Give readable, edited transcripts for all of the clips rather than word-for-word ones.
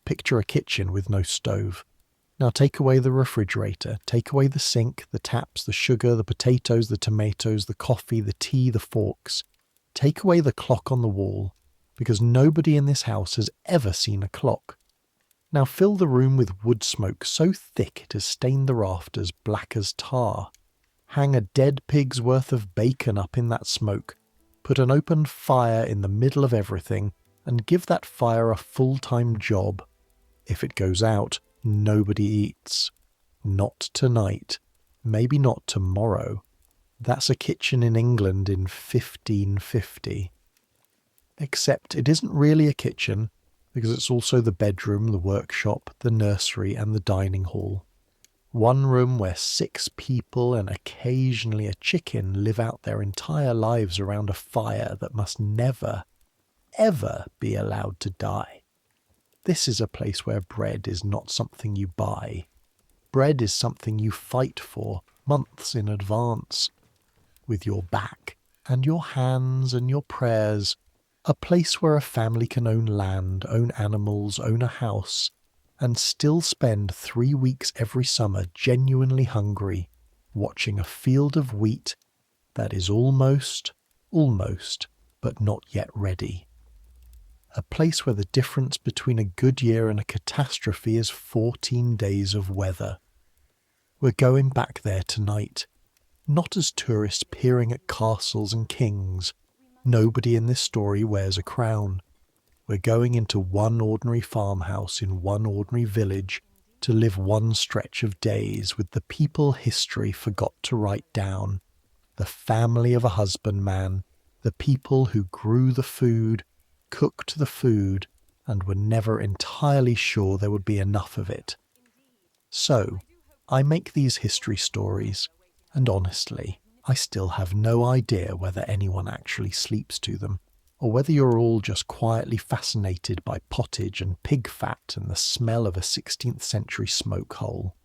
Picture a kitchen with no stove. Now take away the refrigerator, take away the sink, the taps, the sugar, the potatoes, the tomatoes, the coffee, the tea, the forks. Take away the clock on the wall, because nobody in this house has ever seen a clock. Now fill the room with wood smoke so thick it has stained the rafters black as tar. Hang a dead pig's worth of bacon up in that smoke. Put an open fire in the middle of everything, and give that fire a full-time job. If it goes out, nobody eats. Not tonight. Maybe not tomorrow. That's a kitchen in England in 1550. Except it isn't really a kitchen, because it's also the bedroom, the workshop, the nursery, and the dining hall. One room where 6 people and occasionally a chicken live out their entire lives around a fire that must never, ever be allowed to die. This is a place where bread is not something you buy. Bread is something you fight for months in advance. With your back and your hands and your prayers. A place where a family can own land, own animals, own a house, and still spend 3 weeks every summer genuinely hungry, watching a field of wheat that is almost, but not yet ready. A place where the difference between a good year and a catastrophe is 14 days of weather. We're going back there tonight, not as tourists peering at castles and kings. Nobody in this story wears a crown. We're going into one ordinary farmhouse in one ordinary village to live one stretch of days with the people history forgot to write down, the family of a husbandman, the people who grew the food, cooked the food, and were never entirely sure there would be enough of it. So, I make these history stories, and honestly, I still have no idea whether anyone actually sleeps to them, or whether you're all just quietly fascinated by pottage and pig fat and the smell of a 16th century smoke hole.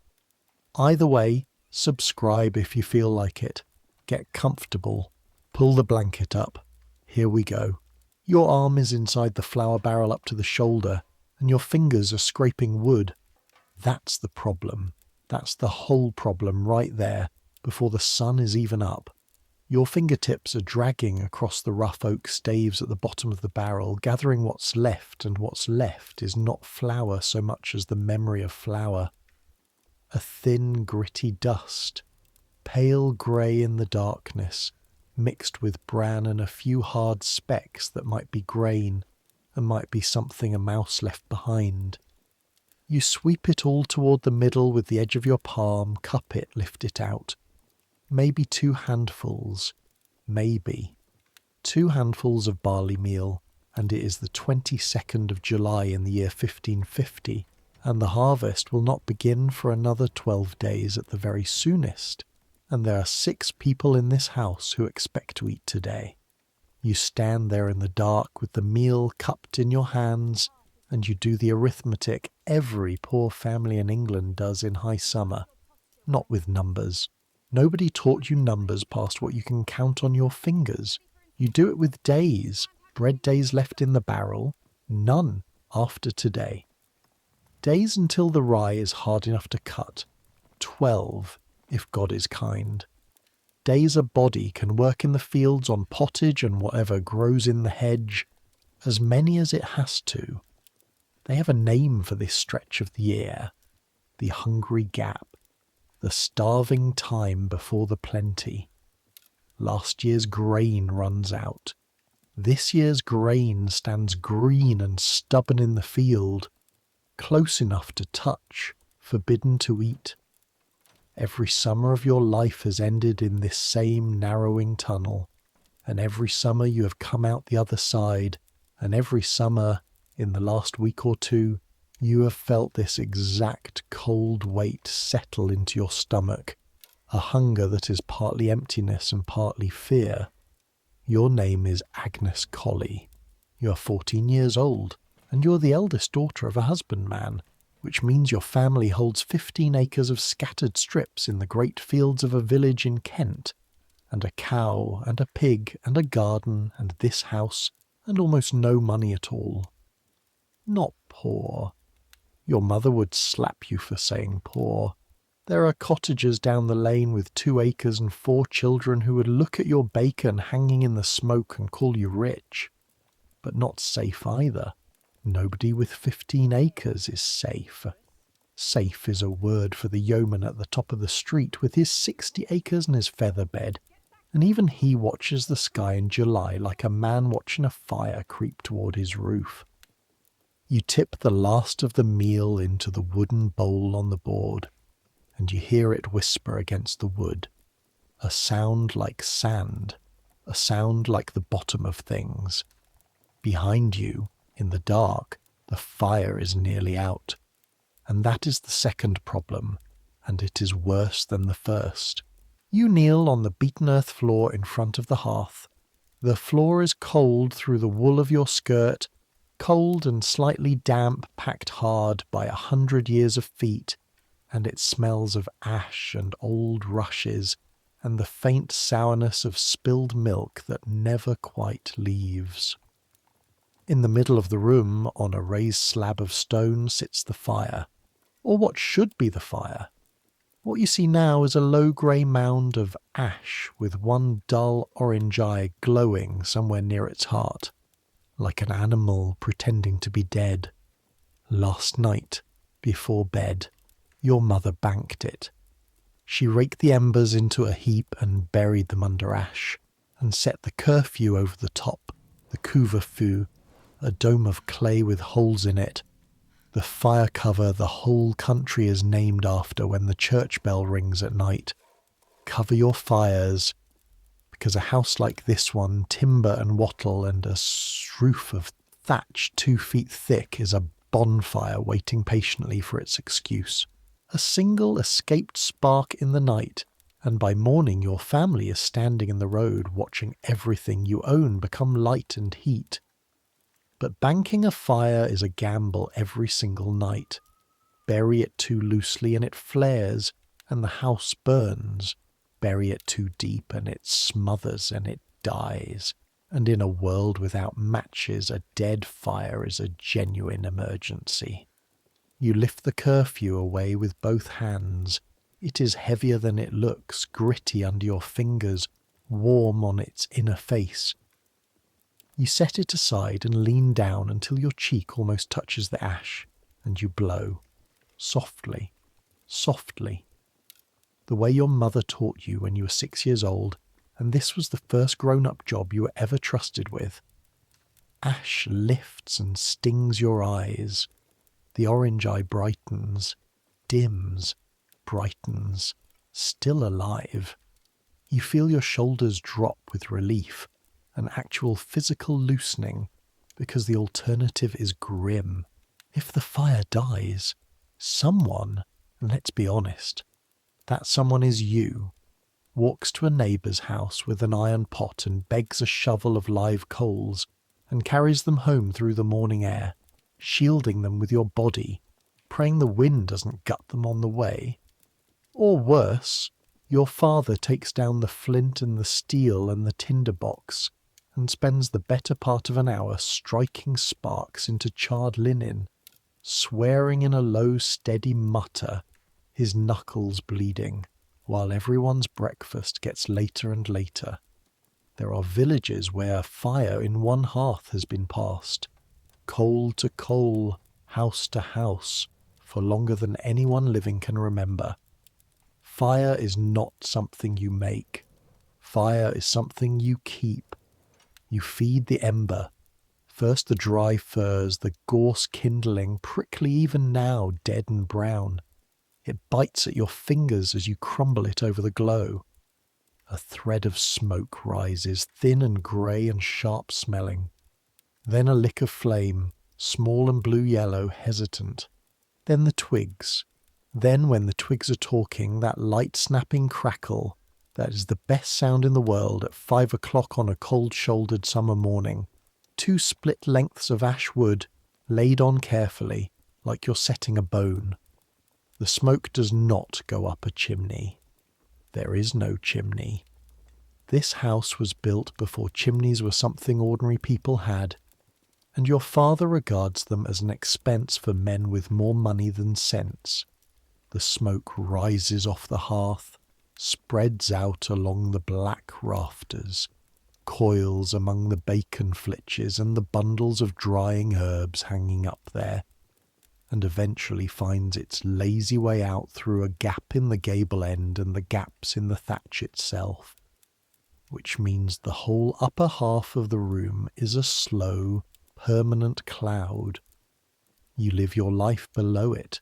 Either way, subscribe if you feel like it. Get comfortable. Pull the blanket up. Here we go. Your arm is inside the flour barrel up to the shoulder, and your fingers are scraping wood. That's the problem. That's the whole problem right there, before the sun is even up. Your fingertips are dragging across the rough oak staves at the bottom of the barrel, gathering what's left, and what's left is not flour so much as the memory of flour. A thin, gritty dust, pale grey in the darkness, mixed with bran and a few hard specks that might be grain, and might be something a mouse left behind. You sweep it all toward the middle with the edge of your palm, cup it, lift it out. Maybe 2 handfuls. Maybe. 2 handfuls of barley meal, and it is the 22nd of July in the year 1550, and the harvest will not begin for another 12 days at the very soonest, and there are 6 people in this house who expect to eat today. You stand there in the dark with the meal cupped in your hands, and you do the arithmetic every poor family in England does in high summer, not with numbers. Nobody taught you numbers past what you can count on your fingers. You do it with days. Bread days left in the barrel. None after today. Days until the rye is hard enough to cut. 12, if God is kind. Days a body can work in the fields on pottage and whatever grows in the hedge. As many as it has to. They have a name for this stretch of the year. The hungry gap. The starving time before the plenty. Last year's grain runs out. This year's grain stands green and stubborn in the field, close enough to touch, forbidden to eat. Every summer of your life has ended in this same narrowing tunnel, and every summer you have come out the other side, and every summer, in the last week or 2, you have felt this exact cold weight settle into your stomach, a hunger that is partly emptiness and partly fear. Your name is Agnes Colley. You are 14 years old, and you are the eldest daughter of a husbandman, which means your family holds 15 acres of scattered strips in the great fields of a village in Kent, and a cow and a pig and a garden and this house, and almost no money at all. Not poor. Your mother would slap you for saying poor. There are cottagers down the lane with 2 acres and 4 children who would look at your bacon hanging in the smoke and call you rich. But not safe either. Nobody with 15 acres is safe. Safe is a word for the yeoman at the top of the street with his 60 acres and his feather bed, and even he watches the sky in July like a man watching a fire creep toward his roof. You tip the last of the meal into the wooden bowl on the board, and you hear it whisper against the wood, a sound like sand, a sound like the bottom of things. Behind you, in the dark, the fire is nearly out. And that is the second problem, and it is worse than the first. You kneel on the beaten earth floor in front of the hearth. The floor is cold through the wool of your skirt, cold and slightly damp, packed hard by 100 years of feet, and it smells of ash and old rushes and the faint sourness of spilled milk that never quite leaves. In the middle of the room, on a raised slab of stone, sits the fire. Or what should be the fire. What you see now is a low grey mound of ash with one dull orange eye glowing somewhere near its heart, like an animal pretending to be dead. Last night, before bed, your mother banked it. She raked the embers into a heap and buried them under ash, and set the curfew over the top, the couvre-feu, a dome of clay with holes in it, the fire cover the whole country is named after when the church bell rings at night. Cover your fires, because a house like this one, timber and wattle and a roof of thatch 2 feet thick, is a bonfire waiting patiently for its excuse. A single escaped spark in the night, and by morning your family is standing in the road watching everything you own become light and heat. But banking a fire is a gamble every single night. Bury it too loosely and it flares, and the house burns. Bury it too deep and it smothers and it dies. And in a world without matches, a dead fire is a genuine emergency. You lift the curfew away with both hands. It is heavier than it looks, gritty under your fingers, warm on its inner face. You set it aside and lean down until your cheek almost touches the ash, and you blow. Softly, softly. The way your mother taught you when you were 6 years old, and this was the first grown-up job you were ever trusted with. Ash lifts and stings your eyes. The orange eye brightens, dims, brightens, still alive. You feel your shoulders drop with relief, an actual physical loosening, because the alternative is grim. If the fire dies, someone, and let's be honest, that someone is you, walks to a neighbour's house with an iron pot and begs a shovel of live coals, and carries them home through the morning air, shielding them with your body, praying the wind doesn't gut them on the way. Or worse, your father takes down the flint and the steel and the tinder box, and spends the better part of an hour striking sparks into charred linen, swearing in a low, steady mutter, his knuckles bleeding, while everyone's breakfast gets later and later. There are villages where fire in one hearth has been passed, coal to coal, house to house, for longer than anyone living can remember. Fire is not something you make. Fire is something you keep. You feed the ember, first the dry furs, the gorse kindling, prickly even now, dead and brown. It bites at your fingers as you crumble it over the glow. A thread of smoke rises, thin and grey and sharp-smelling. Then a lick of flame, small and blue-yellow, hesitant. Then the twigs. Then, when the twigs are talking, that light-snapping crackle, that is the best sound in the world at 5 o'clock on a cold-shouldered summer morning. 2 split lengths of ash wood, laid on carefully, like you're setting a bone. The smoke does not go up a chimney. There is no chimney. This house was built before chimneys were something ordinary people had. and your father regards them as an expense for men with more money than sense. The smoke rises off the hearth, spreads out along the black rafters, coils among the bacon flitches and the bundles of drying herbs hanging up there, and eventually finds its lazy way out through a gap in the gable end and the gaps in the thatch itself, which means the whole upper half of the room is a slow, permanent cloud. You live your life below it,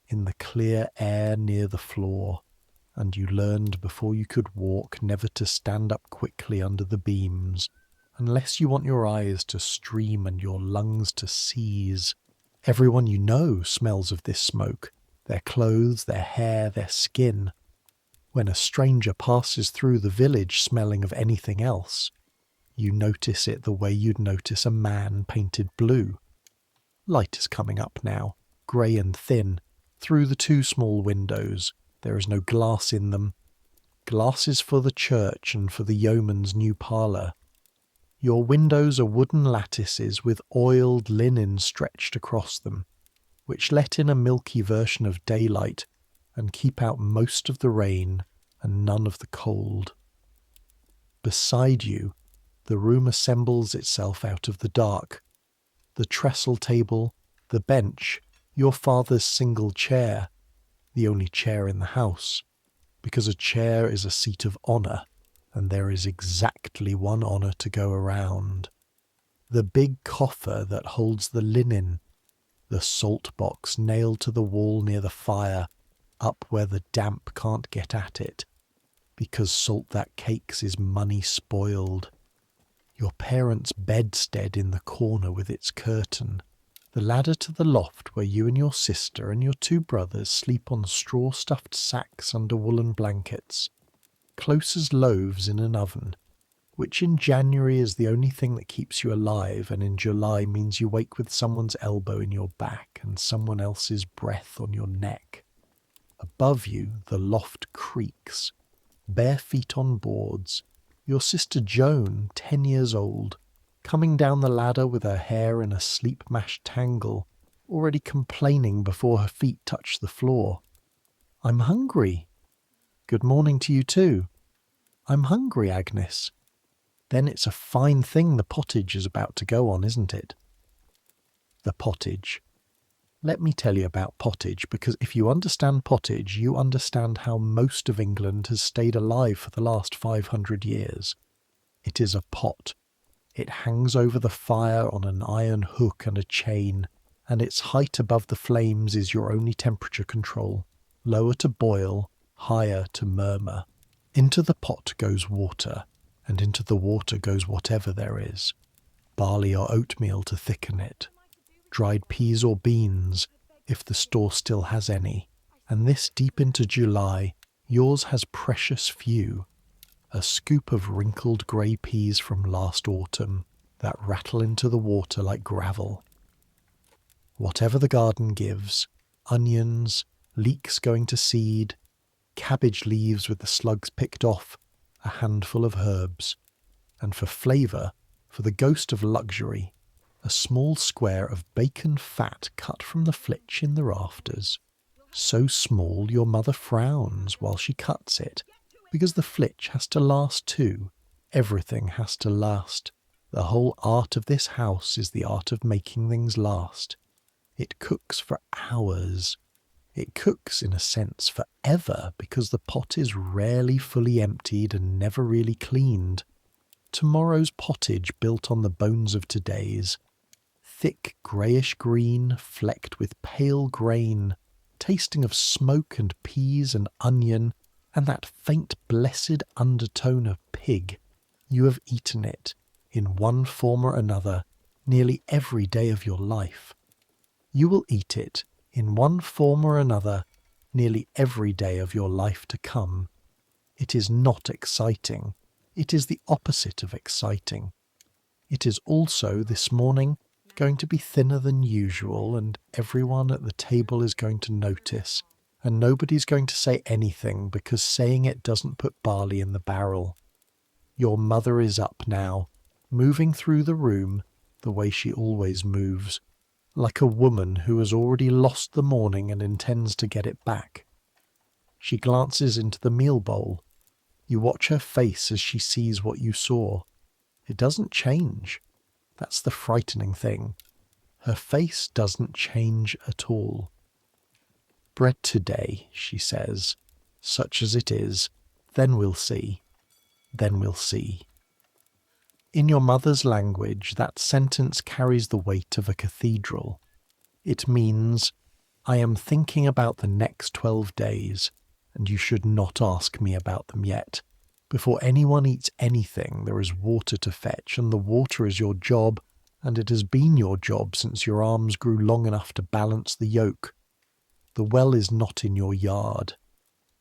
in the clear air near the floor, and you learned before you could walk never to stand up quickly under the beams, unless you want your eyes to stream and your lungs to seize. Everyone you know smells of this smoke, their clothes, their hair, their skin. When a stranger passes through the village smelling of anything else, you notice it the way you'd notice a man painted blue. Light is coming up now, grey and thin, through the two small windows. There is no glass in them. Glass is for the church and for the yeoman's new parlour. Your windows are wooden lattices with oiled linen stretched across them, which let in a milky version of daylight and keep out most of the rain and none of the cold. Beside you, the room assembles itself out of the dark. The trestle table, the bench, your father's single chair, the only chair in the house, because a chair is a seat of honour, and there is exactly one honour to go around. The big coffer that holds the linen, the salt box nailed to the wall near the fire, up where the damp can't get at it, because salt that cakes is money spoiled. Your parents' bedstead in the corner with its curtain, the ladder to the loft where you and your sister and your two brothers sleep on straw-stuffed sacks under woolen blankets, close as loaves in an oven, which in January is the only thing that keeps you alive, and in July means you wake with someone's elbow in your back and someone else's breath on your neck. Above you, the loft creaks, bare feet on boards, your sister Joan, 10 years old, coming down the ladder with her hair in a sleep-mashed tangle, already complaining before her feet touch the floor. "I'm hungry." "Good morning to you too." "I'm hungry, Agnes." Then it's a fine thing the pottage is about to go on, isn't it? The pottage. Let me tell you about pottage, because if you understand pottage, you understand how most of England has stayed alive for the last 500 years. It is a pot. It hangs over the fire on an iron hook and a chain, and its height above the flames is your only temperature control, lower to boil, higher to murmur. Into the pot goes water, and into the water goes whatever there is. Barley or oatmeal to thicken it, dried peas or beans, if the store still has any, and this deep into July, yours has precious few. A scoop of wrinkled grey peas from last autumn that rattle into the water like gravel. Whatever the garden gives, onions, leeks going to seed, cabbage leaves with the slugs picked off, a handful of herbs, and for flavour, for the ghost of luxury, a small square of bacon fat cut from the flitch in the rafters. So small your mother frowns while she cuts it, because the flitch has to last too. Everything has to last. The whole art of this house is the art of making things last. It cooks for hours. It cooks, in a sense, forever, because the pot is rarely fully emptied and never really cleaned. Tomorrow's pottage built on the bones of today's. Thick greyish-green, flecked with pale grain, tasting of smoke and peas and onion, and that faint blessed undertone of pig. You have eaten it, in one form or another, nearly every day of your life. You will eat it, in one form or another, nearly every day of your life to come. It is not exciting. It is the opposite of exciting. It is also, this morning, going to be thinner than usual, and everyone at the table is going to notice, and nobody's going to say anything because saying it doesn't put barley in the barrel. Your mother is up now, moving through the room, the way she always moves, like a woman who has already lost the morning and intends to get it back. She glances into the meal bowl. You watch her face as she sees what you saw. It doesn't change. That's the frightening thing. Her face doesn't change at all. Bread today, she says, such as it is, then we'll see. Then we'll see. In your mother's language, that sentence carries the weight of a cathedral. It means, I am thinking about the next 12 days, and you should not ask me about them yet. Before anyone eats anything, there is water to fetch, and the water is your job, and it has been your job since your arms grew long enough to balance the yoke. The well is not in your yard.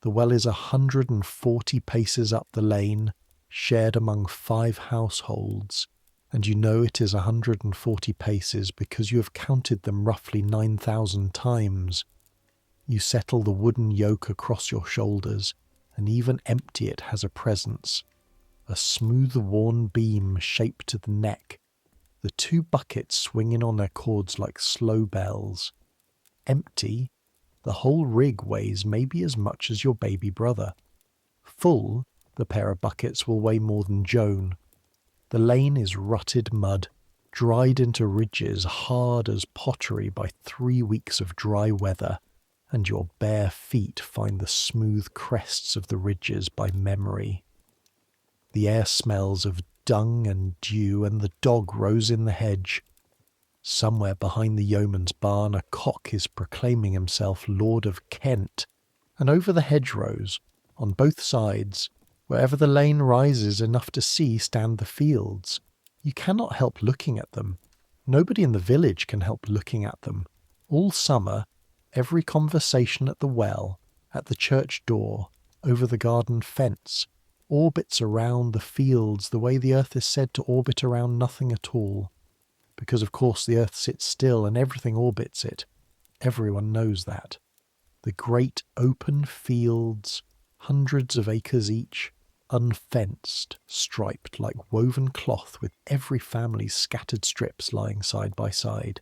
The well is 140 paces up the lane, shared among 5 households, and you know it is 140 paces because you have counted them roughly 9,000 times. You settle the wooden yoke across your shoulders, and even empty it has a presence, a smooth worn beam shaped to the neck, the 2 buckets swinging on their cords like slow bells. Empty, the whole rig weighs maybe as much as your baby brother. Full, the pair of buckets will weigh more than Joan. The lane is rutted mud, dried into ridges hard as pottery by 3 weeks of dry weather, and your bare feet find the smooth crests of the ridges by memory. The air smells of dung and dew, and the dog rows in the hedge. Somewhere behind the yeoman's barn a cock is proclaiming himself Lord of Kent, and over the hedgerows, on both sides, wherever the lane rises enough to see, stand the fields. You cannot help looking at them. Nobody in the village can help looking at them. All summer, every conversation at the well, at the church door, over the garden fence, orbits around the fields the way the earth is said to orbit around nothing at all. Because of course the earth sits still and everything orbits it. Everyone knows that. The great open fields, hundreds of acres each, unfenced, striped like woven cloth with every family's scattered strips lying side by side.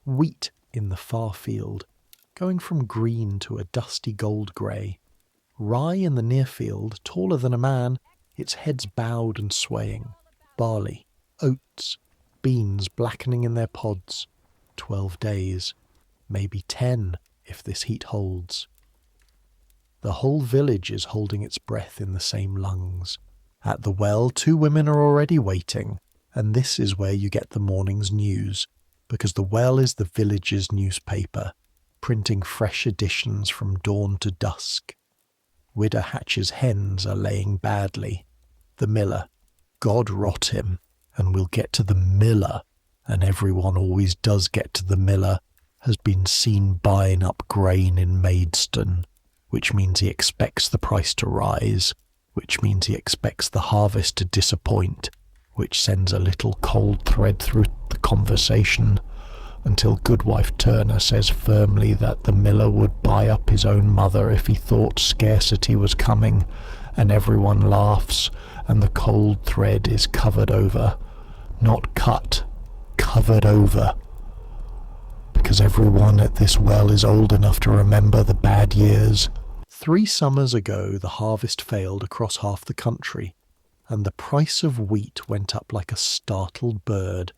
Wheat in the far field, going from green to a dusty gold grey. Rye in the near field, taller than a man, its heads bowed and swaying. Barley, oats, beans blackening in their pods. 12 days, maybe 10 if this heat holds. The whole village is holding its breath in the same lungs. At the well, 2 women are already waiting, and this is where you get the morning's news, because the well is the village's newspaper, printing fresh editions from dawn to dusk. Widow Hatch's hens are laying badly. The miller, God rot him, and we'll get to the miller, and everyone always does get to the miller, has been seen buying up grain in Maidstone, which means he expects the price to rise, which means he expects the harvest to disappoint, which sends a little cold thread through the conversation, until Goodwife Turner says firmly that the miller would buy up his own mother if he thought scarcity was coming, and everyone laughs, and the cold thread is covered over. Not cut, covered over. Because everyone at this well is old enough to remember the bad years. 3 summers ago the harvest failed across half the country, and the price of wheat went up like a startled bird.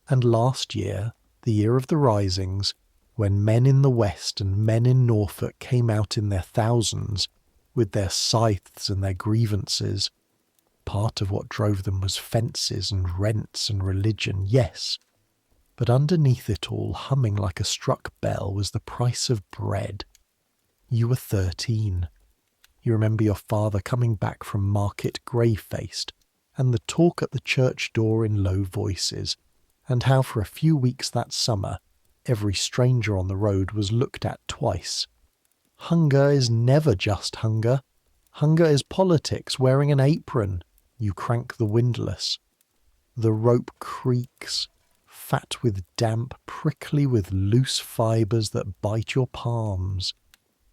And last year, the year of the risings, when men in the West and men in Norfolk came out in their thousands, with their scythes and their grievances, part of what drove them was fences and rents and religion, yes. But underneath it all, humming like a struck bell, was the price of bread. You were 13. You remember your father coming back from market grey-faced, and the talk at the church door in low voices, and how for a few weeks that summer every stranger on the road was looked at twice. Hunger is never just hunger. Hunger is politics, wearing an apron. You crank the windlass. The rope creaks, fat with damp, prickly with loose fibres that bite your palms.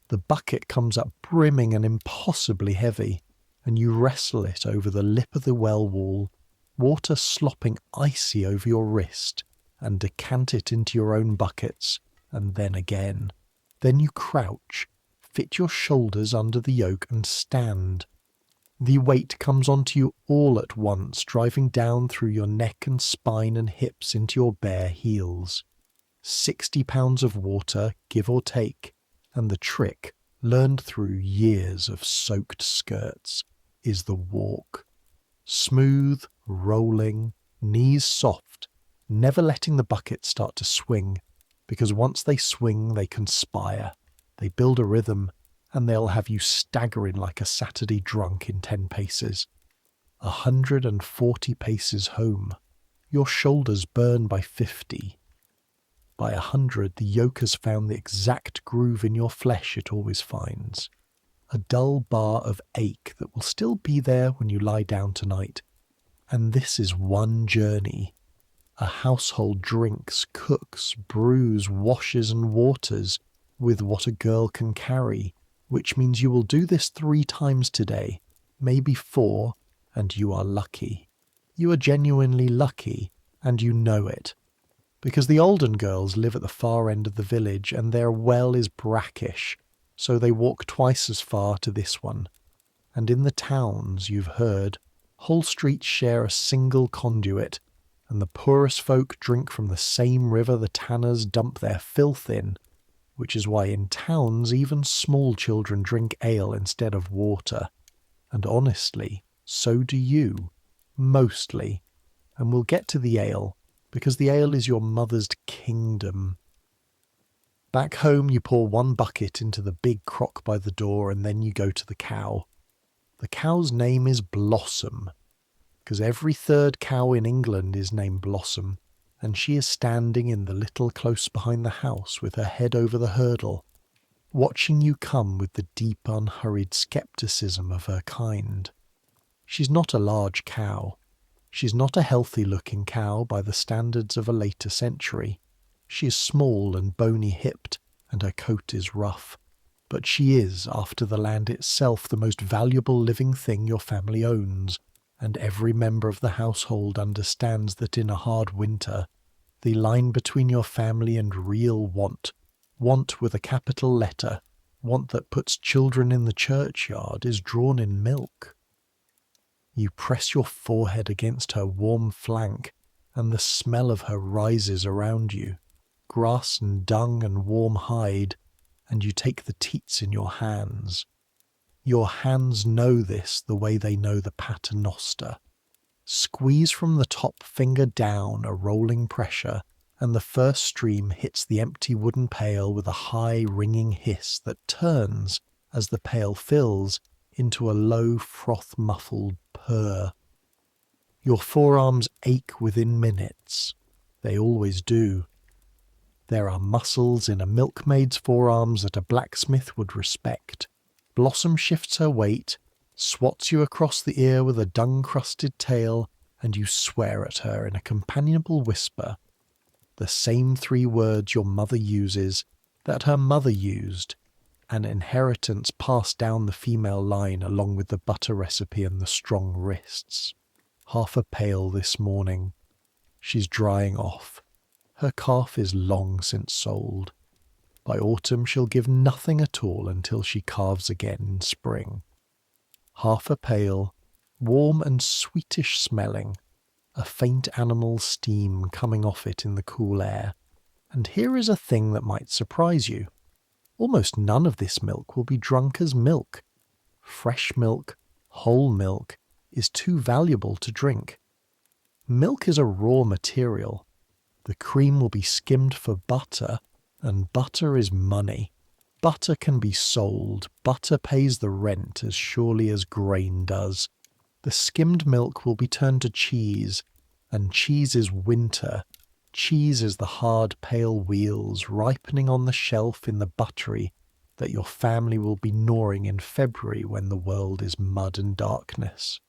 The bucket comes up brimming and impossibly heavy, and you wrestle it over the lip of the well wall, water slopping icy over your wrist, and decant it into your own buckets, and then again. Then you crouch, fit your shoulders under the yoke and stand. The weight comes onto you all at once, driving down through your neck and spine and hips into your bare heels. 60 pounds of water, give or take, and the trick, learned through years of soaked skirts, is the walk. Smooth, rolling, knees soft, never letting the bucket start to swing, because once they swing they conspire, they build a rhythm, and they'll have you staggering like a Saturday drunk in 10 paces. 140 paces home. Your shoulders burn by 50. By 100, the yoke has found the exact groove in your flesh it always finds. A dull bar of ache that will still be there when you lie down tonight. And this is one journey. A household drinks, cooks, brews, washes and waters with what a girl can carry, which means you will do this 3 times today, maybe 4, and you are lucky. You are genuinely lucky, and you know it. Because the Olden girls live at the far end of the village, and their well is brackish, so they walk twice as far to this one. And in the towns, you've heard, whole streets share a single conduit, and the poorest folk drink from the same river the tanners dump their filth in, which is why in towns even small children drink ale instead of water. And honestly, so do you. Mostly. And we'll get to the ale, because the ale is your mother's kingdom. Back home you pour 1 bucket into the big crock by the door, and then you go to the cow. The cow's name is Blossom, because every 3rd cow in England is named Blossom, and she is standing in the little close behind the house with her head over the hurdle, watching you come with the deep unhurried scepticism of her kind. She's not a large cow. She's not a healthy-looking cow by the standards of a later century. She is small and bony-hipped, and her coat is rough. But she is, after the land itself, the most valuable living thing your family owns, and every member of the household understands that in a hard winter, the line between your family and real want with a capital letter, want that puts children in the churchyard, is drawn in milk. You press your forehead against her warm flank, and the smell of her rises around you, grass and dung and warm hide, and you take the teats in your hands. Your hands know this the way they know the paternoster. Squeeze from the top finger down a rolling pressure, and the first stream hits the empty wooden pail with a high ringing hiss that turns, as the pail fills, into a low froth-muffled purr. Your forearms ache within minutes. They always do. There are muscles in a milkmaid's forearms that a blacksmith would respect. Blossom shifts her weight, swats you across the ear with a dung-crusted tail, and you swear at her in a companionable whisper. The same 3 words your mother uses, that her mother used, an inheritance passed down the female line along with the butter recipe and the strong wrists. 1/2 a pail this morning. She's drying off. Her calf is long since sold. By autumn she'll give nothing at all until she calves again in spring. 1/2 a pail, warm and sweetish smelling, a faint animal steam coming off it in the cool air. And here is a thing that might surprise you. Almost none of this milk will be drunk as milk. Fresh milk, whole milk, is too valuable to drink. Milk is a raw material. The cream will be skimmed for butter, and butter is money. Butter can be sold. Butter pays the rent as surely as grain does. The skimmed milk will be turned to cheese, and cheese is winter. Cheese is the hard, pale wheels ripening on the shelf in the buttery that your family will be gnawing in February when the world is mud and darkness.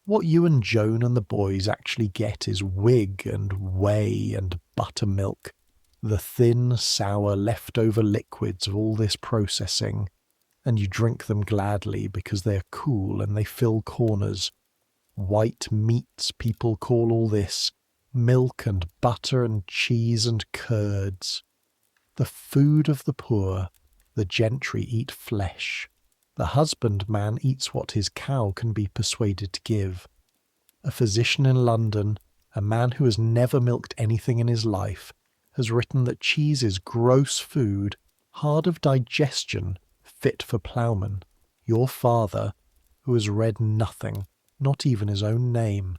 What you and Joan and the boys actually get is wig and whey and buttermilk, the thin, sour, leftover liquids of all this processing, and you drink them gladly because they are cool and they fill corners. White meats people call all this, milk and butter and cheese and curds. The food of the poor, the gentry eat flesh. The husbandman eats what his cow can be persuaded to give. A physician in London, a man who has never milked anything in his life, has written that cheese is gross food, hard of digestion, fit for ploughmen. Your father, who has read nothing, not even his own name,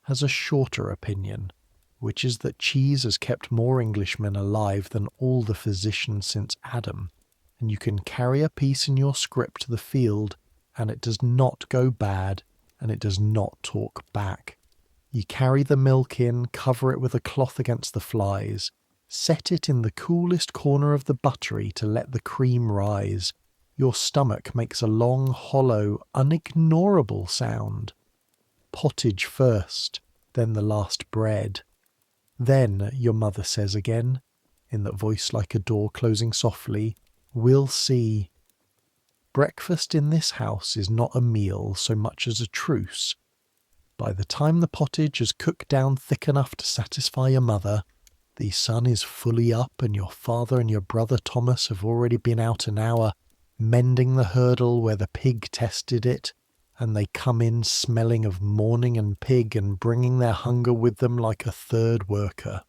has a shorter opinion, which is that cheese has kept more Englishmen alive than all the physicians since Adam, and you can carry a piece in your scrip to the field, and it does not go bad, and it does not talk back. You carry the milk in, cover it with a cloth against the flies, set it in the coolest corner of the buttery to let the cream rise. Your stomach makes a long, hollow, unignorable sound. Pottage first, then the last bread. Then, your mother says again, in that voice like a door closing softly, we'll see. Breakfast in this house is not a meal so much as a truce. By the time the pottage has cooked down thick enough to satisfy your mother, the sun is fully up and your father and your brother Thomas have already been out an hour, mending the hurdle where the pig tested it, and they come in smelling of morning and pig and bringing their hunger with them like a third worker.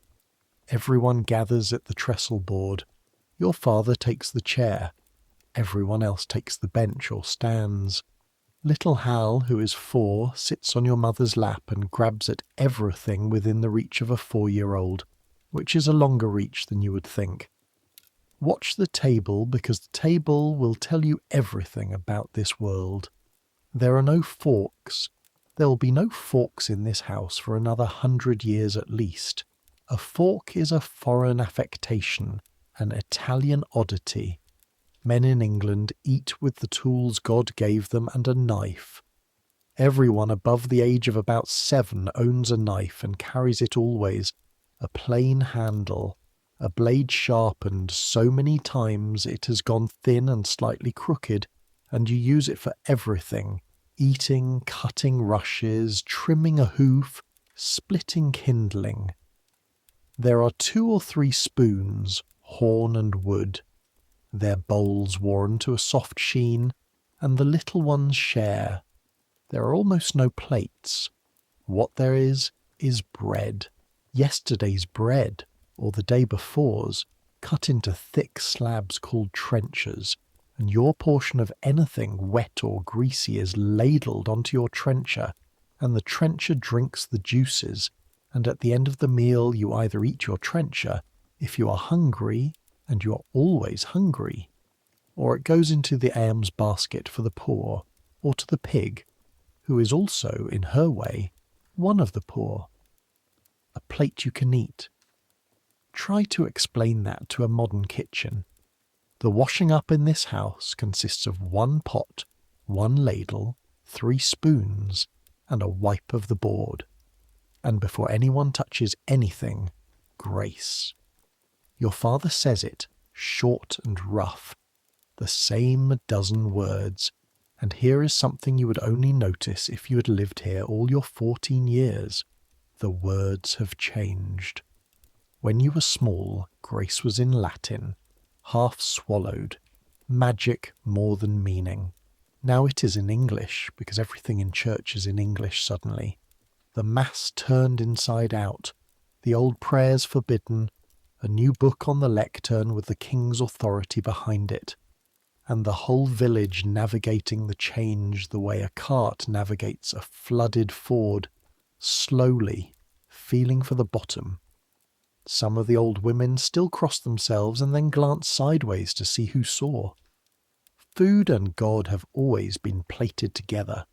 Everyone gathers at the trestle board. Your father takes the chair. Everyone else takes the bench or stands. Little Hal, who is 4, sits on your mother's lap and grabs at everything within the reach of a 4-year-old, which is a longer reach than you would think. Watch the table, because the table will tell you everything about this world. There are no forks. There will be no forks in this house for another 100 years at least. A fork is a foreign affectation, an Italian oddity. Men in England eat with the tools God gave them and a knife. Everyone above the age of about 7 owns a knife and carries it always, a plain handle, a blade sharpened so many times it has gone thin and slightly crooked, and you use it for everything, eating, cutting rushes, trimming a hoof, splitting kindling. There are 2 or 3 spoons, horn and wood. Their bowls worn to a soft sheen, and the little ones share. There are almost no plates. What there is bread. Yesterday's bread, or the day before's, cut into thick slabs called trenchers, and your portion of anything wet or greasy is ladled onto your trencher, and the trencher drinks the juices, and at the end of the meal you either eat your trencher, if you are hungry, and you are always hungry, or it goes into the alms basket for the poor, or to the pig, who is also, in her way, one of the poor. A plate you can eat. Try to explain that to a modern kitchen. The washing up in this house consists of 1 pot, 1 ladle, 3 spoons, and a wipe of the board. And before anyone touches anything, grace. Your father says it, short and rough, the same dozen words, and here is something you would only notice if you had lived here all your 14 years. The words have changed. When you were small, grace was in Latin, half swallowed, magic more than meaning. Now it is in English, because everything in church is in English suddenly. The Mass turned inside out, the old prayers forbidden, a new book on the lectern with the king's authority behind it, and the whole village navigating the change the way a cart navigates a flooded ford, slowly, feeling for the bottom. Some of the old women still cross themselves and then glance sideways to see who saw. Food and God have always been plated together.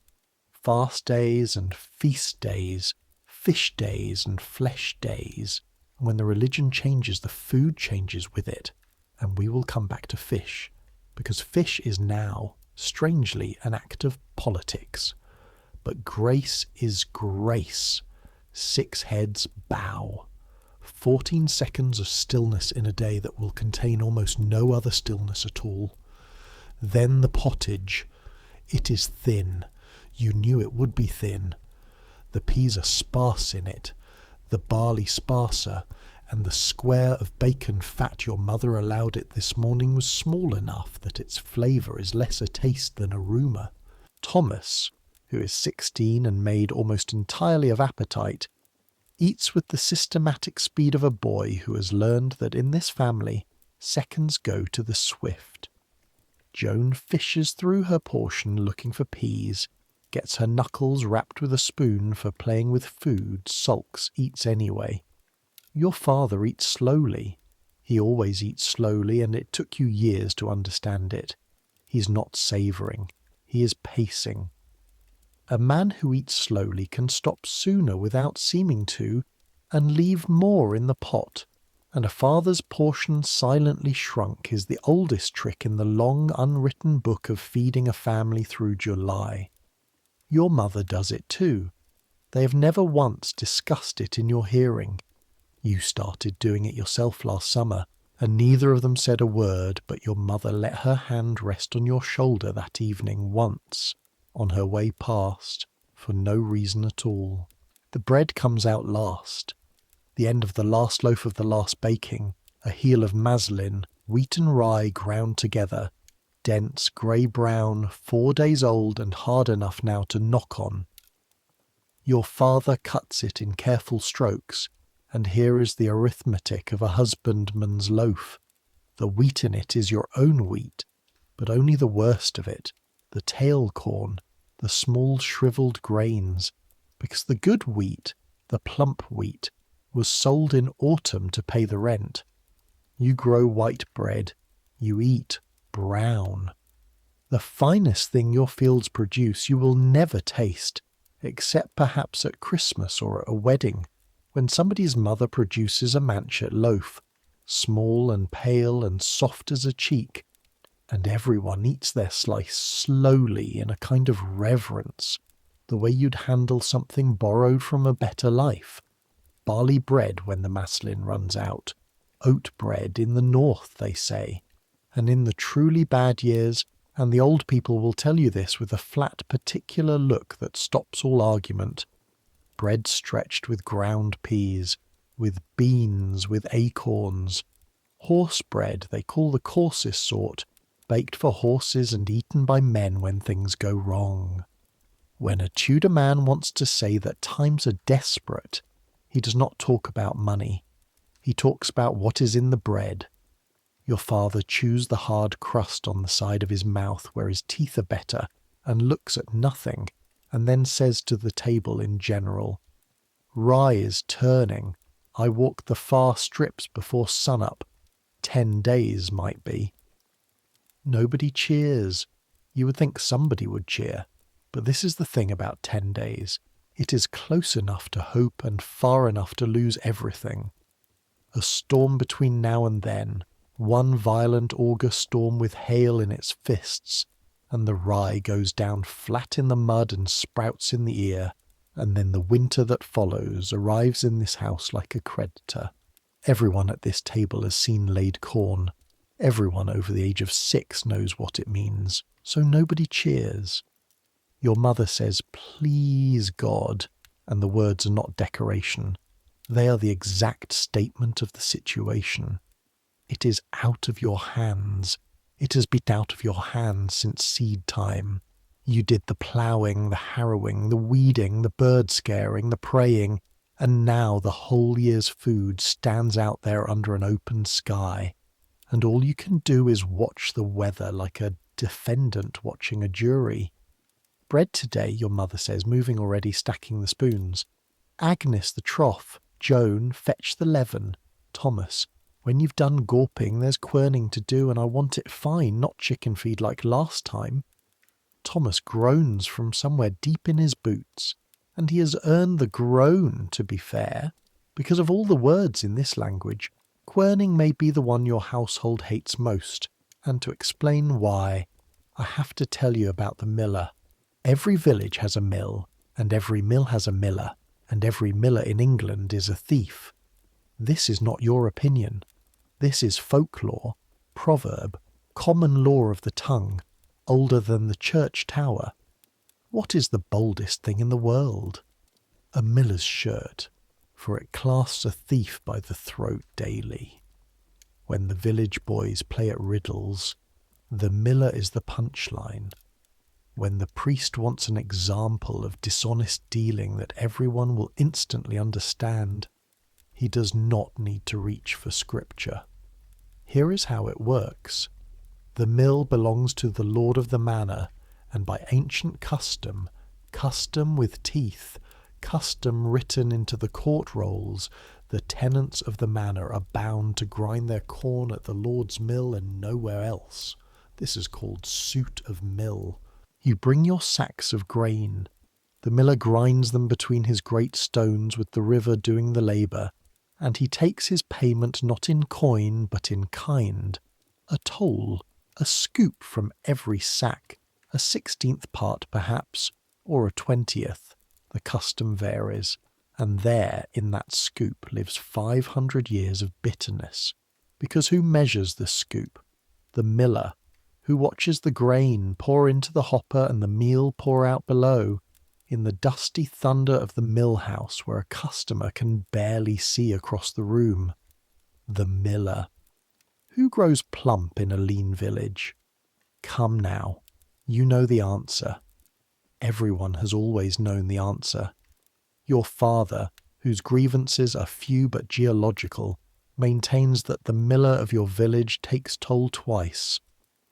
Fast days and feast days, fish days and flesh days. When the religion changes, the food changes with it, and we will come back to fish, because fish is now, strangely, an act of politics. But grace is grace. 6 heads bow. 14 seconds of stillness in a day that will contain almost no other stillness at all. Then the pottage. It is thin. You knew it would be thin. The peas are sparse in it, the barley sparser, and the square of bacon fat your mother allowed it this morning was small enough that its flavour is less a taste than a rumour. Thomas, who is 16 and made almost entirely of appetite, eats with the systematic speed of a boy who has learned that in this family seconds go to the swift. Joan fishes through her portion looking for peas, gets her knuckles rapped with a spoon for playing with food, sulks, eats anyway. Your father eats slowly. He always eats slowly, and it took you years to understand it. He's not savouring. He is pacing. A man who eats slowly can stop sooner without seeming to, and leave more in the pot, and a father's portion silently shrunk is the oldest trick in the long unwritten book of feeding a family through July. Your mother does it too. They have never once discussed it in your hearing. You started doing it yourself last summer, and neither of them said a word, but your mother let her hand rest on your shoulder that evening once, on her way past, for no reason at all. The bread comes out last. The end of the last loaf of the last baking, a heel of maslin, wheat and rye ground together, dense, grey-brown, 4 days old and hard enough now to knock on. Your father cuts it in careful strokes, and here is the arithmetic of a husbandman's loaf. The wheat in it is your own wheat, but only the worst of it, the tail corn, the small shrivelled grains, because the good wheat, the plump wheat, was sold in autumn to pay the rent. You grow white bread, you eat brown. The finest thing your fields produce you will never taste, except perhaps at Christmas or at a wedding, when somebody's mother produces a manchet loaf, small and pale and soft as a cheek, and everyone eats their slice slowly in a kind of reverence, the way you'd handle something borrowed from a better life. Barley bread when the maslin runs out, oat bread in the north, they say, and in the truly bad years, and the old people will tell you this with a flat particular look that stops all argument, bread stretched with ground peas, with beans, with acorns, horse bread they call the coarsest sort, baked for horses and eaten by men when things go wrong. When a Tudor man wants to say that times are desperate, he does not talk about money. He talks about what is in the bread. Your father chews the hard crust on the side of his mouth where his teeth are better, and looks at nothing, and then says to the table in general, "Rye is turning. I walked the far strips before sun-up. 10 days might be." Nobody cheers. You would think somebody would cheer, but this is the thing about 10 days. It is close enough to hope and far enough to lose everything. A storm between now and then, one violent August storm with hail in its fists, and the rye goes down flat in the mud and sprouts in the ear, and then the winter that follows arrives in this house like a creditor. Everyone at this table has seen laid corn. Everyone over the age of 6 knows what it means, so nobody cheers. Your mother says, "Please, God," and the words are not decoration. They are the exact statement of the situation. It is out of your hands. It has been out of your hands since seed time. You did the ploughing, the harrowing, the weeding, the bird scaring, the praying, and now the whole year's food stands out there under an open sky, and all you can do is watch the weather like a defendant watching a jury. "Bread today," your mother says, moving already, stacking the spoons. "Agnes, the trough. Joan, fetch the leaven. Thomas, when you've done gawping, there's querning to do, and I want it fine, not chicken feed like last time." Thomas groans from somewhere deep in his boots, and he has earned the groan, to be fair, because of all the words in this language, querning may be the one your household hates most, and to explain why, I have to tell you about the miller. Every village has a mill, and every mill has a miller, and every miller in England is a thief. This is not your opinion. This is folklore, proverb, common law of the tongue, older than the church tower. What is the boldest thing in the world? A miller's shirt, for it clasps a thief by the throat daily. When the village boys play at riddles, the miller is the punchline. When the priest wants an example of dishonest dealing that everyone will instantly understand, he does not need to reach for scripture. Here is how it works. The mill belongs to the lord of the manor, and by ancient custom, custom with teeth, custom written into the court rolls, the tenants of the manor are bound to grind their corn at the lord's mill and nowhere else. This is called suit of mill. You bring your sacks of grain. The miller grinds them between his great stones with the river doing the labour, and he takes his payment not in coin but in kind. A toll, a scoop from every sack, a 16th part perhaps, or a 20th. The custom varies, and there in that scoop lives 500 years of bitterness. Because who measures the scoop? The miller. Who watches the grain pour into the hopper and the meal pour out below, in the dusty thunder of the mill house where a customer can barely see across the room? The miller. Who grows plump in a lean village? Come now, you know the answer. Everyone has always known the answer. Your father, whose grievances are few but geological, maintains that the miller of your village takes toll twice,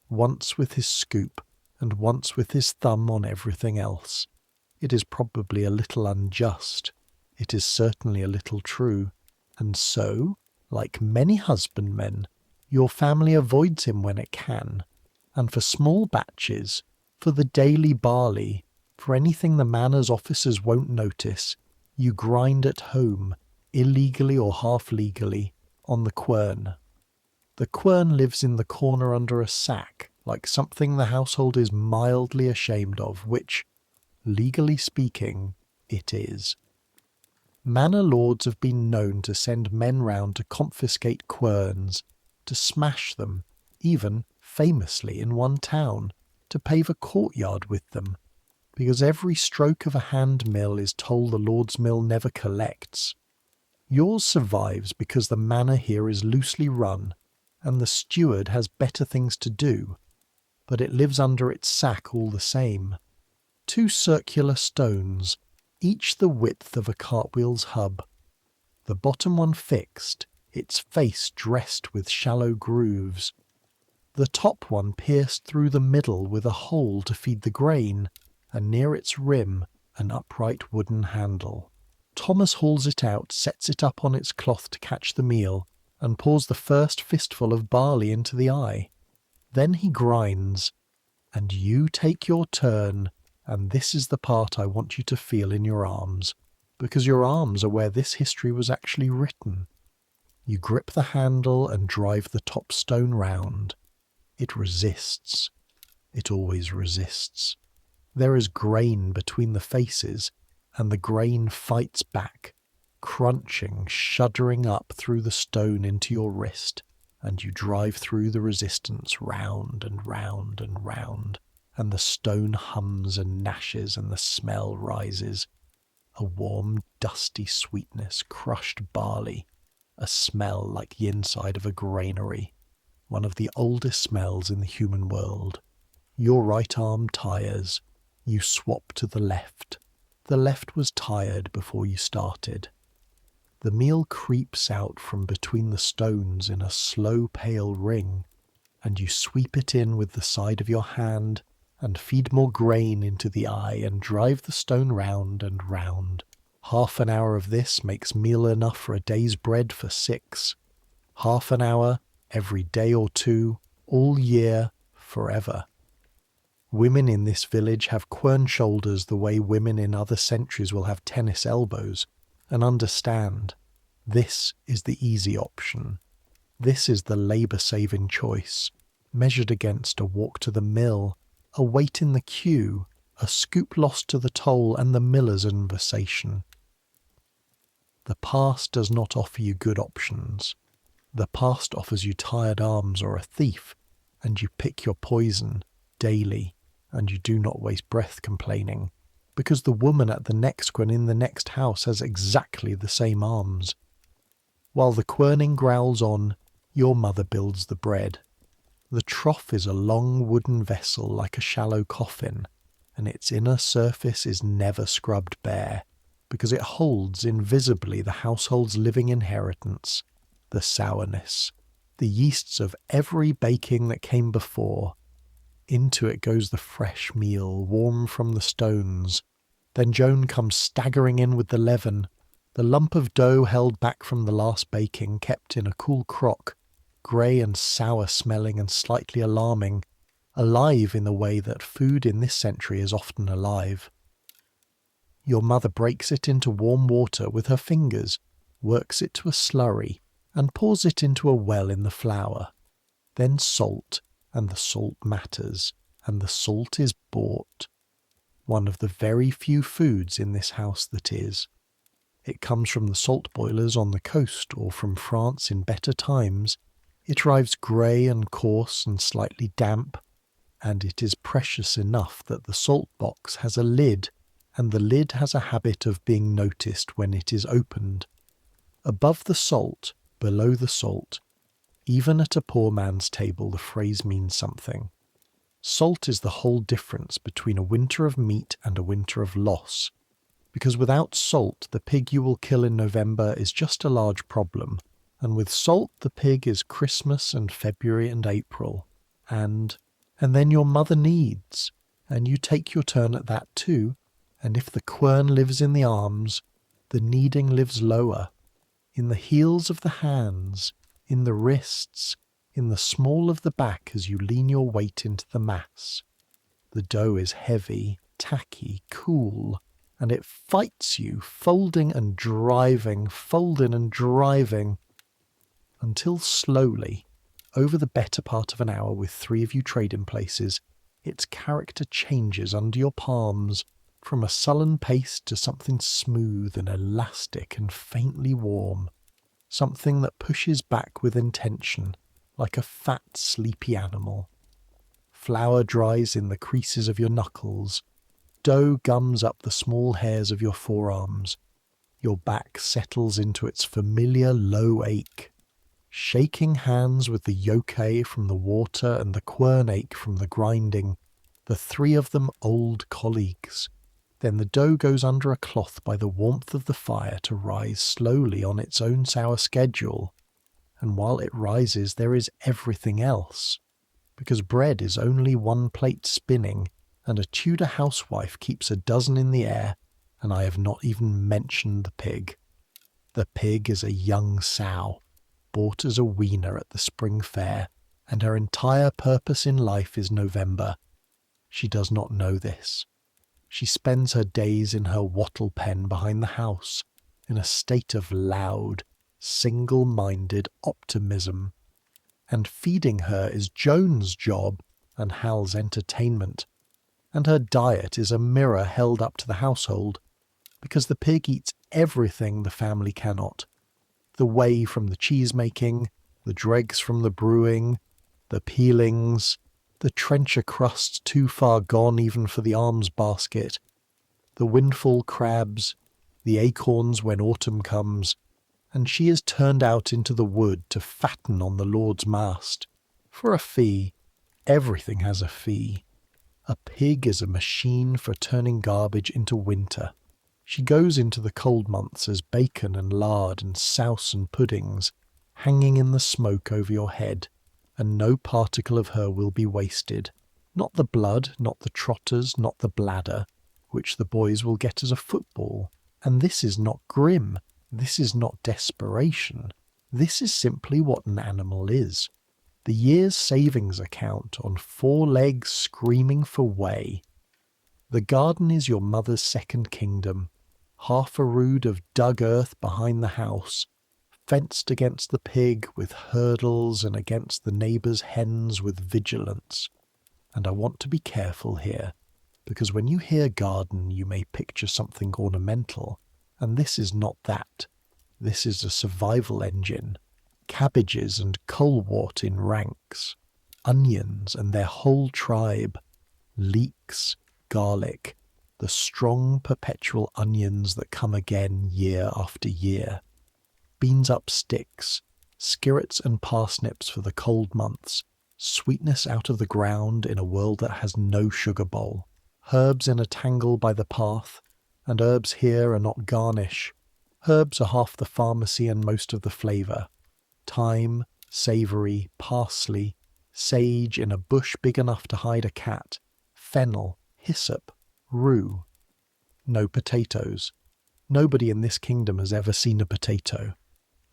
once with his scoop and once with his thumb on everything else. It is probably a little unjust. It is certainly a little true. And so, like many husbandmen, your family avoids him when it can. And for small batches, for the daily barley, for anything the manor's officers won't notice, you grind at home, illegally or half-legally, on the quern. The quern lives in the corner under a sack, like something the household is mildly ashamed of, which, legally speaking, it is. Manor lords have been known to send men round to confiscate querns, to smash them, even, famously in one town, to pave a courtyard with them, because every stroke of a hand mill is toll the lord's mill never collects. Yours survives because the manor here is loosely run, and the steward has better things to do, but it lives under its sack all the same. 2 circular stones, each the width of a cartwheel's hub. The bottom one fixed, its face dressed with shallow grooves. The top one pierced through the middle with a hole to feed the grain, and near its rim an upright wooden handle. Thomas hauls it out, sets it up on its cloth to catch the meal, and pours the first fistful of barley into the eye. Then he grinds, and you take your turn, and this is the part I want you to feel in your arms, because your arms are where this history was actually written. You grip the handle and drive the top stone round. It resists. It always resists. There is grain between the faces, and the grain fights back, crunching, shuddering up through the stone into your wrist, and you drive through the resistance round and round and round, and the stone hums and gnashes and the smell rises. A warm, dusty sweetness, crushed barley, a smell like the inside of a granary, one of the oldest smells in the human world. Your right arm tires. You swap to the left. The left was tired before you started. The meal creeps out from between the stones in a slow pale ring, and you sweep it in with the side of your hand and feed more grain into the eye and drive the stone round and round. 1/2 an hour of this makes meal enough for a day's bread for 6. 1/2 an hour, every day or 2, all year, forever. Women in this village have quern shoulders the way women in other centuries will have tennis elbows, and understand, this is the easy option. This is the labour-saving choice, measured against a walk to the mill, a wait in the queue, a scoop lost to the toll, and the miller's inversation. The past does not offer you good options. The past offers you tired arms or a thief, and you pick your poison daily, and you do not waste breath complaining. because the woman at the next one in the next house has exactly the same arms. While the querning growls on, your mother builds the bread. The trough is a long wooden vessel like a shallow coffin, and its inner surface is never scrubbed bare, because it holds invisibly the household's living inheritance, the sourness, the yeasts of every baking that came before. Into it goes the fresh meal, warm from the stones. Then Joan comes staggering in with the leaven, the lump of dough held back from the last baking, kept in a cool crock, grey and sour smelling and slightly alarming, alive in the way that food in this century is often alive. Your mother breaks it into warm water with her fingers, works it to a slurry, and pours it into a well in the flour. Then salt, and the salt matters, and the salt is bought. One of the very few foods in this house that is. It comes from the salt boilers on the coast or from France in better times. It arrives grey and coarse and slightly damp, and it is precious enough that the salt box has a lid, and the lid has a habit of being noticed when it is opened. Above the salt, below the salt, even at a poor man's table the phrase means something. Salt is the whole difference between a winter of meat and a winter of loss, because without salt the pig you will kill in November is just a large problem, and with salt the pig is Christmas and February and April, and then your mother kneads, and you take your turn at that too, and if the quern lives in the arms, the kneading lives lower, in the heels of the hands, in the wrists, in the small of the back as you lean your weight into the mass. The dough is heavy, tacky, cool, and it fights you, folding and driving, folding and driving, until slowly, over the better part of an hour with three of you trading places, its character changes under your palms, from a sullen pace to something smooth and elastic and faintly warm, something that pushes back with intention, like a fat, sleepy animal. Flour dries in the creases of your knuckles, dough gums up the small hairs of your forearms, your back settles into its familiar low ache. Shaking hands with the yoke from the water and the quern ache from the grinding, the three of them old colleagues. Then the dough goes under a cloth by the warmth of the fire to rise slowly on its own sour schedule, and while it rises there is everything else, because bread is only one plate spinning, and a Tudor housewife keeps a dozen in the air, and I have not even mentioned the pig. The pig is a young sow, bought as a weaner at the spring fair, and her entire purpose in life is November. She does not know this. She spends her days in her wattle pen behind the house, in a state of loud, single-minded optimism, and feeding her is Joan's job and Hal's entertainment, and her diet is a mirror held up to the household, because the pig eats everything the family cannot. The whey from the cheese-making, the dregs from the brewing, the peelings, the trencher crusts too far gone even for the alms basket, the windfall crabs, the acorns when autumn comes, and she is turned out into the wood to fatten on the Lord's mast. For a fee. Everything has a fee. A pig is a machine for turning garbage into winter. She goes into the cold months as bacon and lard and souse and puddings, hanging in the smoke over your head, and no particle of her will be wasted. Not the blood, not the trotters, not the bladder, which the boys will get as a football. And this is not grim. This is not desperation. This is simply what an animal is. The year's savings account on 4 legs screaming for whey. The garden is your mother's second kingdom, half a rood of dug earth behind the house, fenced against the pig with hurdles and against the neighbours' hens with vigilance. And I want to be careful here, because when you hear garden you may picture something ornamental, and this is not that. This is a survival engine. Cabbages and colewort in ranks, onions and their whole tribe, leeks, garlic, the strong perpetual onions that come again year after year, beans up sticks, skirrets and parsnips for the cold months, sweetness out of the ground in a world that has no sugar bowl, herbs in a tangle by the path, and herbs here are not garnish. Herbs are half the pharmacy and most of the flavour. Thyme, savoury, parsley, sage in a bush big enough to hide a cat, fennel, hyssop, rue. No potatoes. Nobody in this kingdom has ever seen a potato.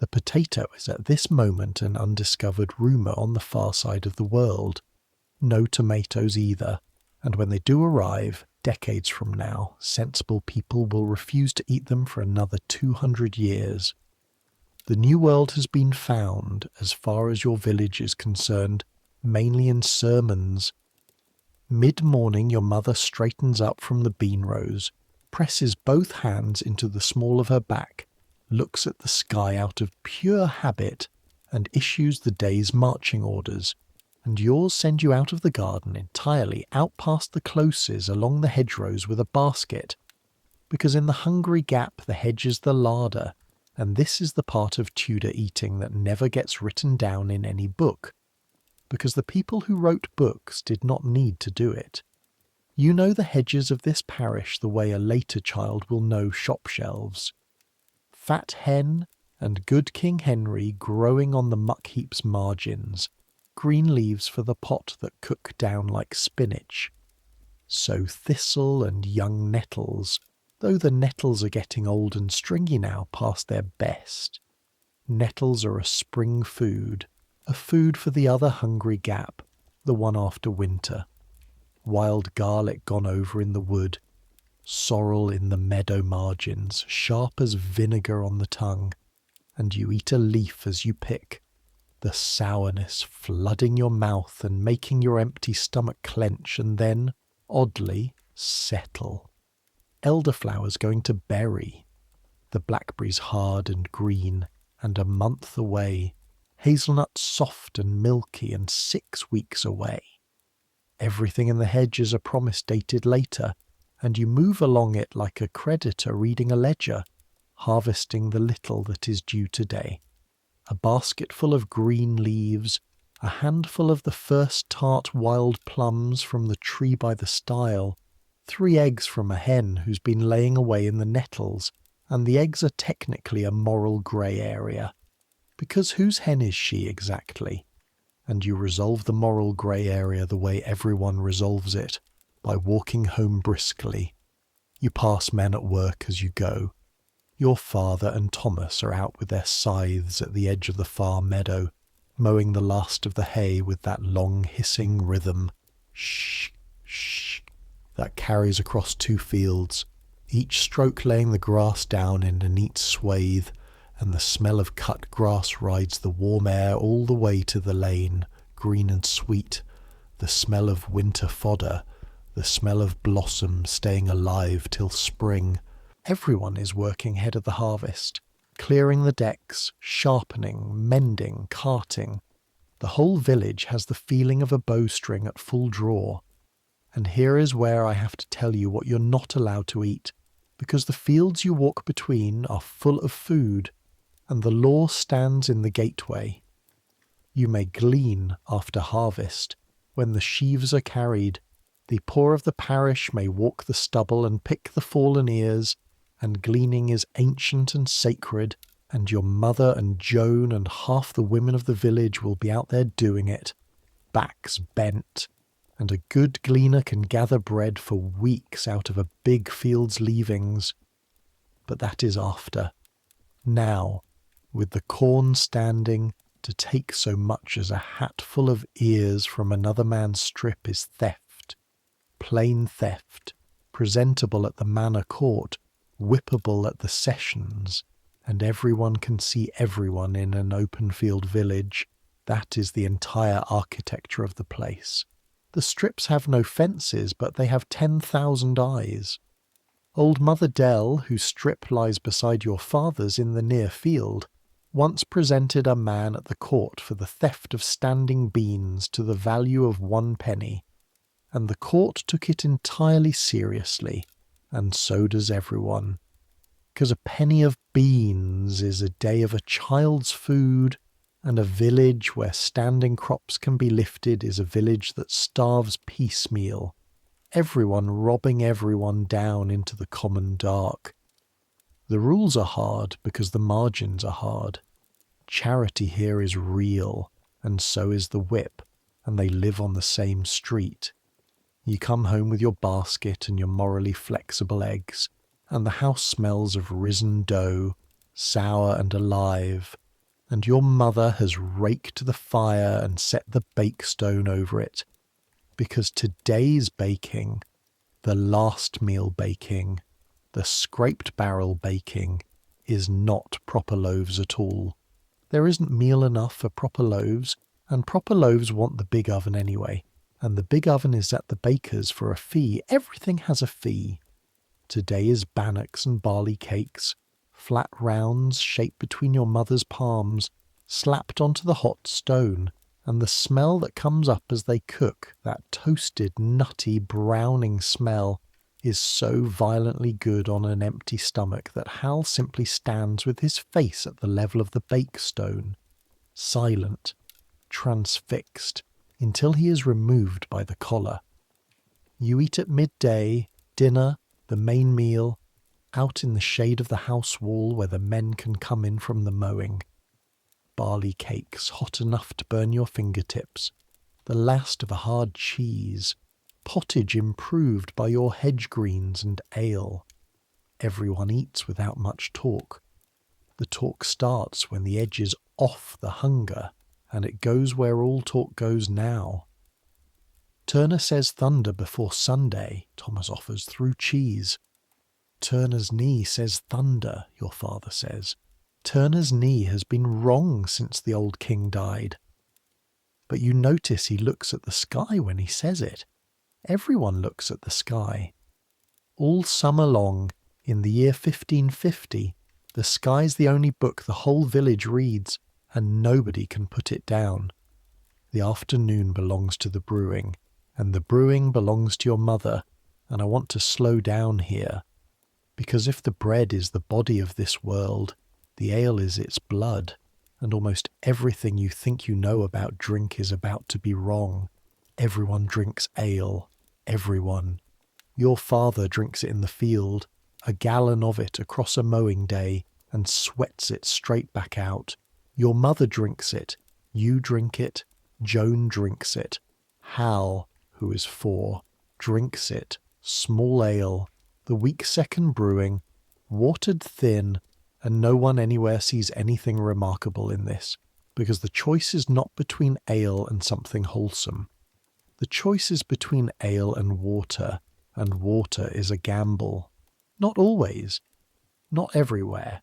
The potato is at this moment an undiscovered rumour on the far side of the world. No tomatoes either, and when they do arrive, decades from now, sensible people will refuse to eat them for another 200 years. The New World has been found, as far as your village is concerned, mainly in sermons. Mid-morning your mother straightens up from the bean rows, presses both hands into the small of her back, looks at the sky out of pure habit, and issues the day's marching orders, and yours send you out of the garden entirely out past the closes along the hedgerows with a basket, because in the hungry gap the hedge is the larder, and this is the part of Tudor eating that never gets written down in any book, because the people who wrote books did not need to do it. You know the hedges of this parish the way a later child will know shop shelves. Fat hen and good King Henry growing on the muck heap's margins, green leaves for the pot that cook down like spinach. So thistle and young nettles, though the nettles are getting old and stringy now past their best. Nettles are a spring food, a food for the other hungry gap, the one after winter. Wild garlic gone over in the wood, sorrel in the meadow margins, sharp as vinegar on the tongue, and you eat a leaf as you pick, the sourness flooding your mouth and making your empty stomach clench and then, oddly, settle. Elderflowers going to berry, the blackberries hard and green, and a month away, hazelnuts soft and milky and 6 weeks away. Everything in the hedge is a promise dated later, and you move along it like a creditor reading a ledger, harvesting the little that is due today. A basketful of green leaves, a handful of the first tart wild plums from the tree by the stile, 3 eggs from a hen who's been laying away in the nettles, and the eggs are technically a moral grey area. Because whose hen is she exactly? And you resolve the moral grey area the way everyone resolves it, by walking home briskly. You pass men at work as you go. Your father and Thomas are out with their scythes at the edge of the far meadow, mowing the last of the hay with that long hissing rhythm, shh, shh, that carries across 2 fields, each stroke laying the grass down in a neat swathe, and the smell of cut grass rides the warm air all the way to the lane, green and sweet, the smell of winter fodder, the smell of blossom staying alive till spring. Everyone is working head of the harvest, clearing the decks, sharpening, mending, carting. The whole village has the feeling of a bowstring at full draw. And here is where I have to tell you what you're not allowed to eat, because the fields you walk between are full of food, and the law stands in the gateway. You may glean after harvest, when the sheaves are carried. The poor of the parish may walk the stubble and pick the fallen ears, and gleaning is ancient and sacred, and your mother and Joan and half the women of the village will be out there doing it, backs bent, and a good gleaner can gather bread for weeks out of a big field's leavings. But that is after. Now, with the corn standing, to take so much as a hatful of ears from another man's strip is theft, plain theft, presentable at the manor court, whippable at the sessions, and everyone can see everyone in an open field village. That is the entire architecture of the place. The strips have no fences, but they have 10,000 eyes. Old Mother Dell, whose strip lies beside your father's in the near field, once presented a man at the court for the theft of standing beans to the value of 1 penny, and the court took it entirely seriously, and so does everyone. 'Cause a penny of beans is a day of a child's food, and a village where standing crops can be lifted is a village that starves piecemeal, everyone robbing everyone down into the common dark. The rules are hard because the margins are hard. Charity here is real, and so is the whip, and they live on the same street. You come home with your basket and your morally flexible eggs, and the house smells of risen dough, sour and alive, and your mother has raked the fire and set the bake stone over it, because today's baking, the last meal baking, the scraped barrel baking, is not proper loaves at all. There isn't meal enough for proper loaves, and proper loaves want the big oven anyway, and the big oven is at the baker's for a fee. Everything has a fee. Today is bannocks and barley cakes, flat rounds shaped between your mother's palms, slapped onto the hot stone, and the smell that comes up as they cook, that toasted, nutty, browning smell, is so violently good on an empty stomach that Hal simply stands with his face at the level of the bake stone, silent, transfixed, until he is removed by the collar. You eat at midday, dinner, the main meal, out in the shade of the house wall where the men can come in from the mowing. Barley cakes hot enough to burn your fingertips, the last of a hard cheese, pottage improved by your hedge greens and ale. Everyone eats without much talk. The talk starts when the edge is off the hunger, and it goes where all talk goes now. Turner says thunder before Sunday, Thomas offers through cheese. Turner's knee says thunder, your father says. Turner's knee has been wrong since the old king died. But you notice he looks at the sky when he says it. Everyone looks at the sky. All summer long, in the year 1550, the sky's the only book the whole village reads, and nobody can put it down. The afternoon belongs to the brewing, and the brewing belongs to your mother, and I want to slow down here, because if the bread is the body of this world, the ale is its blood, and almost everything you think you know about drink is about to be wrong. Everyone drinks ale. Everyone. Your father drinks it in the field, a gallon of it across a mowing day, and sweats it straight back out. Your mother drinks it. You drink it. Joan drinks it. Hal, who is 4, drinks it. Small ale, the week second brewing, watered thin, and no one anywhere sees anything remarkable in this, because the choice is not between ale and something wholesome. The choice is between ale and water is a gamble. Not always. Not everywhere.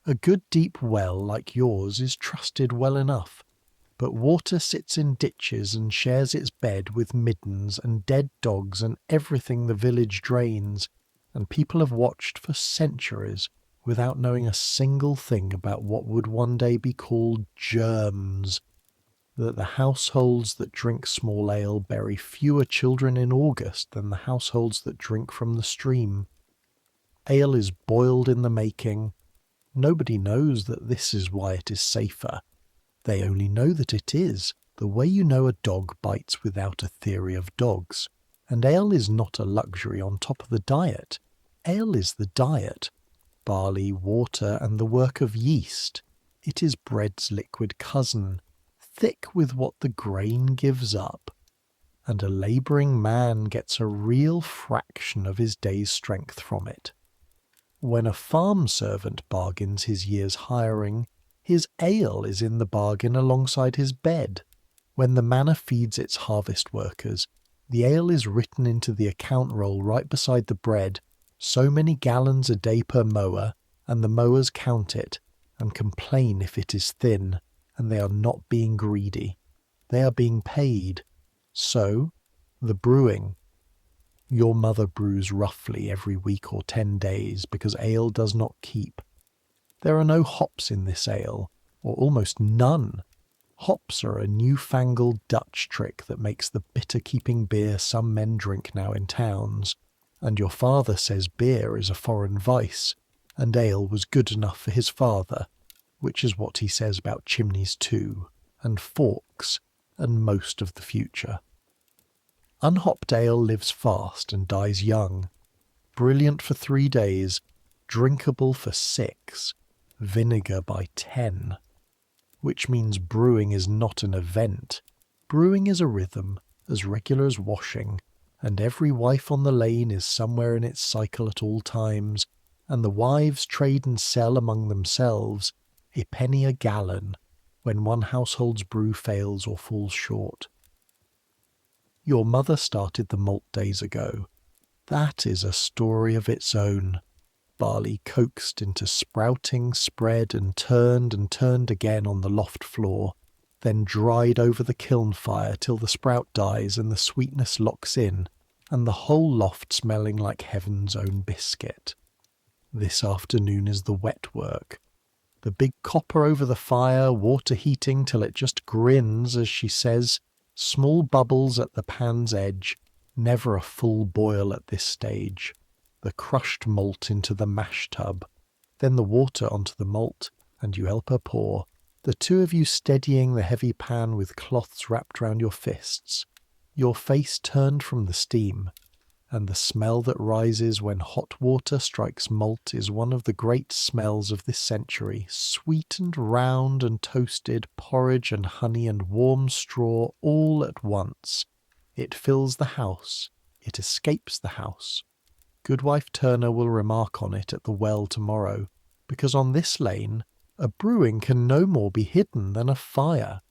A good deep well like yours is trusted well enough, but water sits in ditches and shares its bed with middens and dead dogs and everything the village drains, and people have watched for centuries without knowing a single thing about what would one day be called germs, that the households that drink small ale bury fewer children in August than the households that drink from the stream. Ale is boiled in the making. Nobody knows that this is why it is safer. They only know that it is, the way you know a dog bites without a theory of dogs. And ale is not a luxury on top of the diet. Ale is the diet. Barley, water, and the work of yeast. It is bread's liquid cousin, thick with what the grain gives up. And a labouring man gets a real fraction of his day's strength from it. When a farm servant bargains his year's hiring, his ale is in the bargain alongside his bed. When the manor feeds its harvest workers, the ale is written into the account roll right beside the bread, so many gallons a day per mower, and the mowers count it, and complain if it is thin, and they are not being greedy. They are being paid. So, the brewing. Your mother brews roughly every week or 10 days because ale does not keep. There are no hops in this ale, or almost none. Hops are a newfangled Dutch trick that makes the bitter-keeping beer some men drink now in towns. and your father says beer is a foreign vice, and ale was good enough for his father, which is what he says about chimneys too, and forks, and most of the future. Unhopped ale lives fast and dies young, brilliant for 3 days, drinkable for 6, vinegar by 10. Which means brewing is not an event. Brewing is a rhythm, as regular as washing, and every wife on the lane is somewhere in its cycle at all times, and the wives trade and sell among themselves a penny a gallon when one household's brew fails or falls short. Your mother started the malt days ago. That is a story of its own. Barley coaxed into sprouting, spread and turned again on the loft floor, then dried over the kiln fire till the sprout dies and the sweetness locks in, and the whole loft smelling like heaven's own biscuit. This afternoon is the wet work. The big copper over the fire, water heating till it just grins, as she says, small bubbles at the pan's edge, never a full boil at this stage. The crushed malt into the mash tub, then the water onto the malt, and you help her pour, the two of you steadying the heavy pan with cloths wrapped round your fists, your face turned from the steam, and the smell that rises when hot water strikes malt is one of the great smells of this century, sweet and round and toasted, porridge and honey and warm straw all at once. It fills the house, it escapes the house. Goodwife Turner will remark on it at the well tomorrow, because on this lane a brewing can no more be hidden than a fire.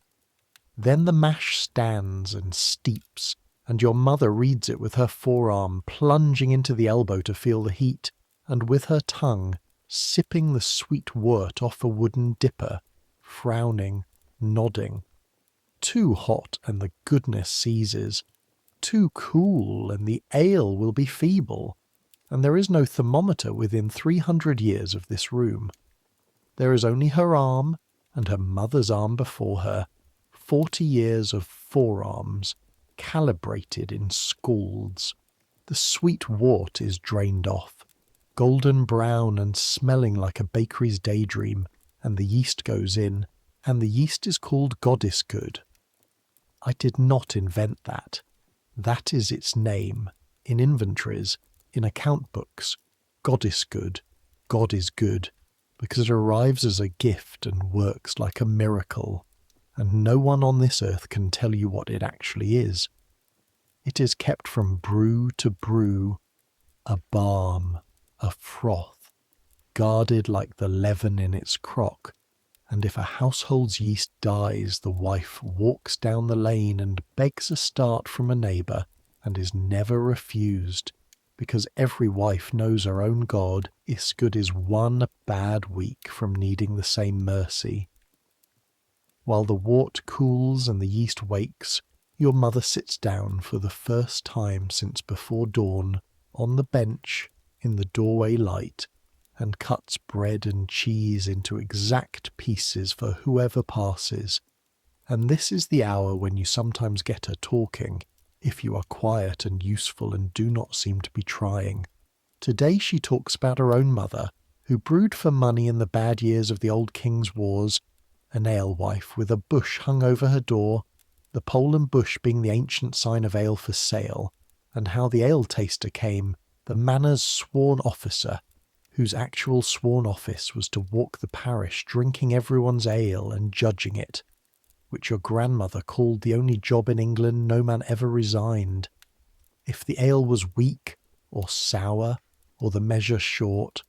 Then the mash stands and steeps, and your mother reads it with her forearm, plunging into the elbow to feel the heat, and with her tongue, sipping the sweet wort off a wooden dipper, frowning, nodding. Too hot and the goodness seizes. Too cool and the ale will be feeble. And there is no thermometer within 300 years of this room. There is only her arm, and her mother's arm before her, 40 years of forearms, calibrated in scalds. The sweet wort is drained off, golden brown and smelling like a bakery's daydream, and the yeast goes in, and the yeast is called goddess good. I did not invent that. That is its name, in inventories, in account books. Goddess good, God is good, because it arrives as a gift and works like a miracle, and no one on this earth can tell you what it actually is. It is kept from brew to brew, a balm, a froth, guarded like the leaven in its crock, and if a household's yeast dies, the wife walks down the lane and begs a start from a neighbour, and is never refused, because every wife knows her own God, Isgood is one bad week from needing the same mercy. While the wort cools and the yeast wakes, your mother sits down for the first time since before dawn, on the bench, in the doorway light, and cuts bread and cheese into exact pieces for whoever passes. And this is the hour when you sometimes get her talking, if you are quiet and useful and do not seem to be trying. Today she talks about her own mother, who brewed for money in the bad years of the old King's Wars, an alewife with a bush hung over her door, the pole and bush being the ancient sign of ale for sale, and how the ale taster came, the manor's sworn officer, whose actual sworn office was to walk the parish drinking everyone's ale and judging it, which your grandmother called the only job in England no man ever resigned. If the ale was weak, or sour, or the measure short,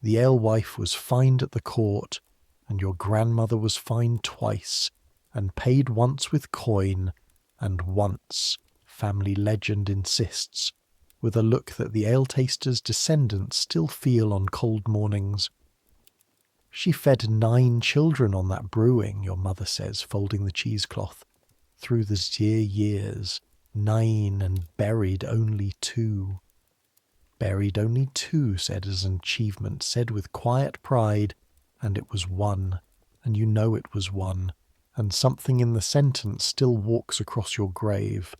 the alewife was fined at the court, and your grandmother was fined twice, and paid once with coin, and once, family legend insists, with a look that the ale-taster's descendants still feel on cold mornings. She fed 9 children on that brewing, your mother says, folding the cheesecloth. Through the dear years, 9, and buried only 2. Buried only 2, said as an achievement, said with quiet pride, and it was 1, and you know it was 1, and something in the sentence still walks across your grave.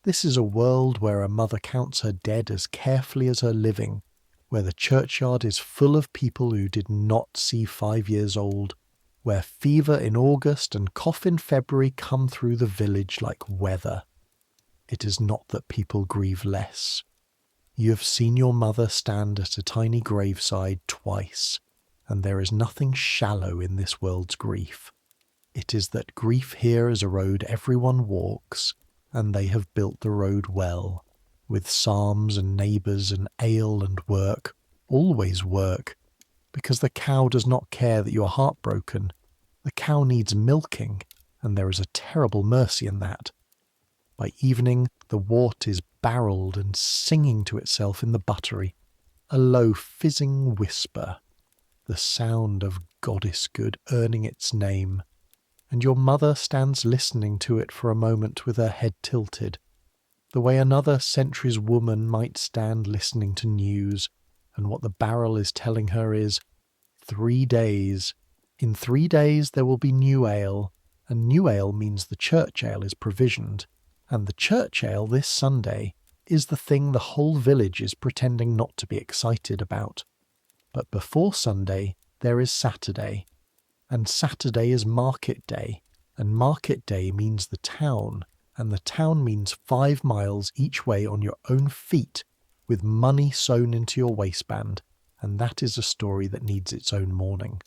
This is a world where a mother counts her dead as carefully as her living, where the churchyard is full of people who did not see 5 years old, where fever in August and cough in February come through the village like weather. It is not that people grieve less. You have seen your mother stand at a tiny graveside twice, and there is nothing shallow in this world's grief. It is that grief here is a road everyone walks, and they have built the road well, with psalms and neighbours and ale and work, always work, because the cow does not care that you are heartbroken. The cow needs milking, and there is a terrible mercy in that. By evening, the wort is barrelled and singing to itself in the buttery, a low fizzing whisper, the sound of goddess good earning its name, and your mother stands listening to it for a moment with her head tilted, the way another century's woman might stand listening to news, and what the barrel is telling her is, 3 days. In 3 days there will be new ale, and new ale means the church ale is provisioned, and the church ale this Sunday is the thing the whole village is pretending not to be excited about. But before Sunday there is Saturday, and Saturday is market day, and market day means the town, and the town means 5 miles each way on your own feet, with money sewn into your waistband, and that is a story that needs its own morning.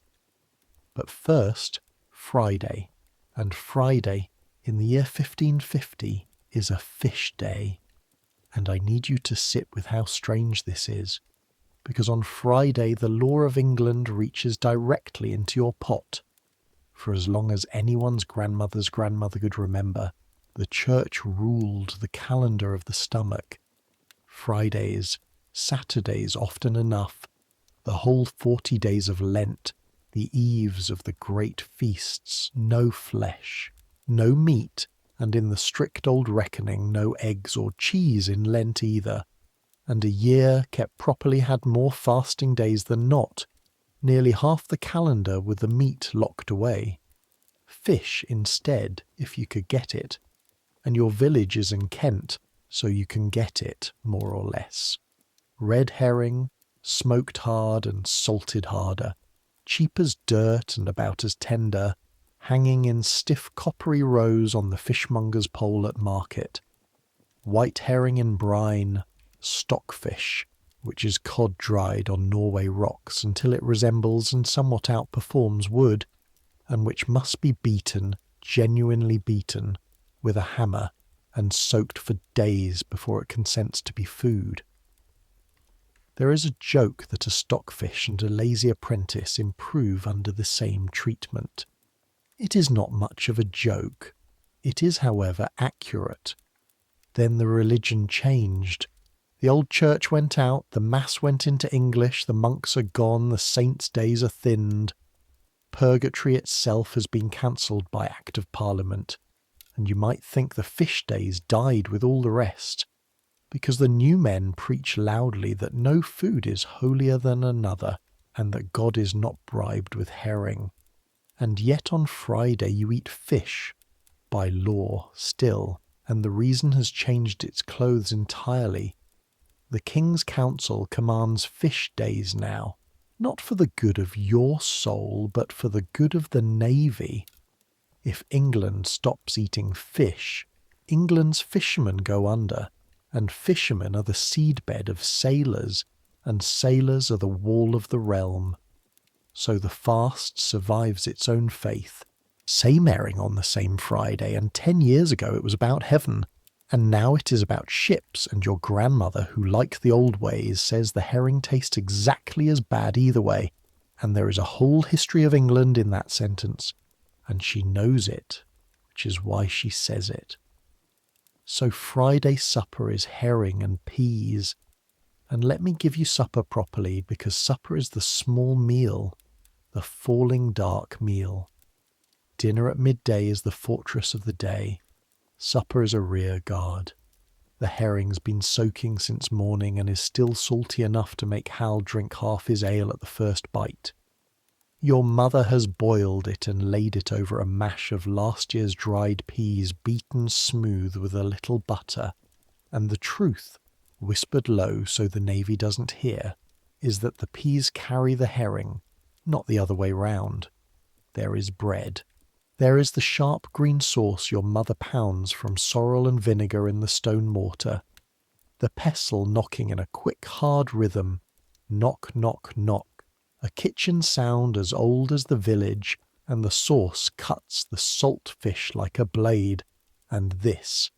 But first, Friday, and Friday, in the year 1550, is a fish day, and I need you to sit with how strange this is, because on Friday the law of England reaches directly into your pot. For as long as anyone's grandmother's grandmother could remember, the church ruled the calendar of the stomach. Fridays, Saturdays often enough, the whole 40 days of Lent, the eves of the great feasts, no flesh, no meat, and in the strict old reckoning no eggs or cheese in Lent either, and a year kept properly had more fasting days than not, nearly half the calendar with the meat locked away. Fish instead, if you could get it, and your village is in Kent, so you can get it, more or less. Red herring, smoked hard and salted harder, cheap as dirt and about as tender, hanging in stiff coppery rows on the fishmonger's pole at market. White herring in brine, stockfish, which is cod dried on Norway rocks until it resembles and somewhat outperforms wood, and which must be beaten, genuinely beaten, with a hammer, and soaked for days before it consents to be food. There is a joke that a stockfish and a lazy apprentice improve under the same treatment. It is not much of a joke. It is, however, accurate. Then the religion changed. The old church went out, the mass went into English, the monks are gone, the saints' days are thinned. Purgatory itself has been cancelled by Act of Parliament, and you might think the fish days died with all the rest, because the new men preach loudly that no food is holier than another, and that God is not bribed with herring. And yet on Friday you eat fish, by law still, and the reason has changed its clothes entirely. The King's Council commands fish days now, not for the good of your soul, but for the good of the navy. If England stops eating fish, England's fishermen go under, and fishermen are the seedbed of sailors, and sailors are the wall of the realm. So the fast survives its own faith. Same herring on the same Friday, and 10 years ago it was about heaven, and now it is about ships, and your grandmother, who like the old ways, says the herring tastes exactly as bad either way, and there is a whole history of England in that sentence, and she knows it, which is why she says it. So Friday supper is herring and peas, and let me give you supper properly, because supper is the small meal, the falling dark meal. Dinner at midday is the fortress of the day. Supper is a rear guard. The herring's been soaking since morning and is still salty enough to make Hal drink half his ale at the first bite. Your mother has boiled it and laid it over a mash of last year's dried peas beaten smooth with a little butter, And the truth, whispered low so the navy doesn't hear, is that the peas carry the herring, not the other way round. There is bread. There is the sharp green sauce your mother pounds from sorrel and vinegar in the stone mortar, the pestle knocking in a quick hard rhythm, knock, knock, knock, a kitchen sound as old as the village, and the sauce cuts the salt fish like a blade, and this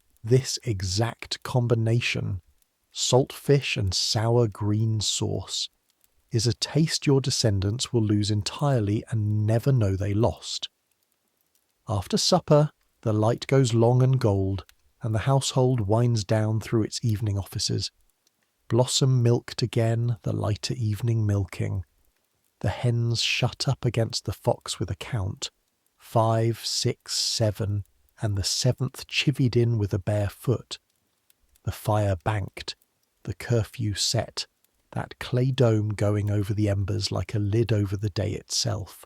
exact combination, salt fish and sour green sauce, is a taste your descendants will lose entirely and never know they lost. After supper, the light goes long and gold, and the household winds down through its evening offices. Blossom milked again, the lighter evening milking. The hens shut up against the fox with a count, 5, 6, 7, and the 7th chivied in with a bare foot. The fire banked, the curfew set, that clay dome going over the embers like a lid over the day itself.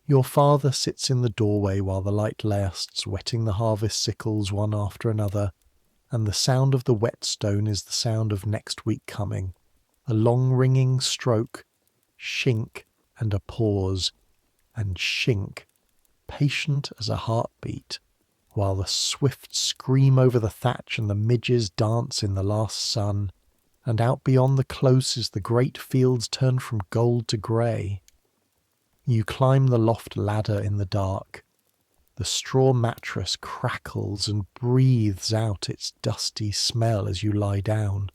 Your father sits in the doorway while the light lasts, wetting the harvest sickles one after another, and the sound of the whetstone is the sound of next week coming. A long ringing stroke, shink, and a pause, and shink, patient as a heartbeat, while the swifts scream over the thatch and the midges dance in the last sun, and out beyond the closes the great fields turn from gold to grey. You climb the loft ladder in the dark. The straw mattress crackles and breathes out its dusty smell as you lie down.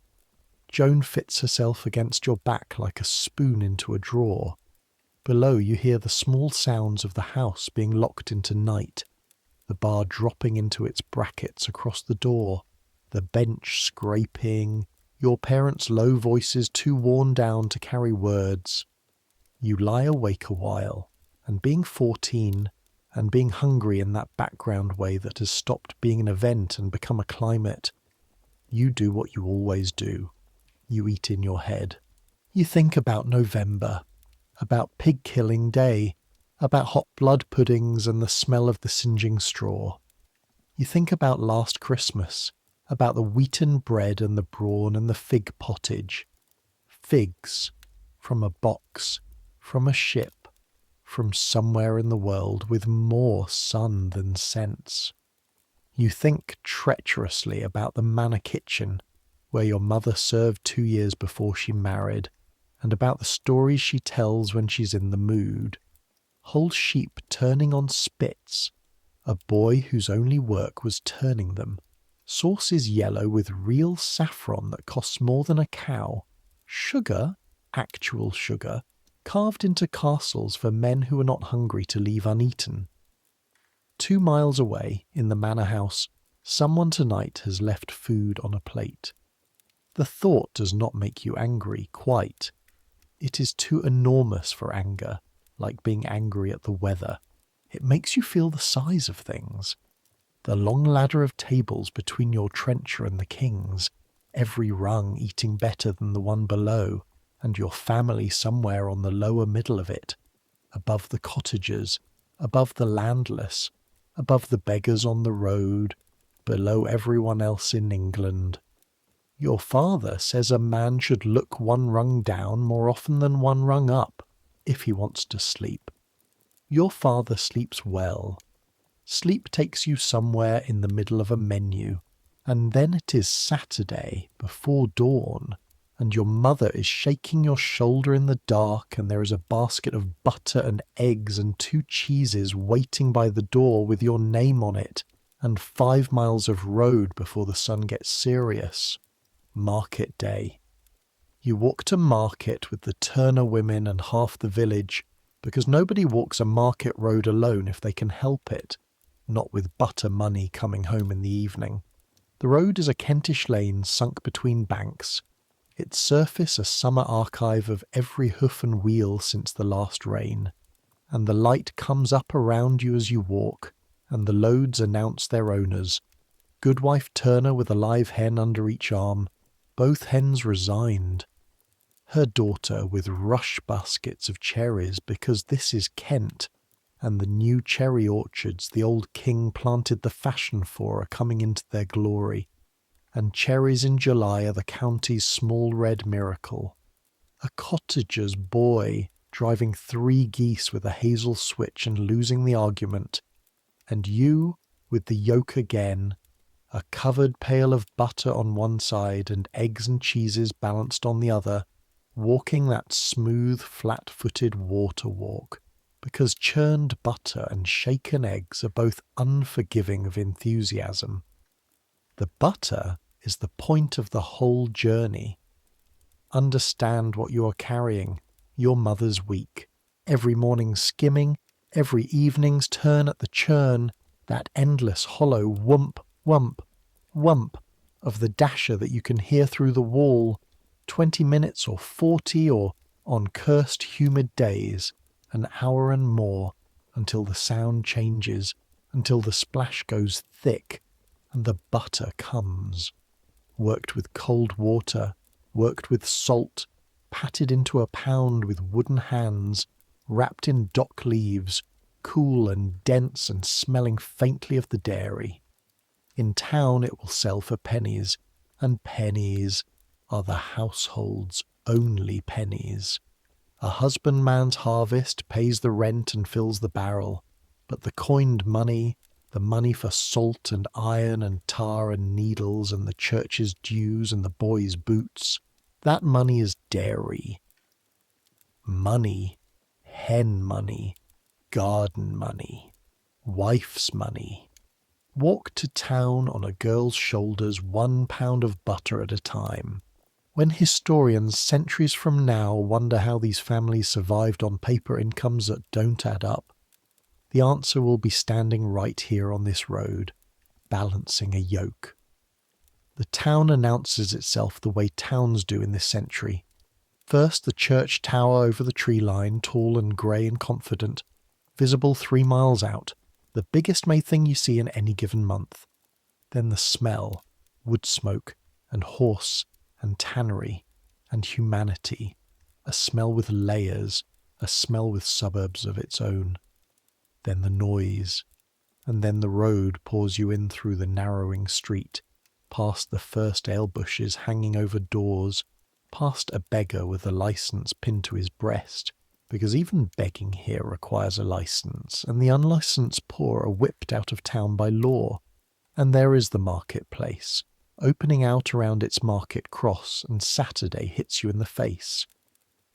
Joan fits herself against your back like a spoon into a drawer. Below you hear the small sounds of the house being locked into night, the bar dropping into its brackets across the door, the bench scraping, your parents' low voices too worn down to carry words. You lie awake a while, and being 14, and being hungry in that background way that has stopped being an event and become a climate, you do what you always do. You eat in your head. You think about November, about pig-killing day, about hot blood puddings and the smell of the singeing straw. You think about last Christmas, about the wheaten bread and the brawn and the fig pottage. Figs, from a box, from a ship, from somewhere in the world with more sun than sense. You think treacherously about the manor kitchen, where your mother served 2 years before she married, and about the stories she tells when she's in the mood. Whole sheep turning on spits, a boy whose only work was turning them. Sauces yellow with real saffron that costs more than a cow. Sugar, actual sugar, carved into castles for men who are not hungry to leave uneaten. 2 miles away, in the manor house, someone tonight has left food on a plate. The thought does not make you angry, quite. It is too enormous for anger, like being angry at the weather. It makes you feel the size of things. The long ladder of tables between your trencher and the king's, every rung eating better than the one below, and your family somewhere on the lower middle of it, above the cottagers, above the landless, above the beggars on the road, below everyone else in England. Your father says a man should look one rung down more often than one rung up, if he wants to sleep. Your father sleeps well. Sleep takes you somewhere in the middle of a menu, and then it is Saturday before dawn, and your mother is shaking your shoulder in the dark, and there is a basket of butter and eggs and 2 cheeses waiting by the door with your name on it, and 5 miles of road before the sun gets serious. Market day. You walk to market with the Turner women and half the village, because nobody walks a market road alone if they can help it, not with butter money coming home in the evening. The road is a Kentish lane sunk between banks, its surface a summer archive of every hoof and wheel since the last rain, and the light comes up around you as you walk, and the loads announce their owners. Goodwife Turner with a live hen under each arm, both hens resigned. Her daughter with rush baskets of cherries, because this is Kent, and the new cherry orchards the old king planted the fashion for are coming into their glory. and cherries in July are the county's small red miracle. A cottager's boy driving 3 geese with a hazel switch and losing the argument, and you, with the yoke again, a covered pail of butter on one side and eggs and cheeses balanced on the other, walking that smooth, flat-footed water walk, because churned butter and shaken eggs are both unforgiving of enthusiasm. The butter is the point of the whole journey. Understand what you are carrying, your mother's week, every morning's skimming, every evening's turn at the churn, that endless hollow whump, whump, whump of the dasher that you can hear through the wall, 20 minutes or 40 or, on cursed humid days, an hour and more, until the sound changes, until the splash goes thick, and the butter comes. Worked with cold water, worked with salt, patted into a pound with wooden hands, wrapped in dock leaves, cool and dense and smelling faintly of the dairy. In town it will sell for pennies, and pennies are the household's only pennies. A husbandman's harvest pays the rent and fills the barrel, but the coined money, the money for salt and iron and tar and needles and the church's dues and the boys' boots, that money is dairy. Money, hen money, garden money, wife's money. Walk to town on a girl's shoulders 1 pound of butter at a time. When historians centuries from now wonder how these families survived on paper incomes that don't add up, the answer will be standing right here on this road, balancing a yoke. The town announces itself the way towns do in this century. First, the church tower over the tree line, tall and grey and confident, visible 3 miles out, the biggest May thing you see in any given month. Then the smell, wood smoke and horse and tannery and humanity, a smell with layers, a smell with suburbs of its own. Then the noise, and then the road pours you in through the narrowing street, past the first ale bushes hanging over doors, past a beggar with a licence pinned to his breast, because even begging here requires a licence, and the unlicensed poor are whipped out of town by law. And there is the marketplace, opening out around its market cross, and Saturday hits you in the face.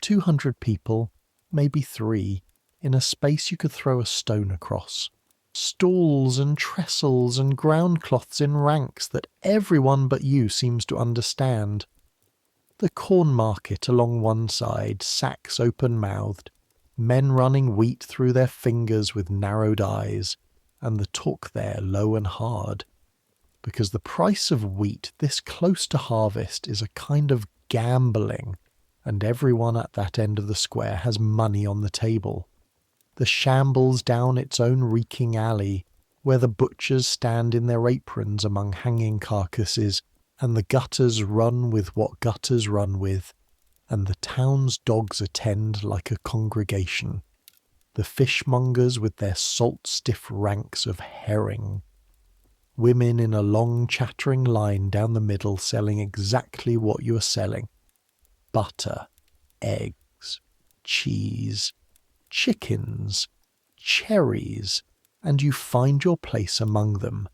200 people, maybe 3, in a space you could throw a stone across. Stalls and trestles and ground cloths in ranks that everyone but you seems to understand. The corn market along one side, sacks open-mouthed, men running wheat through their fingers with narrowed eyes, and the talk there low and hard. Because the price of wheat this close to harvest is a kind of gambling, and everyone at that end of the square has money on the table. The shambles down its own reeking alley, where the butchers stand in their aprons among hanging carcasses, and the gutters run with what gutters run with, and the town's dogs attend like a congregation. The fishmongers with their salt-stiff ranks of herring. Women in a long chattering line down the middle selling exactly what you are selling. Butter, eggs, cheese, chickens, cherries, and you find your place among them.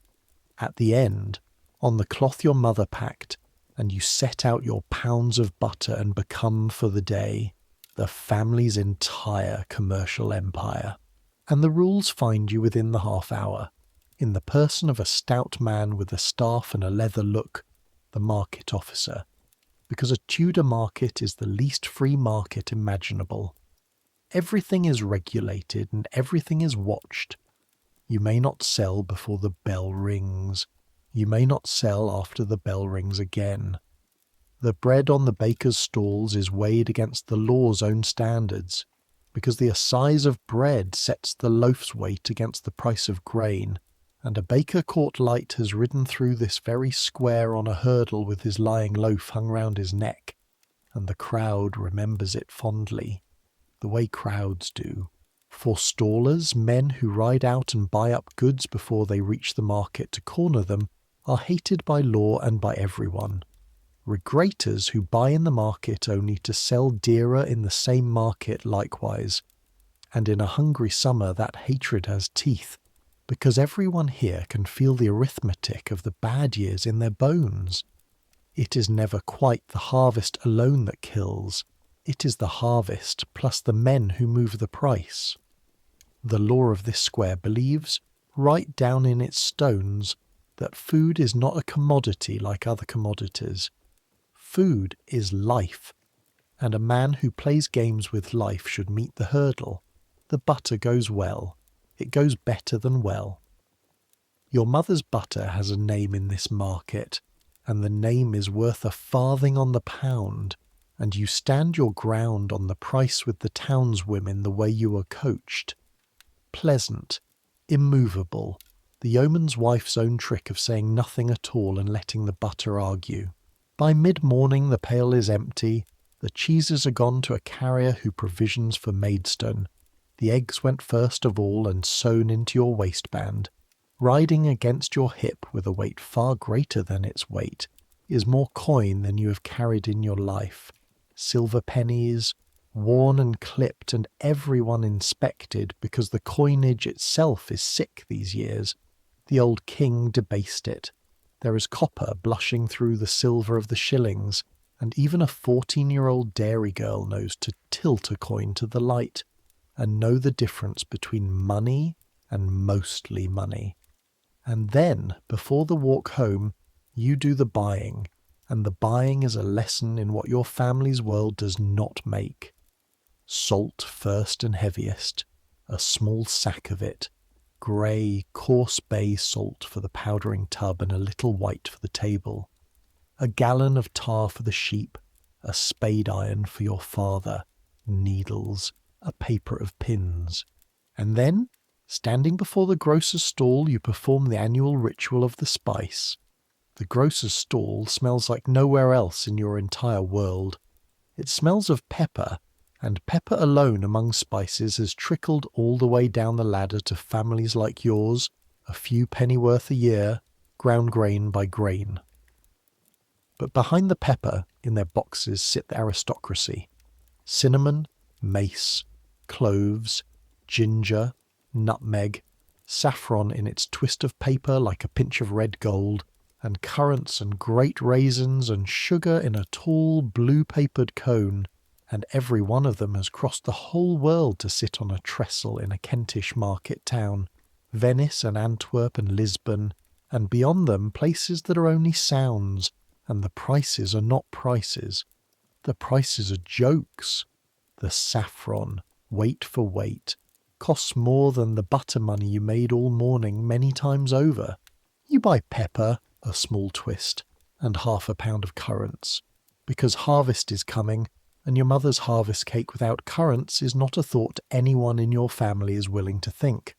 At the end, on the cloth your mother packed, and you set out your pounds of butter and become for the day the family's entire commercial empire. And the rules find you within the half hour, in the person of a stout man with a staff and a leather look, the market officer, because a Tudor market is the least free market imaginable. Everything is regulated and everything is watched. You may not sell before the bell rings. You may not sell after the bell rings again. The bread on the baker's stalls is weighed against the law's own standards, because the assize of bread sets the loaf's weight against the price of grain, and a baker caught light has ridden through this very square on a hurdle with his lying loaf hung round his neck, and the crowd remembers it fondly, the way crowds do. Forestallers, men who ride out and buy up goods before they reach the market to corner them, are hated by law and by everyone. Regraters who buy in the market only to sell dearer in the same market likewise. And in a hungry summer that hatred has teeth, because everyone here can feel the arithmetic of the bad years in their bones. It is never quite the harvest alone that kills. It is the harvest plus the men who move the price. The law of this square believes, right down in its stones, that food is not a commodity like other commodities. Food is life, and a man who plays games with life should meet the hurdle. The butter goes well. It goes better than well. Your mother's butter has a name in this market, and the name is worth a farthing on the pound, and you stand your ground on the price with the townswomen the way you were coached. Pleasant, immovable, the yeoman's wife's own trick of saying nothing at all and letting the butter argue. By mid-morning the pail is empty, the cheeses are gone to a carrier who provisions for Maidstone. The eggs went first of all and sewn into your waistband. Riding against your hip with a weight far greater than its weight is more coin than you have carried in your life. Silver pennies, worn and clipped and everyone inspected because the coinage itself is sick these years. The old king debased it. There is copper blushing through the silver of the shillings, and even a 14-year-old dairy girl knows to tilt a coin to the light and know the difference between money and mostly money. And then, before the walk home, you do the buying, and the buying is a lesson in what your family's world does not make. Salt first and heaviest, a small sack of it, grey, coarse bay salt for the powdering tub and a little white for the table, a gallon of tar for the sheep, a spade iron for your father, needles, a paper of pins. And then, standing before the grocer's stall, you perform the annual ritual of the spice. The grocer's stall smells like nowhere else in your entire world. It smells of pepper, and pepper alone among spices has trickled all the way down the ladder to families like yours, a few pennyworth a year, ground grain by grain. But behind the pepper, in their boxes, sit the aristocracy. Cinnamon, mace, cloves, ginger, nutmeg, saffron in its twist of paper like a pinch of red gold, and currants and great raisins and sugar in a tall blue-papered cone, and every one of them has crossed the whole world to sit on a trestle in a Kentish market town, Venice and Antwerp and Lisbon, and beyond them places that are only sounds, and the prices are not prices. The prices are jokes. The saffron, weight for weight, costs more than the butter money you made all morning many times over. You buy pepper, a small twist, and half a pound of currants, because harvest is coming, and your mother's harvest cake without currants is not a thought anyone in your family is willing to think.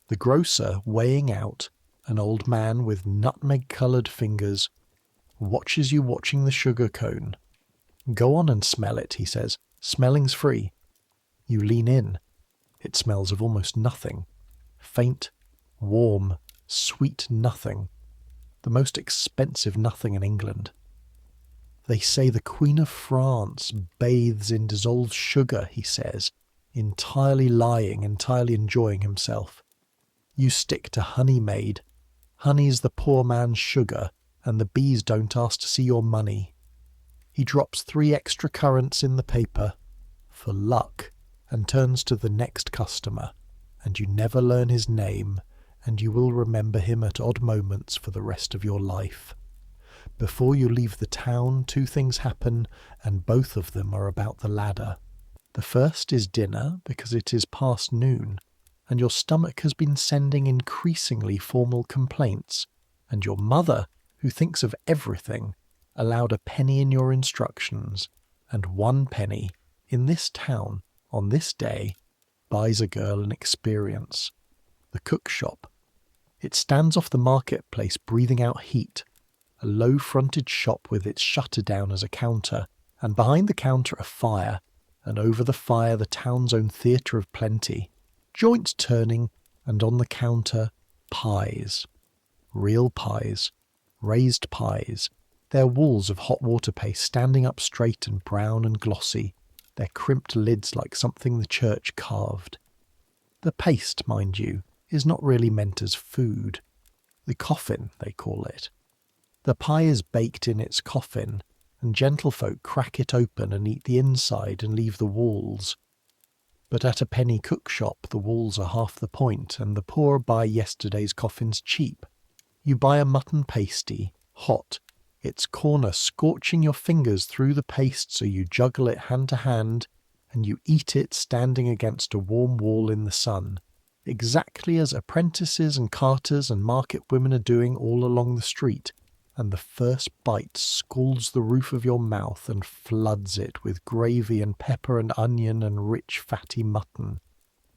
The grocer, weighing out, an old man with nutmeg-coloured fingers, watches you watching the sugar cone. Go on and smell it, he says. Smelling's free. You lean in. It smells of almost nothing. Faint, warm, sweet nothing. The most expensive nothing in England. They say the Queen of France bathes in dissolved sugar, he says, entirely lying, entirely enjoying himself. You stick to honey made. Honey's the poor man's sugar, and the bees don't ask to see your money. He drops 3 extra currants in the paper, for luck, and turns to the next customer, and you never learn his name, and you will remember him at odd moments for the rest of your life. Before you leave the town, 2 things happen, and both of them are about the ladder. The first is dinner, because it is past noon, and your stomach has been sending increasingly formal complaints, and your mother, who thinks of everything, allowed a penny in your instructions, and 1 penny, in this town, on this day, buys a girl an experience. The cook shop. It stands off the marketplace breathing out heat, a low-fronted shop with its shutter down as a counter, and behind the counter a fire, and over the fire the town's own theatre of plenty, joints turning, and on the counter pies. real pies, raised pies, their walls of hot water paste standing up straight and brown and glossy, their crimped lids like something the church carved. The paste, mind you, is not really meant as food. The coffin, they call it. The pie is baked in its coffin, and gentlefolk crack it open and eat the inside and leave the walls. But at a penny cook shop the walls are half the point, and the poor buy yesterday's coffins cheap. You buy a mutton pasty, hot, its corner scorching your fingers through the paste so you juggle it hand to hand, and you eat it standing against a warm wall in the sun, exactly as apprentices and carters and market women are doing all along the street, and the first bite scalds the roof of your mouth and floods it with gravy and pepper and onion and rich fatty mutton,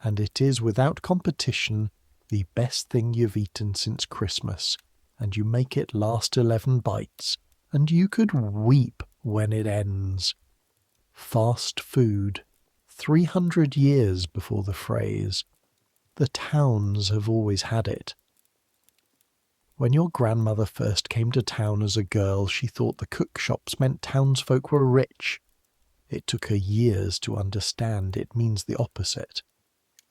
and it is without competition the best thing you've eaten since Christmas, and you make it last 11 bites, and you could weep when it ends. Fast food, 300 years before the phrase. The towns have always had it. When your grandmother first came to town as a girl, she thought the cook shops meant townsfolk were rich. It took her years to understand it means the opposite,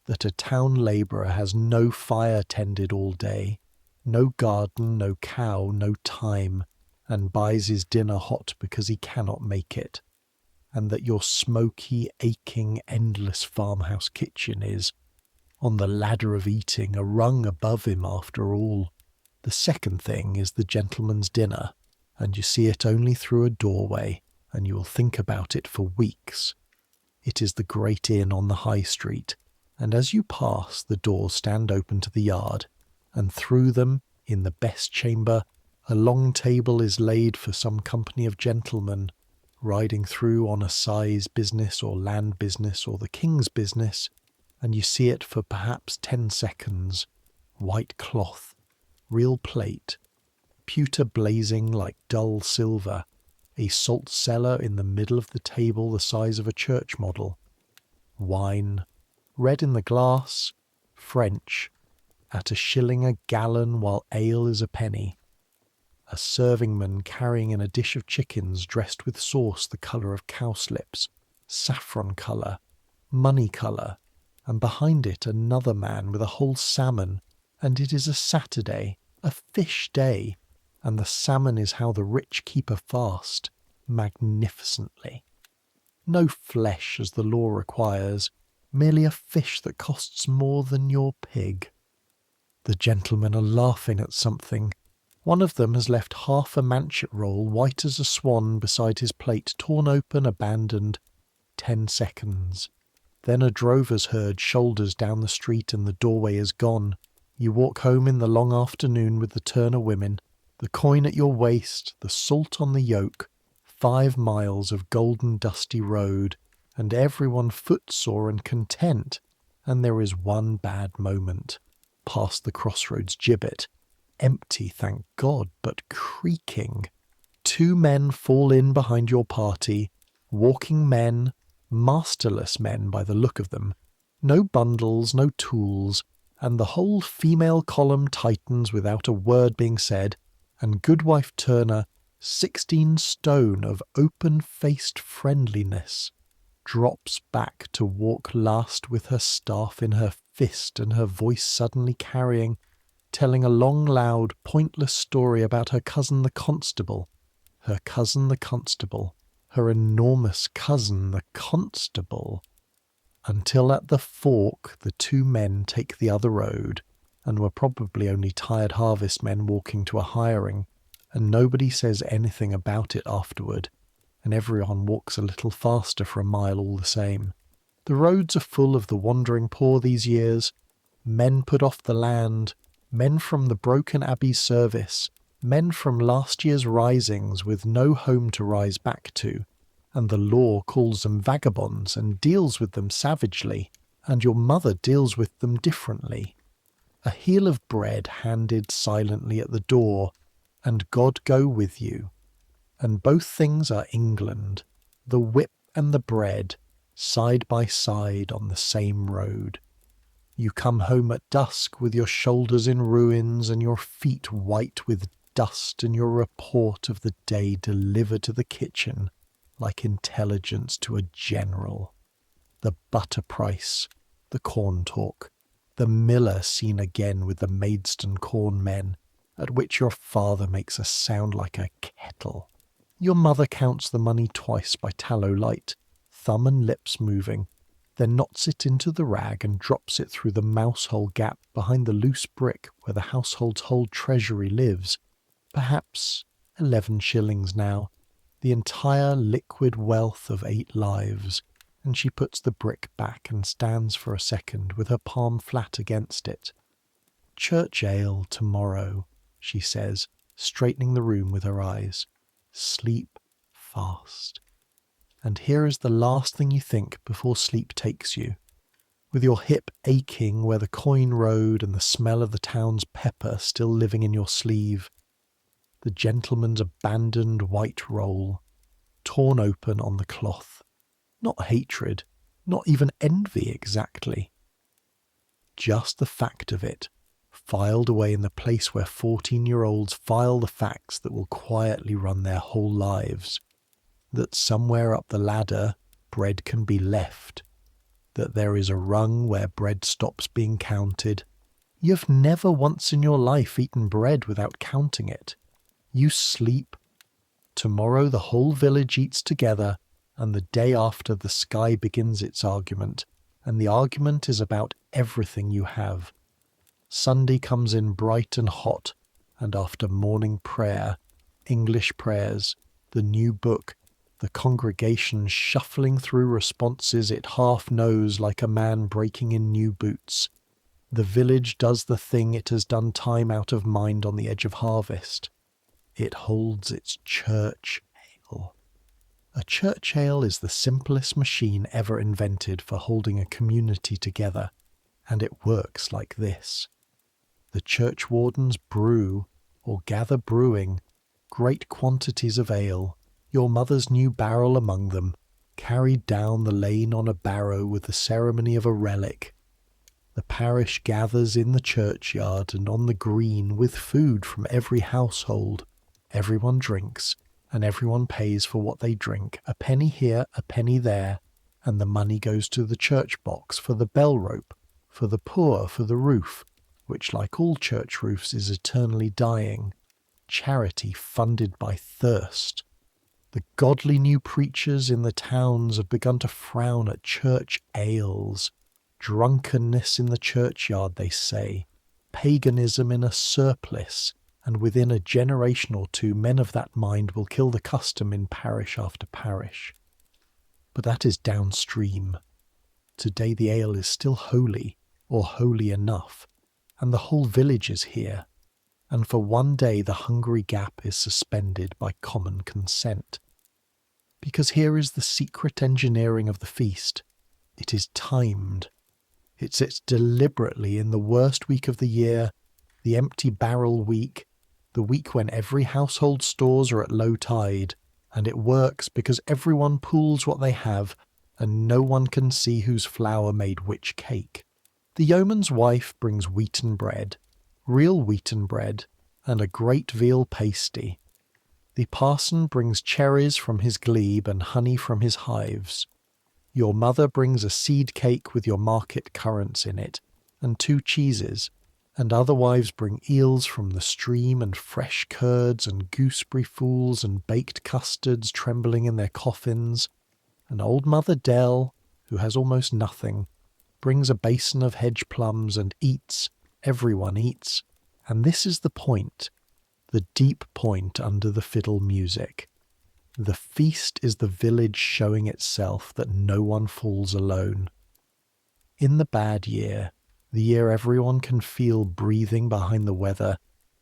that a town labourer has no fire tended all day, no garden, no cow, no time, and buys his dinner hot because he cannot make it, and that your smoky, aching, endless farmhouse kitchen is, on the ladder of eating, a rung above him after all. The second thing is the gentleman's dinner, and you see it only through a doorway, and you will think about it for weeks. It is the great inn on the high street, and as you pass, the doors stand open to the yard, and through them, in the best chamber, a long table is laid for some company of gentlemen, riding through on assize business or land business or the king's business, and you see it for perhaps 10 seconds, white cloth, real plate, pewter blazing like dull silver, a salt cellar in the middle of the table the size of a church model, wine, red in the glass, French, at £1 a gallon while ale is a penny, a servingman carrying in a dish of chickens dressed with sauce the colour of cowslips, saffron colour, money colour, and behind it another man with a whole salmon, and it is a Saturday, a fish day, and the salmon is how the rich keep a fast, magnificently. No flesh as the law requires, merely a fish that costs more than your pig. The gentlemen are laughing at something. One of them has left half a manchet roll, white as a swan, beside his plate, torn open, abandoned. 10 seconds. Then a drover's herd shoulders down the street and the doorway is gone. You walk home in the long afternoon with the Turner women, the coin at your waist, the salt on the yoke, 5 miles of golden dusty road, and everyone footsore and content, and there is one bad moment, past the crossroads gibbet, empty, thank God, but creaking. 2 men fall in behind your party, walking men, masterless men by the look of them, no bundles, no tools, and the whole female column tightens without a word being said, and Goodwife Turner, 16 stone of open-faced friendliness, drops back to walk last with her staff in her fist and her voice suddenly carrying, telling a long, loud, pointless story about her cousin the constable, her enormous cousin the constable, until at the fork the 2 men take the other road, and were probably only tired harvest men walking to a hiring, and nobody says anything about it afterward, and everyone walks a little faster for a mile all the same. The roads are full of the wandering poor these years, men put off the land, men from the broken abbey service, men from last year's risings with no home to rise back to, and the law calls them vagabonds and deals with them savagely, and your mother deals with them differently. A heel of bread handed silently at the door, and God go with you. And both things are England, the whip and the bread, side by side on the same road. You come home at dusk with your shoulders in ruins and your feet white with dust, and your report of the day delivered to the kitchen like intelligence to a general. The butter price, the corn talk, the miller seen again with the Maidstone corn men, at which your father makes a sound like a kettle. Your mother counts the money twice by tallow light, thumb and lips moving, then knots it into the rag and drops it through the mouse-hole gap behind the loose brick where the household's whole treasury lives. Perhaps 11 shillings now, the entire liquid wealth of 8 lives, and she puts the brick back and stands for a second with her palm flat against it. Church ale tomorrow, she says, straightening the room with her eyes. Sleep fast. And here is the last thing you think before sleep takes you. With your hip aching where the coin rode and the smell of the town's pepper still living in your sleeve, the gentleman's abandoned white roll, torn open on the cloth. Not hatred, not even envy exactly. Just the fact of it, filed away in the place where 14-year-olds file the facts that will quietly run their whole lives. That somewhere up the ladder, bread can be left. That there is a rung where bread stops being counted. You've never once in your life eaten bread without counting it. You sleep. Tomorrow the whole village eats together, and the day after the sky begins its argument, and the argument is about everything you have. Sunday comes in bright and hot, and after morning prayer, English prayers, the new book, the congregation shuffling through responses it half knows like a man breaking in new boots. The village does the thing it has done time out of mind on the edge of harvest. It holds its church ale. A church ale is the simplest machine ever invented for holding a community together, and it works like this. The churchwardens brew, or gather brewing, great quantities of ale, your mother's new barrel among them, carried down the lane on a barrow with the ceremony of a relic. The parish gathers in the churchyard and on the green with food from every household. Everyone drinks, and everyone pays for what they drink, a penny here, a penny there, and the money goes to the church box for the bell rope, for the poor, for the roof, which like all church roofs is eternally dying. Charity funded by thirst. The godly new preachers in the towns have begun to frown at church ales. Drunkenness in the churchyard, they say. Paganism in a surplice. And within a generation or two, men of that mind will kill the custom in parish after parish. But that is downstream. Today the ale is still holy, or holy enough, and the whole village is here. And for one day the hungry gap is suspended by common consent. Because here is the secret engineering of the feast. It is timed. It sits deliberately in the worst week of the year, the empty barrel week, the week when every household stores are at low tide, and it works because everyone pools what they have, and no one can see whose flour made which cake. The yeoman's wife brings wheaten bread, real wheaten bread, and a great veal pasty. The parson brings cherries from his glebe and honey from his hives. Your mother brings a seed cake with your market currants in it, and 2 cheeses, and other wives bring eels from the stream and fresh curds and gooseberry fools and baked custards trembling in their coffins, and old Mother Dell, who has almost nothing, brings a basin of hedge plums and eats, everyone eats, and this is the point, the deep point under the fiddle music. The feast is the village showing itself that no one falls alone. In the bad year, the year everyone can feel breathing behind the weather,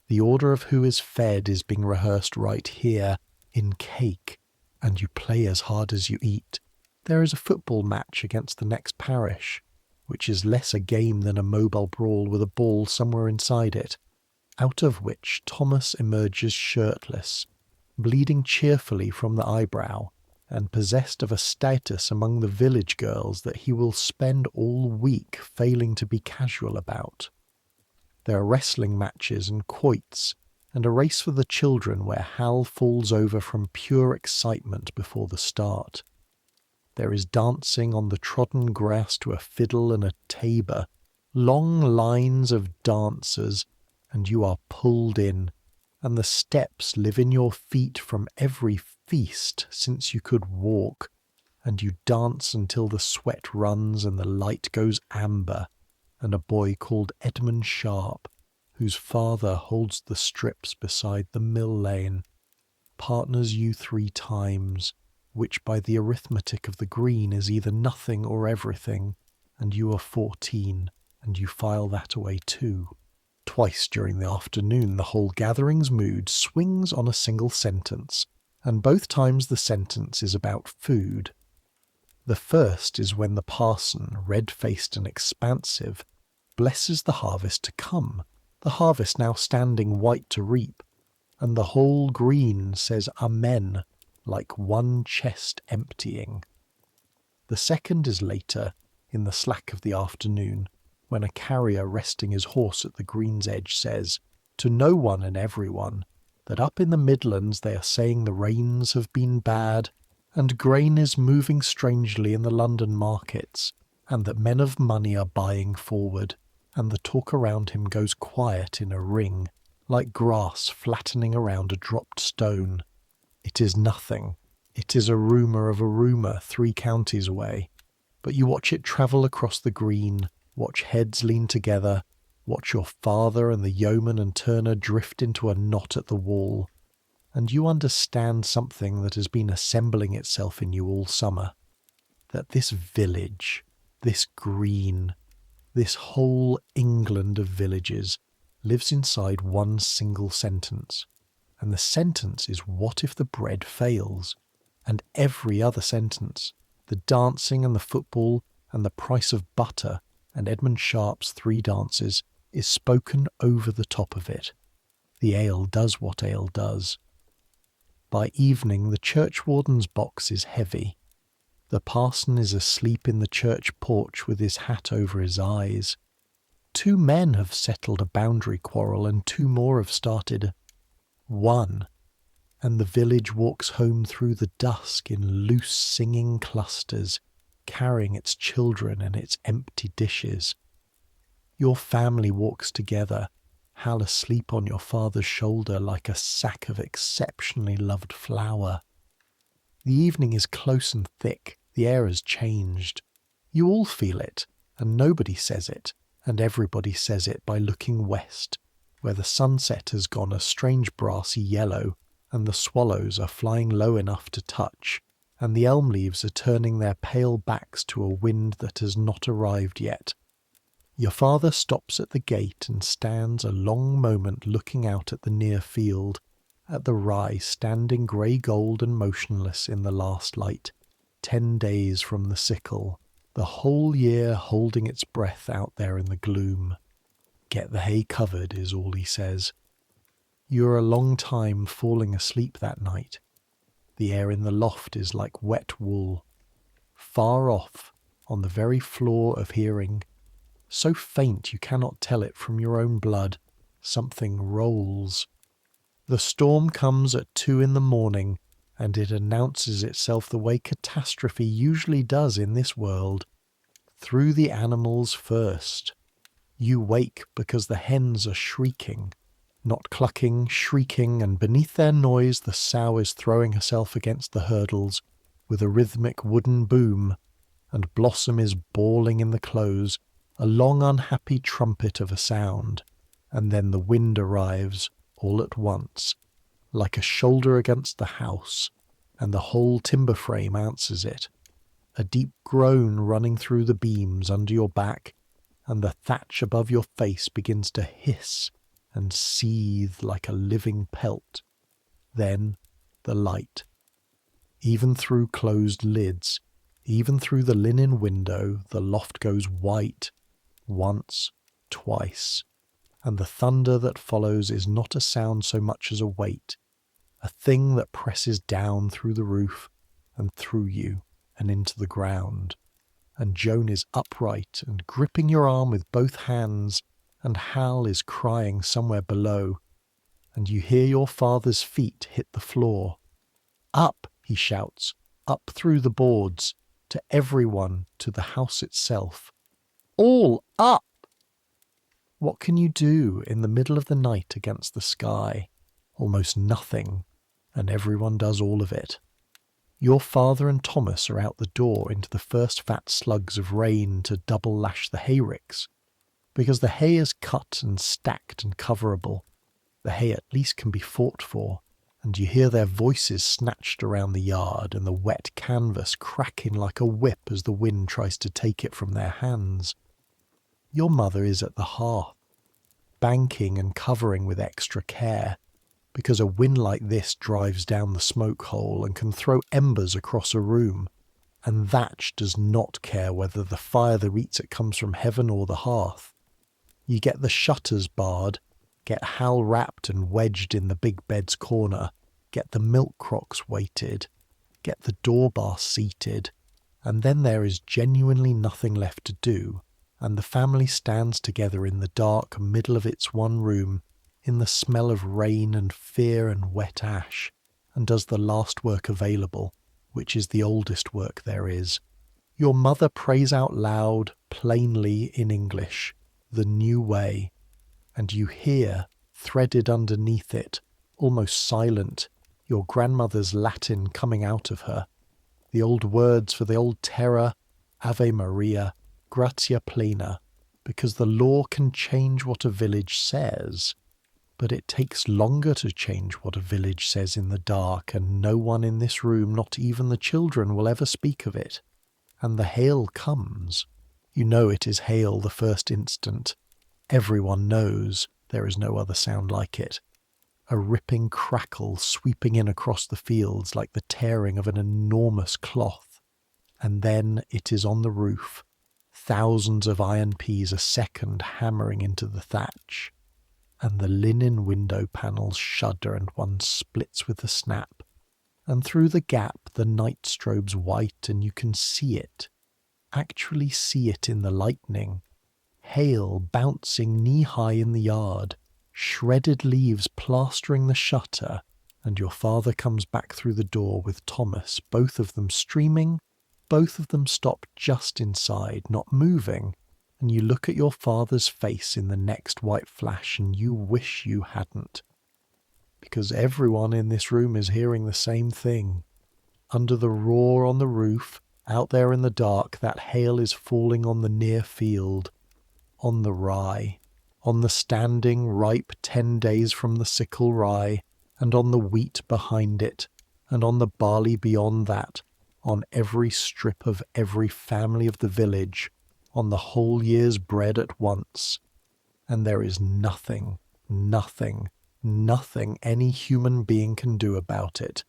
the order of who is fed is being rehearsed right here, in cake, and you play as hard as you eat. There is a football match against the next parish, which is less a game than a mobile brawl with a ball somewhere inside it, out of which Thomas emerges shirtless, bleeding cheerfully from the eyebrow, and possessed of a status among the village girls that he will spend all week failing to be casual about. There are wrestling matches and quoits, and a race for the children where Hal falls over from pure excitement before the start. There is dancing on the trodden grass to a fiddle and a tabor, long lines of dancers, and you are pulled in, and the steps live in your feet from every feast since you could walk, and you dance until the sweat runs and the light goes amber, and a boy called Edmund Sharp, whose father holds the strips beside the mill lane, partners you 3 times, which by the arithmetic of the green is either nothing or everything, and you are 14, and you file that away too. Twice during the afternoon the whole gathering's mood swings on a single sentence, and both times the sentence is about food. The first is when the parson, red-faced and expansive, blesses the harvest to come, the harvest now standing white to reap, and the whole green says Amen, like one chest emptying. The second is later, in the slack of the afternoon, when a carrier resting his horse at the green's edge says, to no one and everyone, that up in the Midlands they are saying the rains have been bad, and grain is moving strangely in the London markets, and that men of money are buying forward, and the talk around him goes quiet in a ring, like grass flattening around a dropped stone. It is nothing. It is a rumour of a rumour 3 counties away. But you watch it travel across the green, watch heads lean together, watch your father and the yeoman and turner drift into a knot at the wall, and you understand something that has been assembling itself in you all summer, that this village, this green, this whole England of villages lives inside one single sentence, and the sentence is what if the bread fails, and every other sentence, the dancing and the football and the price of butter and Edmund Sharp's 3 dances, is spoken over the top of it. The ale does what ale does. By evening the churchwarden's box is heavy. The parson is asleep in the church porch with his hat over his eyes. 2 men have settled a boundary quarrel, and 2 more have started one, and the village walks home through the dusk in loose singing clusters, carrying its children and its empty dishes. Your family walks together, Hal asleep on your father's shoulder like a sack of exceptionally loved flour. The evening is close and thick, the air has changed. You all feel it, and nobody says it, and everybody says it by looking west, where the sunset has gone a strange brassy yellow, and the swallows are flying low enough to touch, and the elm leaves are turning their pale backs to a wind that has not arrived yet. Your father stops at the gate and stands a long moment looking out at the near field, at the rye standing grey gold and motionless in the last light, 10 days from the sickle, the whole year holding its breath out there in the gloom. Get the hay covered is all he says. You are a long time falling asleep that night. The air in the loft is like wet wool. Far off, on the very floor of hearing, so faint you cannot tell it from your own blood, something rolls. The storm comes at 2 in the morning, and it announces itself the way catastrophe usually does in this world, through the animals first. You wake because the hens are shrieking, not clucking, shrieking, and beneath their noise the sow is throwing herself against the hurdles with a rhythmic wooden boom, and Blossom is bawling in the close, a long unhappy trumpet of a sound, and then the wind arrives all at once, like a shoulder against the house, and the whole timber frame answers it, a deep groan running through the beams under your back, and the thatch above your face begins to hiss and seethe like a living pelt. Then the light. Even through closed lids, even through the linen window, the loft goes white, once, twice, and the thunder that follows is not a sound so much as a weight, a thing that presses down through the roof, and through you and into the ground. And Joan is upright and gripping your arm with both hands, and Hal is crying somewhere below, and you hear your father's feet hit the floor. Up, he shouts, up through the boards, to everyone, to the house itself. All up! What can you do in the middle of the night against the sky? Almost nothing, and everyone does all of it. Your father and Thomas are out the door into the first fat slugs of rain to double lash the hayricks, because the hay is cut and stacked and coverable. The hay at least can be fought for, and you hear their voices snatched around the yard and the wet canvas cracking like a whip as the wind tries to take it from their hands. Your mother is at the hearth, banking and covering with extra care, because a wind like this drives down the smoke hole and can throw embers across a room, and thatch does not care whether the fire that eats it comes from heaven or the hearth. You get the shutters barred, get Hal wrapped and wedged in the big bed's corner, get the milk crocks weighted, get the door bar seated, and then there is genuinely nothing left to do, and the family stands together in the dark middle of its one room, in the smell of rain and fear and wet ash, and does the last work available, which is the oldest work there is. Your mother prays out loud, plainly in English, the new way, and you hear, threaded underneath it, almost silent, your grandmother's Latin coming out of her, the old words for the old terror, Ave Maria, gratia plena, because the law can change what a village says, but it takes longer to change what a village says in the dark, and no one in this room, not even the children, will ever speak of it. And the hail comes. You know it is hail the first instant. Everyone knows there is no other sound like it. A ripping crackle sweeping in across the fields like the tearing of an enormous cloth. And then it is on the roof. Thousands of iron peas a second hammering into the thatch. And the linen window panels shudder and one splits with a snap. And through the gap the night strobes white and you can see it. Actually see it in the lightning. Hail bouncing knee-high in the yard, shredded leaves plastering the shutter, and your father comes back through the door with Thomas, both of them streaming, both of them stopped just inside, not moving, and you look at your father's face in the next white flash and you wish you hadn't. Because everyone in this room is hearing the same thing. Under the roar on the roof, out there in the dark, that hail is falling on the near field, on the rye, on the standing, ripe 10 days from the sickle rye, and on the wheat behind it, and on the barley beyond that, on every strip of every family of the village, on the whole year's bread at once. And there is nothing any human being can do about it.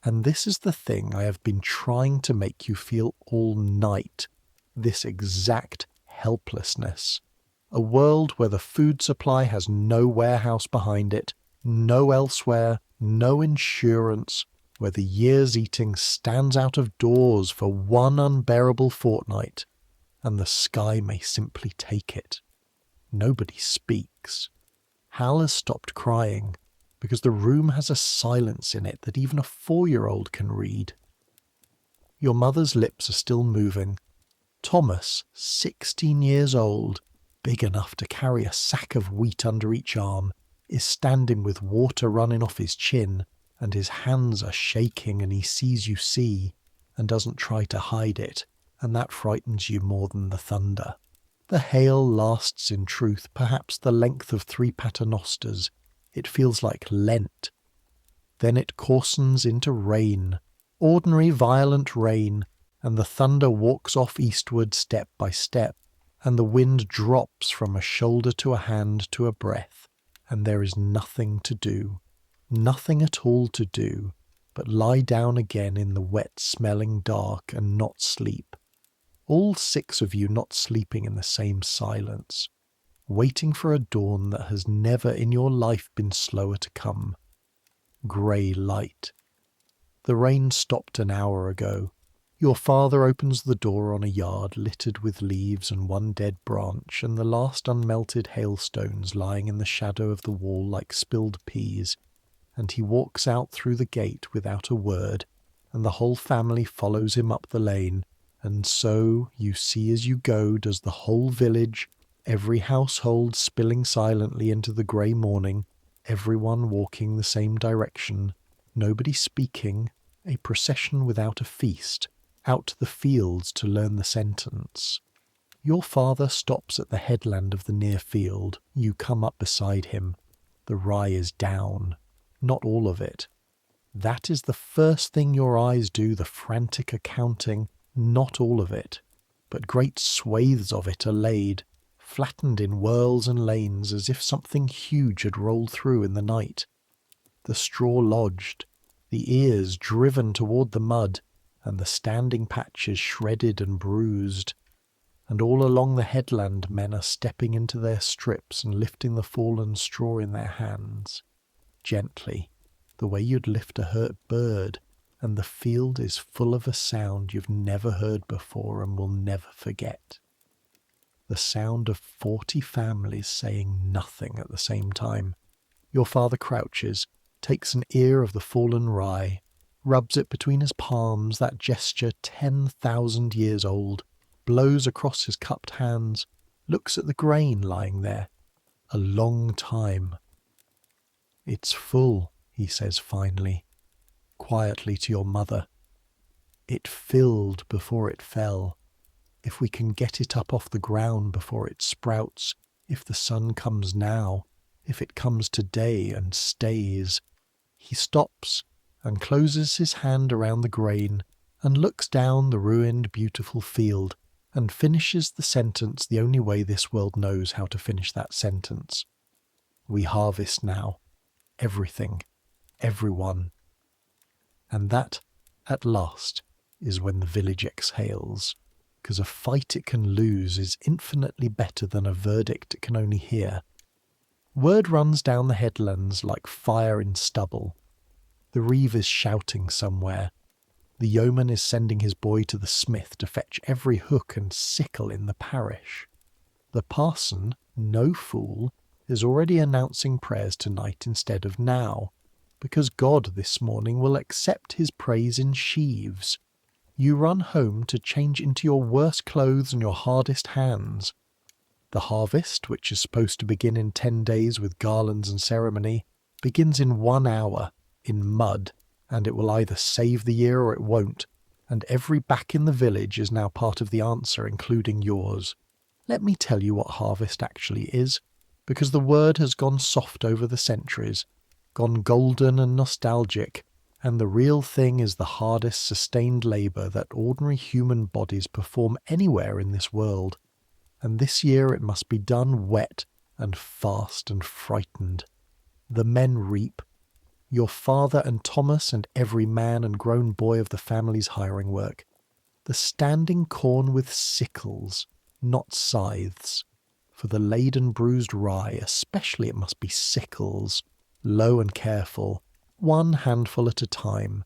And this is the thing I have been trying to make you feel all night, this exact helplessness. A world where the food supply has no warehouse behind it, no elsewhere, no insurance, where the year's eating stands out of doors for one unbearable fortnight, and the sky may simply take it. Nobody speaks. Hal has stopped crying, because the room has a silence in it that even a 4-year-old can read. Your mother's lips are still moving. Thomas, 16 years old, big enough to carry a sack of wheat under each arm, is standing with water running off his chin, and his hands are shaking, and he sees you see, and doesn't try to hide it, and that frightens you more than the thunder. The hail lasts in truth perhaps the length of 3 paternosters. It feels like Lent. Then it coarsens into rain, ordinary violent rain, and the thunder walks off eastward step by step, and the wind drops from a shoulder to a hand to a breath, and there is nothing to do, nothing at all to do, but lie down again in the wet-smelling dark and not sleep. All 6 of you not sleeping in the same silence, waiting for a dawn that has never in your life been slower to come. Grey light. The rain stopped an hour ago. Your father opens the door on a yard littered with leaves and one dead branch and the last unmelted hailstones lying in the shadow of the wall like spilled peas, and he walks out through the gate without a word, and the whole family follows him up the lane, and so, you see as you go, does the whole village, every household spilling silently into the grey morning, everyone walking the same direction, nobody speaking, a procession without a feast, out to the fields to learn the sentence. Your father stops at the headland of the near field. You come up beside him. The rye is down. Not all of it. That is the first thing your eyes do, the frantic accounting. Not all of it. But great swathes of it are laid, flattened in whirls and lanes as if something huge had rolled through in the night. The straw lodged, the ears driven toward the mud, and the standing patches shredded and bruised. And all along the headland men are stepping into their strips and lifting the fallen straw in their hands. Gently, the way you'd lift a hurt bird, and the field is full of a sound you've never heard before and will never forget. The sound of 40 families saying nothing at the same time. Your father crouches, takes an ear of the fallen rye, rubs it between his palms, that gesture 10,000 years old, blows across his cupped hands, looks at the grain lying there. A long time. It's full, he says finally, quietly to your mother. It filled before it fell. If we can get it up off the ground before it sprouts, if the sun comes now, if it comes today and stays. He stops and closes his hand around the grain and looks down the ruined, beautiful field and finishes the sentence the only way this world knows how to finish that sentence. We harvest now. Everything. Everyone. And that, at last, is when the village exhales, because a fight it can lose is infinitely better than a verdict it can only hear. Word runs down the headlands like fire in stubble. The reeve is shouting somewhere. The yeoman is sending his boy to the smith to fetch every hook and sickle in the parish. The parson, no fool, is already announcing prayers tonight instead of now, because God this morning will accept his praise in sheaves. You run home to change into your worst clothes and your hardest hands. The harvest, which is supposed to begin in 10 days with garlands and ceremony, begins in 1 hour, in mud, and it will either save the year or it won't, and every back in the village is now part of the answer, including yours. Let me tell you what harvest actually is, because the word has gone soft over the centuries, gone golden and nostalgic, and the real thing is the hardest sustained labour that ordinary human bodies perform anywhere in this world, and this year it must be done wet and fast and frightened. The men reap. Your father and Thomas and every man and grown boy of the family's hiring work. The standing corn with sickles, not scythes. For the laden bruised rye, especially it must be sickles, low and careful, 1 handful at a time.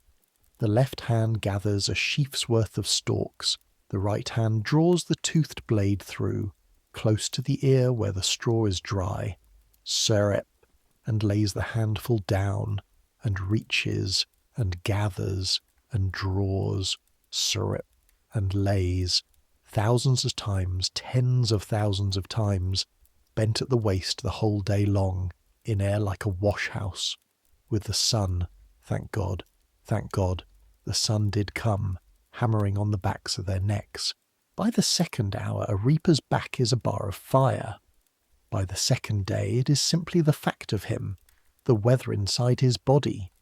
The left hand gathers a sheaf's worth of stalks, the right hand draws the toothed blade through, close to the ear where the straw is dry, syrup, and lays the handful down, and reaches, and gathers, and draws, syrup, and lays, thousands of times, tens of thousands of times, bent at the waist the whole day long, in air like a wash-house, with the sun, thank God, the sun did come, hammering on the backs of their necks. By the 2nd hour, a reaper's back is a bar of fire. By the 2nd day, it is simply the fact of him, the weather inside his body.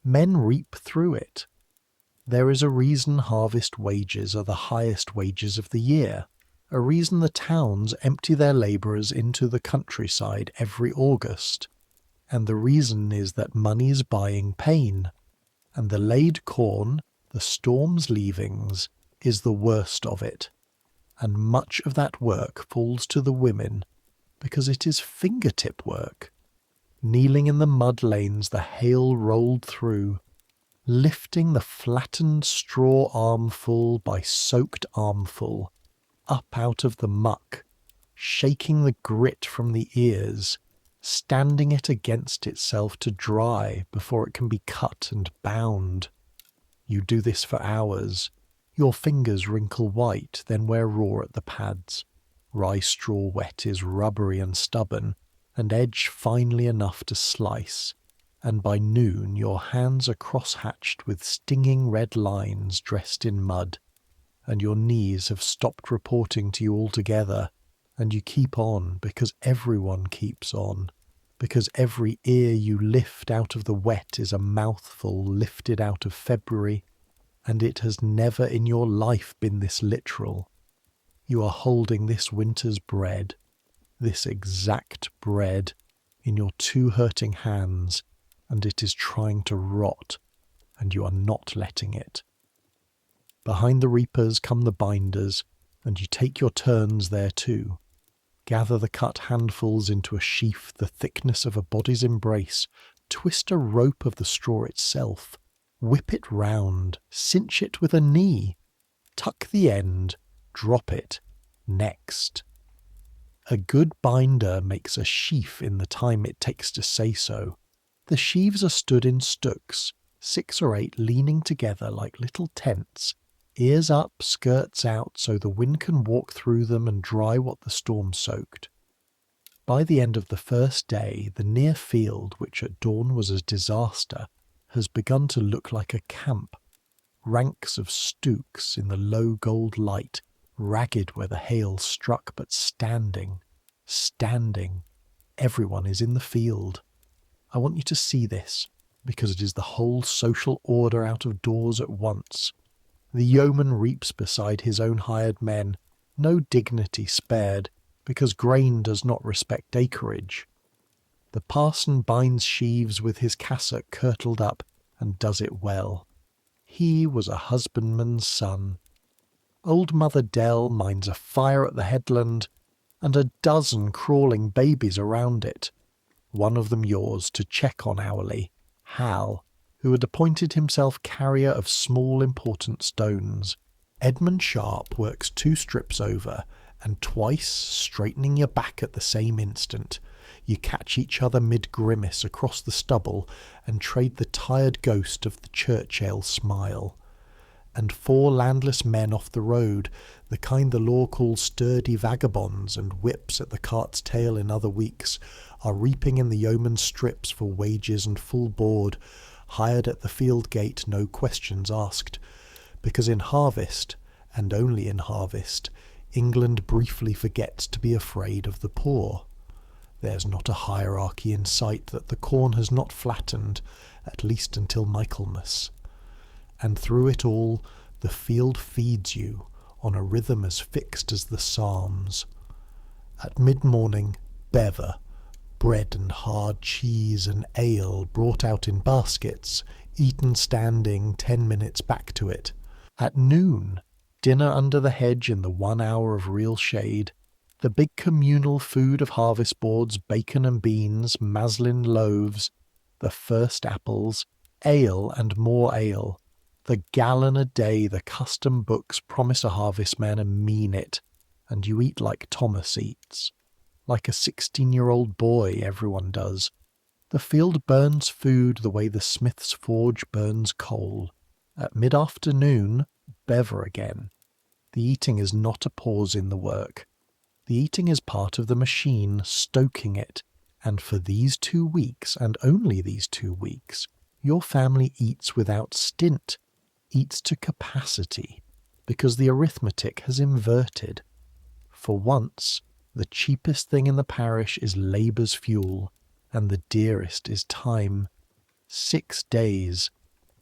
Men reap through it. There is a reason harvest wages are the highest wages of the year, a reason the towns empty their labourers into the countryside every August, and the reason is that money is buying pain, and the laid corn, the storm's leavings, is the worst of it, and much of that work falls to the women, because it is fingertip work. Kneeling in the mud lanes the hail rolled through, lifting the flattened straw armful by soaked armful up out of the muck, shaking the grit from the ears, standing it against itself to dry before it can be cut and bound. You do this for hours. Your fingers wrinkle white, then wear raw at the pads. Rye straw wet is rubbery and stubborn, and edge finely enough to slice, and by noon your hands are cross-hatched with stinging red lines dressed in mud, and your knees have stopped reporting to you altogether, and you keep on because everyone keeps on, because every ear you lift out of the wet is a mouthful lifted out of February, and it has never in your life been this literal. You are holding this winter's bread, this exact bread, in your two hurting hands, and it is trying to rot, and you are not letting it. Behind the reapers come the binders, and you take your turns there too. Gather the cut handfuls into a sheaf the thickness of a body's embrace, twist a rope of the straw itself, whip it round, cinch it with a knee, tuck the end, drop it, next. A good binder makes a sheaf in the time it takes to say so. The sheaves are stood in stooks, 6 or 8 leaning together like little tents, ears up, skirts out, so the wind can walk through them and dry what the storm soaked. By the end of the first day, the near field, which at dawn was a disaster, has begun to look like a camp. Ranks of stooks in the low gold light, ragged where the hail struck, but standing. Everyone is in the field. I want you to see this, because it is the whole social order out of doors at once. The yeoman reaps beside his own hired men, no dignity spared, because grain does not respect acreage. The parson binds sheaves with his cassock kirtled up, and does it well. He was a husbandman's son. Old Mother Dell minds a fire at the headland, and a dozen crawling babies around it. One of them yours to check on hourly, Hal, who had appointed himself carrier of small important stones. Edmund Sharp works 2 strips over, and twice, straightening your back at the same instant, you catch each other mid-grimace across the stubble and trade the tired ghost of the church ale smile. And 4 landless men off the road, the kind the law calls sturdy vagabonds and whips at the cart's tail in other weeks, are reaping in the yeoman's strips for wages and full board, hired at the field gate, no questions asked, because in harvest, and only in harvest, England briefly forgets to be afraid of the poor. There's not a hierarchy in sight that the corn has not flattened, at least until Michaelmas. And through it all, the field feeds you on a rhythm as fixed as the Psalms. At mid-morning, bever, bread and hard cheese and ale brought out in baskets, eaten standing 10 minutes back to it. At noon, dinner under the hedge in the 1 hour of real shade, the big communal food of harvest boards, bacon and beans, maslin loaves, the first apples, ale and more ale, the gallon a day the custom books promise a harvestman and mean it, and you eat like Thomas eats. Like a 16-year-old boy, everyone does. The field burns food the way the smith's forge burns coal. At mid-afternoon, bever again. The eating is not a pause in the work. The eating is part of the machine stoking it, and for these 2 weeks, and only these 2 weeks, your family eats without stint, eats to capacity, because the arithmetic has inverted. For once, the cheapest thing in the parish is labour's fuel, and the dearest is time. 6 days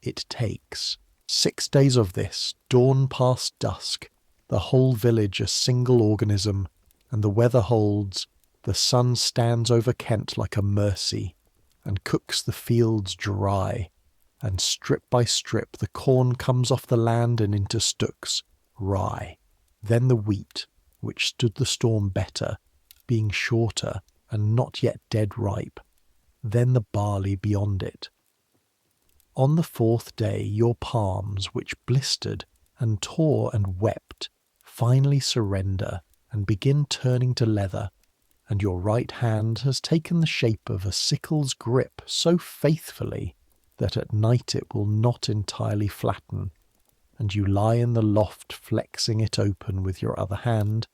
it takes. 6 days of this, dawn past dusk, the whole village a single organism, and the weather holds, the sun stands over Kent like a mercy, and cooks the fields dry, and strip by strip the corn comes off the land and into stooks, rye, then the wheat, which stood the storm better, being shorter and not yet dead ripe, then the barley beyond it. On the 4th day your palms, which blistered and tore and wept, finally surrender and begin turning to leather, and your right hand has taken the shape of a sickle's grip so faithfully that at night it will not entirely flatten, and you lie in the loft flexing it open with your other hand,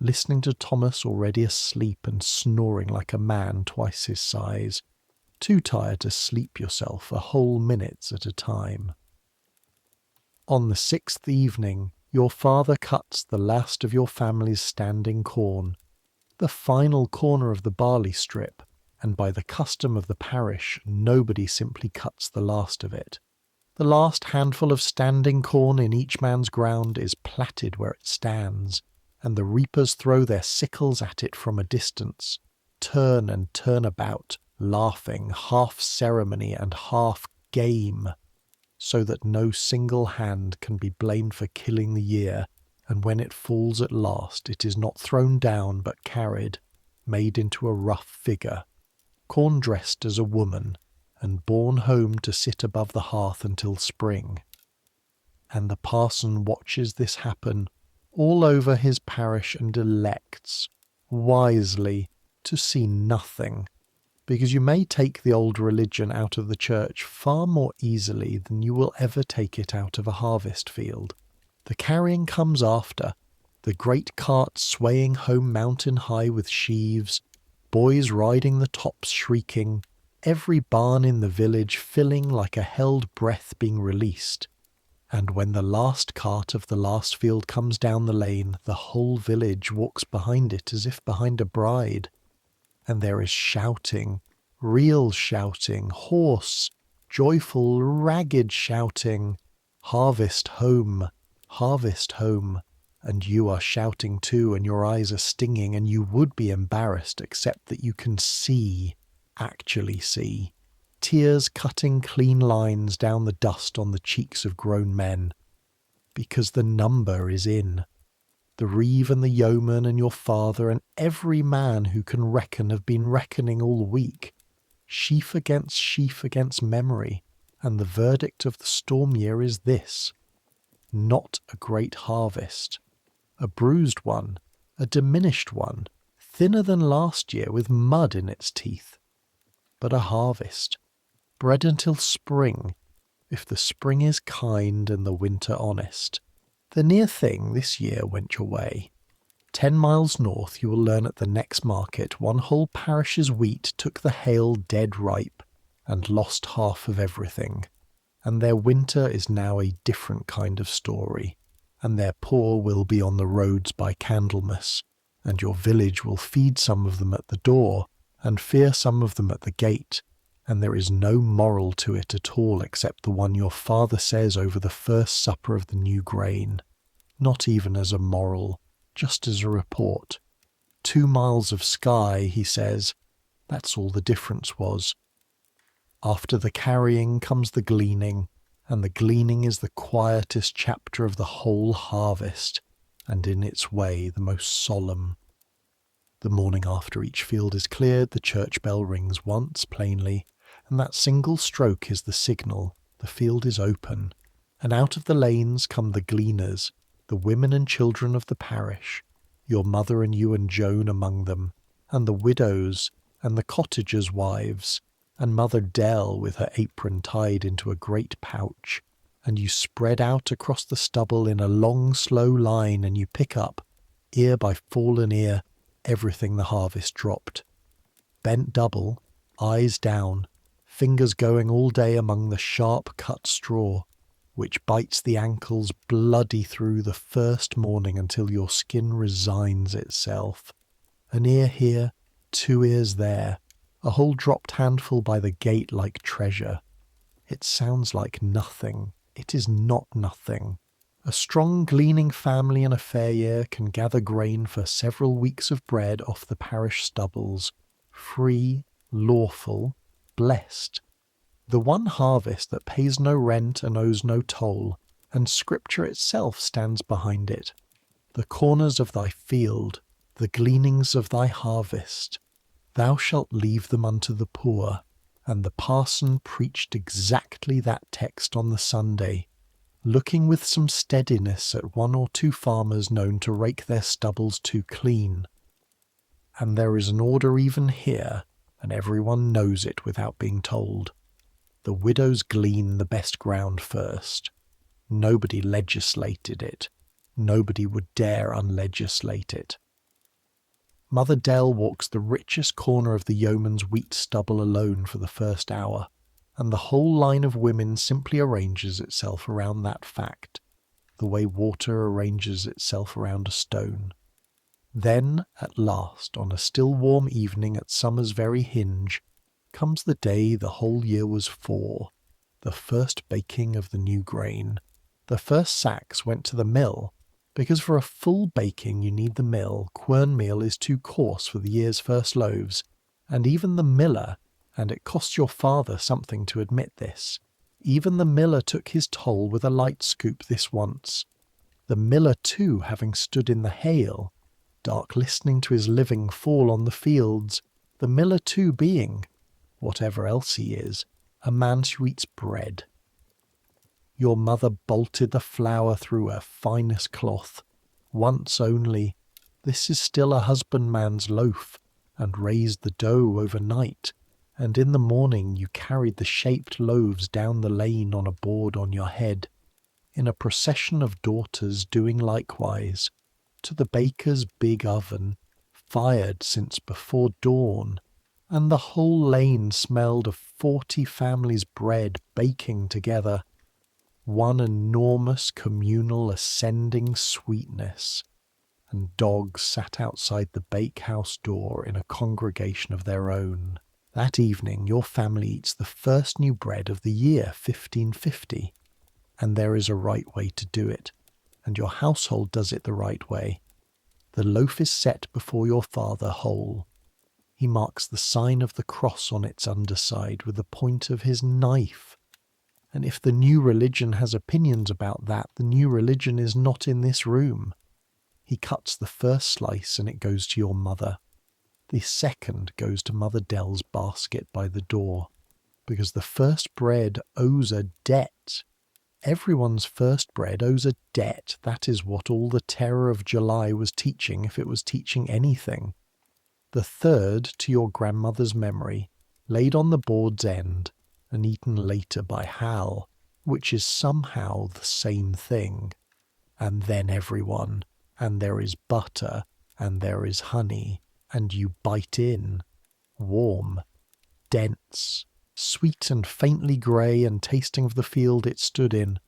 listening to Thomas already asleep and snoring like a man twice his size, too tired to sleep yourself a whole minute at a time. On the 6th evening, your father cuts the last of your family's standing corn, the final corner of the barley strip, and by the custom of the parish, nobody simply cuts the last of it. The last handful of standing corn in each man's ground is platted where it stands, and the reapers throw their sickles at it from a distance, turn and turn about, laughing, half ceremony and half game, so that no single hand can be blamed for killing the year, and when it falls at last it is not thrown down but carried, made into a rough figure, corn dressed as a woman, and borne home to sit above the hearth until spring. And the parson watches this happen all over his parish and elects, wisely, to see nothing, because you may take the old religion out of the church far more easily than you will ever take it out of a harvest field. The carrying comes after, the great cart swaying home mountain high with sheaves, boys riding the tops shrieking, every barn in the village filling like a held breath being released. And when the last cart of the last field comes down the lane, the whole village walks behind it as if behind a bride. And there is shouting, real shouting, hoarse, joyful, ragged shouting, harvest home, and you are shouting too, and your eyes are stinging, and you would be embarrassed except that you can see, actually see, tears cutting clean lines down the dust on the cheeks of grown men, because the number is in. The reeve and the yeoman and your father and every man who can reckon have been reckoning all week, sheaf against memory, and the verdict of the storm year is this: not a great harvest, a bruised one, a diminished one, thinner than last year with mud in its teeth, but a harvest, bred until spring, if the spring is kind and the winter honest. The near thing this year went your way. 10 miles north you will learn at the next market one whole parish's wheat took the hail dead ripe, and lost half of everything, and their winter is now a different kind of story, and their poor will be on the roads by Candlemas, and your village will feed some of them at the door, and fear some of them at the gate, and there is no moral to it at all except the one your father says over the first supper of the new grain, not even as a moral, just as a report. 2 miles of sky, he says, that's all the difference was. After the carrying comes the gleaning, and the gleaning is the quietest chapter of the whole harvest, and in its way the most solemn. The morning after each field is cleared, the church bell rings once plainly, and that single stroke is the signal, the field is open, and out of the lanes come the gleaners, the women and children of the parish, your mother and you and Joan among them, and the widows, and the cottagers' wives, and Mother Dell with her apron tied into a great pouch, and you spread out across the stubble in a long slow line, and you pick up, ear by fallen ear, everything the harvest dropped. Bent double, eyes down, fingers going all day among the sharp cut straw, which bites the ankles bloody through the first morning until your skin resigns itself. An ear here, 2 ears there, a whole dropped handful by the gate like treasure. It sounds like nothing. It is not nothing. A strong gleaning family in a fair year can gather grain for several weeks of bread off the parish stubbles, free, lawful, blessed. The one harvest that pays no rent and owes no toll, and Scripture itself stands behind it. The corners of thy field, the gleanings of thy harvest, thou shalt leave them unto the poor, and the parson preached exactly that text on the Sunday, looking with some steadiness at one or two farmers known to rake their stubbles too clean. And there is an order even here, and everyone knows it without being told. The widows glean the best ground first. Nobody legislated it. Nobody would dare unlegislate it. Mother Dell walks the richest corner of the yeoman's wheat stubble alone for the first hour, and the whole line of women simply arranges itself around that fact, the way water arranges itself around a stone. Then, at last, on a still warm evening at summer's very hinge, comes the day the whole year was for, the first baking of the new grain. The first sacks went to the mill, because for a full baking you need the mill. Quern meal is too coarse for the year's first loaves, and even the miller, and it cost your father something to admit this, even the miller took his toll with a light scoop this once. The miller too, having stood in the hail, dark listening to his living fall on the fields, the miller too being, whatever else he is, a man who eats bread. Your mother bolted the flour through her finest cloth, once only. This is still a husbandman's loaf, and raised the dough overnight, and in the morning you carried the shaped loaves down the lane on a board on your head, in a procession of daughters doing likewise, to the baker's big oven, fired since before dawn, and the whole lane smelled of 40 families' bread baking together, one enormous communal ascending sweetness, and dogs sat outside the bakehouse door in a congregation of their own. That evening your family eats the first new bread of the year 1550, and there is a right way to do it, and your household does it the right way. The loaf is set before your father whole. He marks the sign of the cross on its underside with the point of his knife. And if the new religion has opinions about that, the new religion is not in this room. He cuts the first slice and it goes to your mother. The second goes to Mother Dell's basket by the door, because the first bread owes a debt. Everyone's first bread owes a debt. That is what all the terror of July was teaching, if it was teaching anything. The third, to your grandmother's memory, laid on the board's end, and eaten later by Hal, which is somehow the same thing. And then everyone, and there is butter, and there is honey, and you bite in, warm, dense, sweet and faintly grey, and tasting of the field it stood in,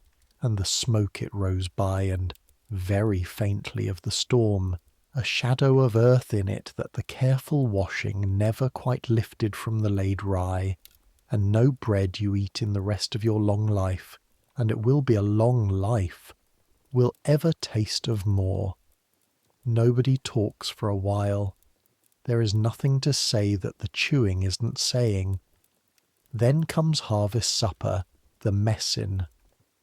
and the smoke it rose by, and very faintly of the storm, a shadow of earth in it that the careful washing never quite lifted from the laid rye, and no bread you eat in the rest of your long life, and it will be a long life, will ever taste of more. Nobody talks for a while. There is nothing to say that the chewing isn't saying. Then comes harvest supper, the messin,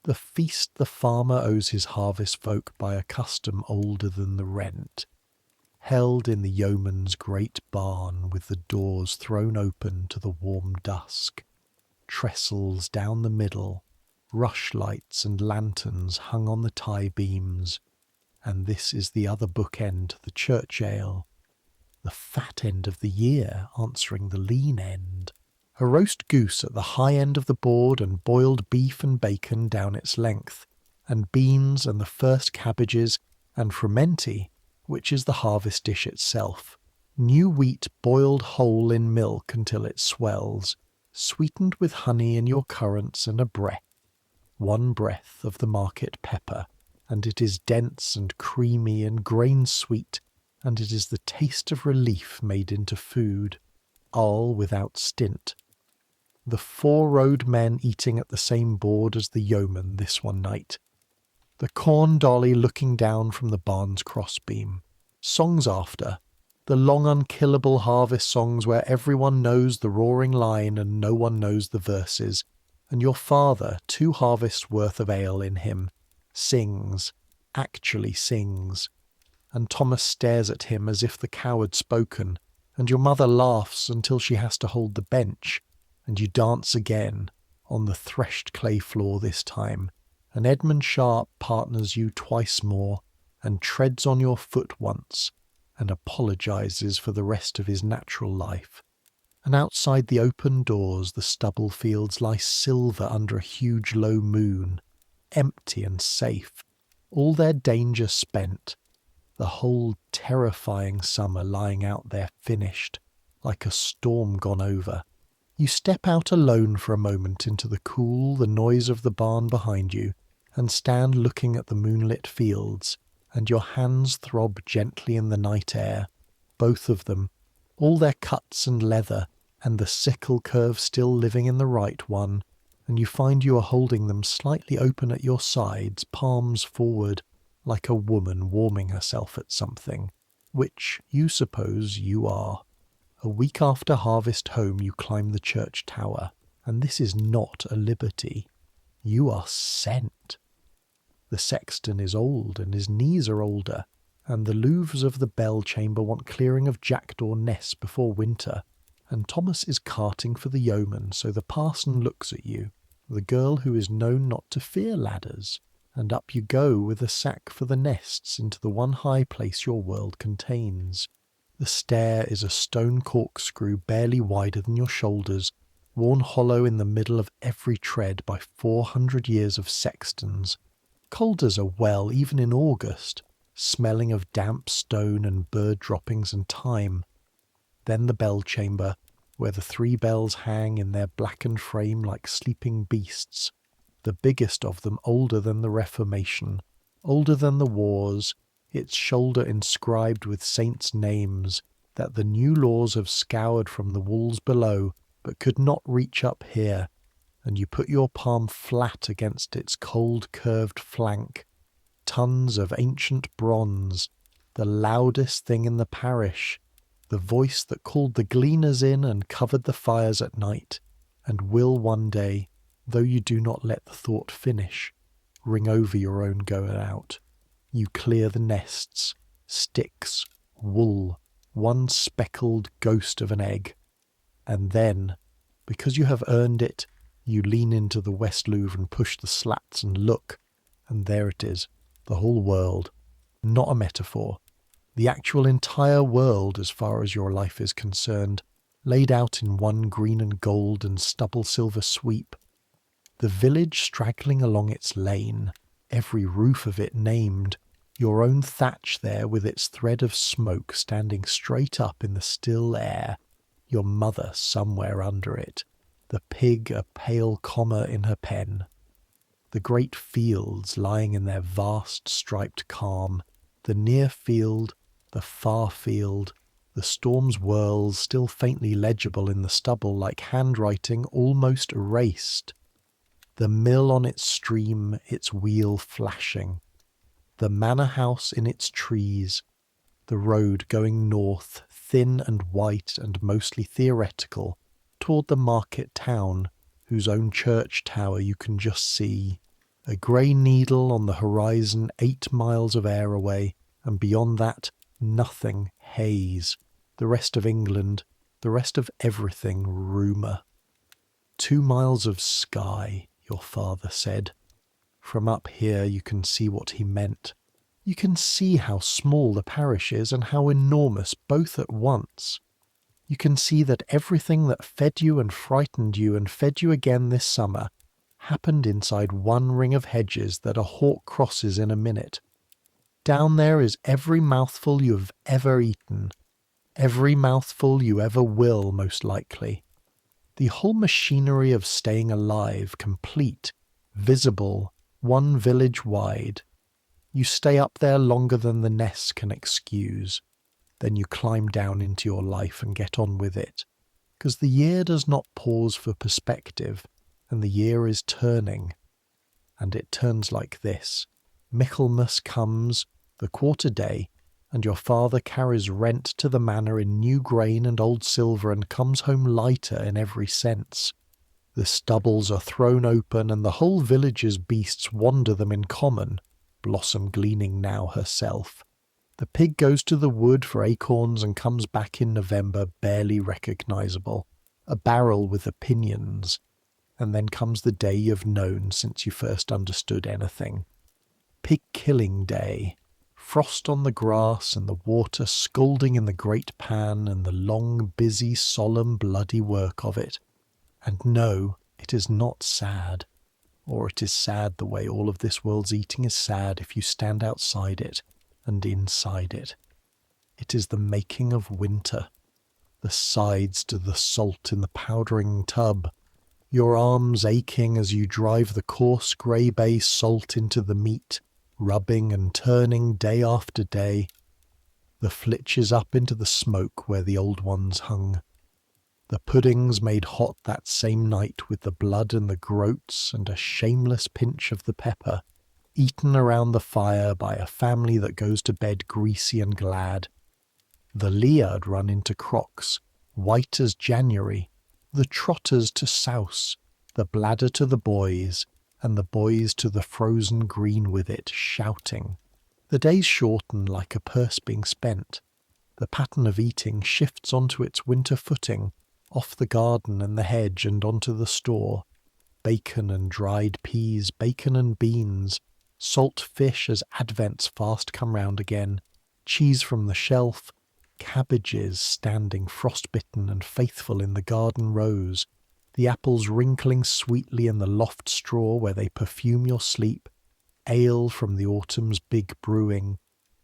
the feast the farmer owes his harvest folk by a custom older than the rent, held in the yeoman's great barn with the doors thrown open to the warm dusk, trestles down the middle, rushlights and lanterns hung on the tie beams, and this is the other bookend to the church ale, the fat end of the year answering the lean end. A roast goose at the high end of the board, and boiled beef and bacon down its length, and beans and the first cabbages, and frumenti, which is the harvest dish itself, new wheat boiled whole in milk until it swells, sweetened with honey in your currants, and a breath, one breath of the market pepper, and it is dense and creamy and grain-sweet, and it is the taste of relief made into food, all without stint. The 4 road men eating at the same board as the yeoman this one night. The corn dolly looking down from the barn's crossbeam. Songs after, the long unkillable harvest songs where everyone knows the roaring line and no one knows the verses, and your father, 2 harvests worth of ale in him, sings, actually sings, and Thomas stares at him as if the cow had spoken, and your mother laughs until she has to hold the bench, and you dance again, on the threshed clay floor this time, and Edmund Sharp partners you twice more, and treads on your foot once, and apologises for the rest of his natural life. And outside the open doors the stubble fields lie silver under a huge low moon, empty and safe, all their danger spent, the whole terrifying summer lying out there finished, like a storm gone over. You step out alone for a moment into the cool, the noise of the barn behind you, and stand looking at the moonlit fields, and your hands throb gently in the night air, both of them, all their cuts and leather, and the sickle curve still living in the right one, and you find you are holding them slightly open at your sides, palms forward, like a woman warming herself at something, which you suppose you are. A week after harvest home you climb the church tower, and this is not a liberty. You are sent. The sexton is old, and his knees are older, and the louvres of the bell chamber want clearing of jackdaw nests before winter, and Thomas is carting for the yeoman, so the parson looks at you, the girl who is known not to fear ladders, and up you go with a sack for the nests into the one high place your world contains. The stair is a stone corkscrew barely wider than your shoulders, worn hollow in the middle of every tread by 400 years of sextons, cold as a well even in August, smelling of damp stone and bird droppings and thyme. Then the bell chamber, where the 3 bells hang in their blackened frame like sleeping beasts, the biggest of them older than the Reformation, older than the wars, its shoulder inscribed with saints' names that the new laws have scoured from the walls below but could not reach up here, and you put your palm flat against its cold curved flank. Tons of ancient bronze, the loudest thing in the parish, the voice that called the gleaners in and covered the fires at night, and will one day, though you do not let the thought finish, ring over your own going out. You clear the nests, sticks, wool, one speckled ghost of an egg, and then, because you have earned it, you lean into the West Louvre and push the slats and look, and there it is, the whole world, not a metaphor, the actual entire world as far as your life is concerned, laid out in one green and gold and stubble silver sweep, the village straggling along its lane, every roof of it named, your own thatch there with its thread of smoke standing straight up in the still air, your mother somewhere under it, the pig a pale comma in her pen, the great fields lying in their vast striped calm, the near field, the far field, the storm's whirls still faintly legible in the stubble like handwriting almost erased, the mill on its stream, its wheel flashing, the manor house in its trees, the road going north, thin and white and mostly theoretical, toward the market town, whose own church tower you can just see, a grey needle on the horizon 8 miles of air away, and beyond that, nothing, haze, the rest of England, the rest of everything, rumour. 2 miles of sky, your father said. From up here you can see what he meant. You can see how small the parish is and how enormous both at once. You can see that everything that fed you and frightened you and fed you again this summer happened inside one ring of hedges that a hawk crosses in a minute. Down there is every mouthful you have ever eaten, every mouthful you ever will, most likely. The whole machinery of staying alive, complete, visible, one village wide. You stay up there longer than the nests can excuse. Then you climb down into your life and get on with it. Because the year does not pause for perspective, and the year is turning. And it turns like this. Michaelmas comes, the quarter day, and your father carries rent to the manor in new grain and old silver and comes home lighter in every sense. The stubbles are thrown open and the whole village's beasts wander them in common, Blossom gleaning now herself. The pig goes to the wood for acorns and comes back in November barely recognisable. a barrel with opinions, and then comes the day you've known since you first understood anything. Pig-killing day. Frost on the grass and the water scalding in the great pan and the long, busy, solemn, bloody work of it. And no, it is not sad. Or it is sad the way all of this world's eating is sad if you stand outside it and inside it. It is the making of winter. The sides to the salt in the powdering tub, your arms aching as you drive the coarse grey bay salt into the meat, rubbing and turning day after day. The flitches up into the smoke where the old ones hung. The puddings made hot that same night with the blood and the groats and a shameless pinch of the pepper, eaten around the fire by a family that goes to bed greasy and glad. The leard run into crocks, white as January, the trotters to souse, the bladder to the boys, and the boys to the frozen green with it, shouting. The days shorten like a purse being spent. The pattern of eating shifts onto its winter footing, off the garden and the hedge and onto the store. Bacon and dried peas, bacon and beans, salt fish as Advents fast come round again, cheese from the shelf, cabbages standing frostbitten and faithful in the garden rows, the apples wrinkling sweetly in the loft straw where they perfume your sleep, ale from the autumn's big brewing,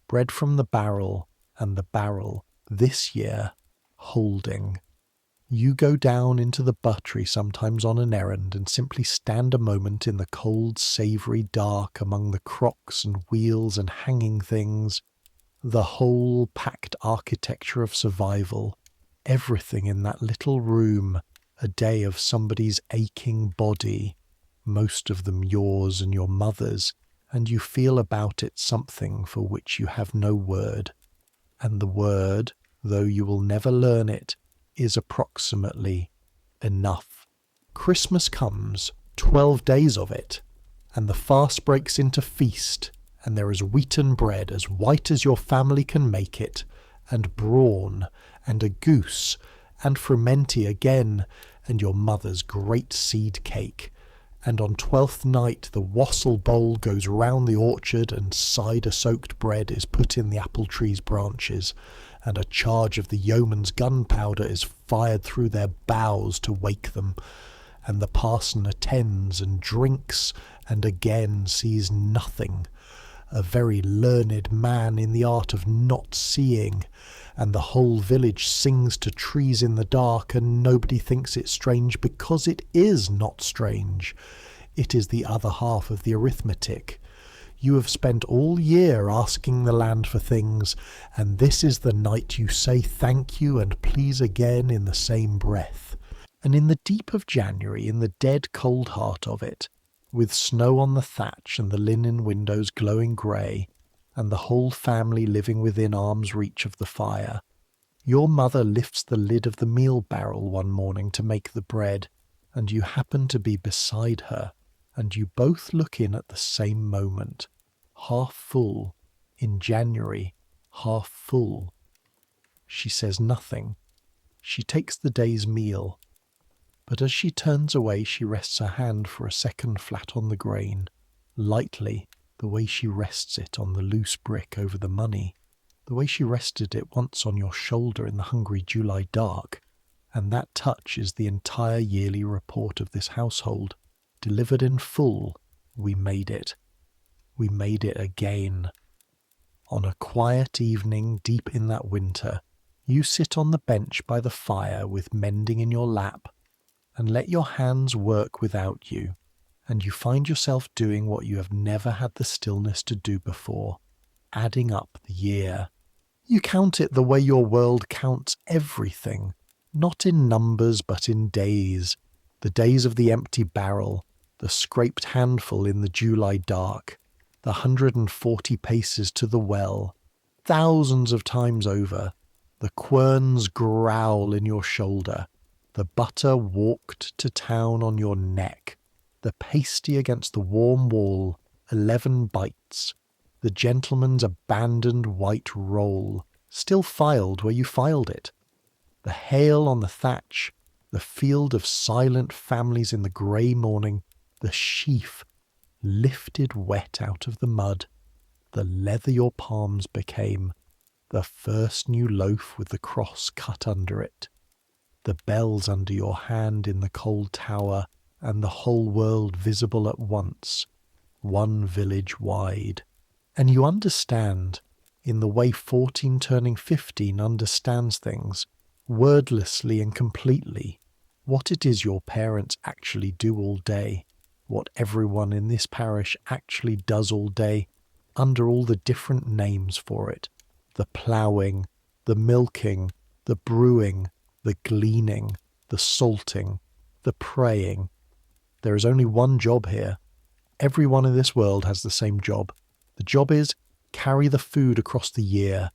bread from the barrel, and the barrel, this year, holding. You go down into the buttery sometimes on an errand and simply stand a moment in the cold, savoury dark among the crocks and wheels and hanging things, the whole packed architecture of survival, everything in that little room, a day of somebody's aching body, most of them yours and your mother's, and you feel about it something for which you have no word. And the word, though you will never learn it, is approximately enough. Christmas comes, 12 days of it, and the fast breaks into feast, and there is wheaten bread as white as your family can make it, and brawn, and a goose, and frumenty again, and your mother's great seed cake. And on 12th night the wassail bowl goes round the orchard, and cider-soaked bread is put in the apple tree's branches, and a charge of the yeoman's gunpowder is fired through their boughs to wake them, and the parson attends and drinks, and again sees nothing, a very learned man in the art of not seeing, and the whole village sings to trees in the dark, and nobody thinks it strange because it is not strange. It is the other half of the arithmetic. You have spent all year asking the land for things, and this is the night you say thank you and please again in the same breath. And in the deep of January, in the dead cold heart of it, with snow on the thatch and the linen windows glowing grey, and the whole family living within arm's reach of the fire, your mother lifts the lid of the meal barrel one morning to make the bread, and you happen to be beside her, and you both look in at the same moment, half full, in January, half full. She says nothing. She takes the day's meal, but as she turns away she rests her hand for a second flat on the grain, lightly, the way she rests it on the loose brick over the money, the way she rested it once on your shoulder in the hungry July dark, and that touch is the entire yearly report of this household, delivered in full. We made it. We made it again. On a quiet evening deep in that winter, you sit on the bench by the fire with mending in your lap, and let your hands work without you, and you find yourself doing what you have never had the stillness to do before, adding up the year. You count it the way your world counts everything, not in numbers but in days, the days of the empty barrel, the scraped handful in the July dark, the 140 paces to the well, thousands of times over, the quern's growl in your shoulder, the butter walked to town on your neck, the pasty against the warm wall, 11 bites, the gentleman's abandoned white roll, still filed where you filed it, the hail on the thatch, the field of silent families in the grey morning, the sheaf lifted wet out of the mud, the leather your palms became, the first new loaf with the cross cut under it, the bells under your hand in the cold tower, and the whole world visible at once, one village wide. And you understand, in the way 14 turning 15 understands things, wordlessly and completely, what it is your parents actually do all day, what everyone in this parish actually does all day, under all the different names for it, the ploughing, the milking, the brewing, the gleaning, the salting, the praying. There is only one job here. Everyone in this world has the same job. The job is carry the food across the year,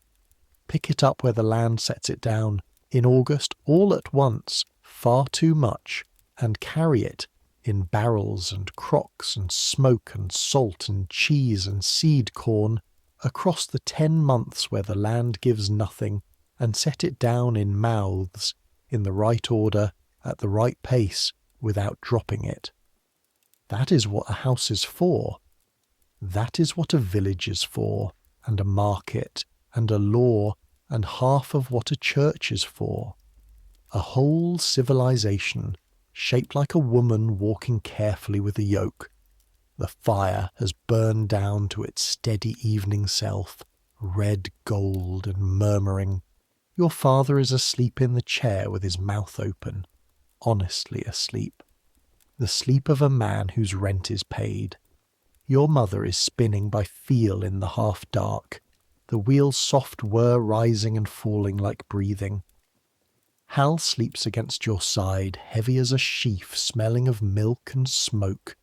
pick it up where the land sets it down, in August all at once, far too much, and carry it in barrels and crocks and smoke and salt and cheese and seed corn across the 10 months where the land gives nothing, and set it down in mouths, in the right order, at the right pace, without dropping it. That is what a house is for. That is what a village is for, and a market, and a law, and half of what a church is for. A whole civilization, shaped like a woman walking carefully with a yoke. The fire has burned down to its steady evening self, red gold and murmuring. Your father is asleep in the chair with his mouth open, honestly asleep. The sleep of a man whose rent is paid. Your mother is spinning by feel in the half-dark, the wheel's soft whir rising and falling like breathing. Hal sleeps against your side, heavy as a sheaf, smelling of milk and smoke.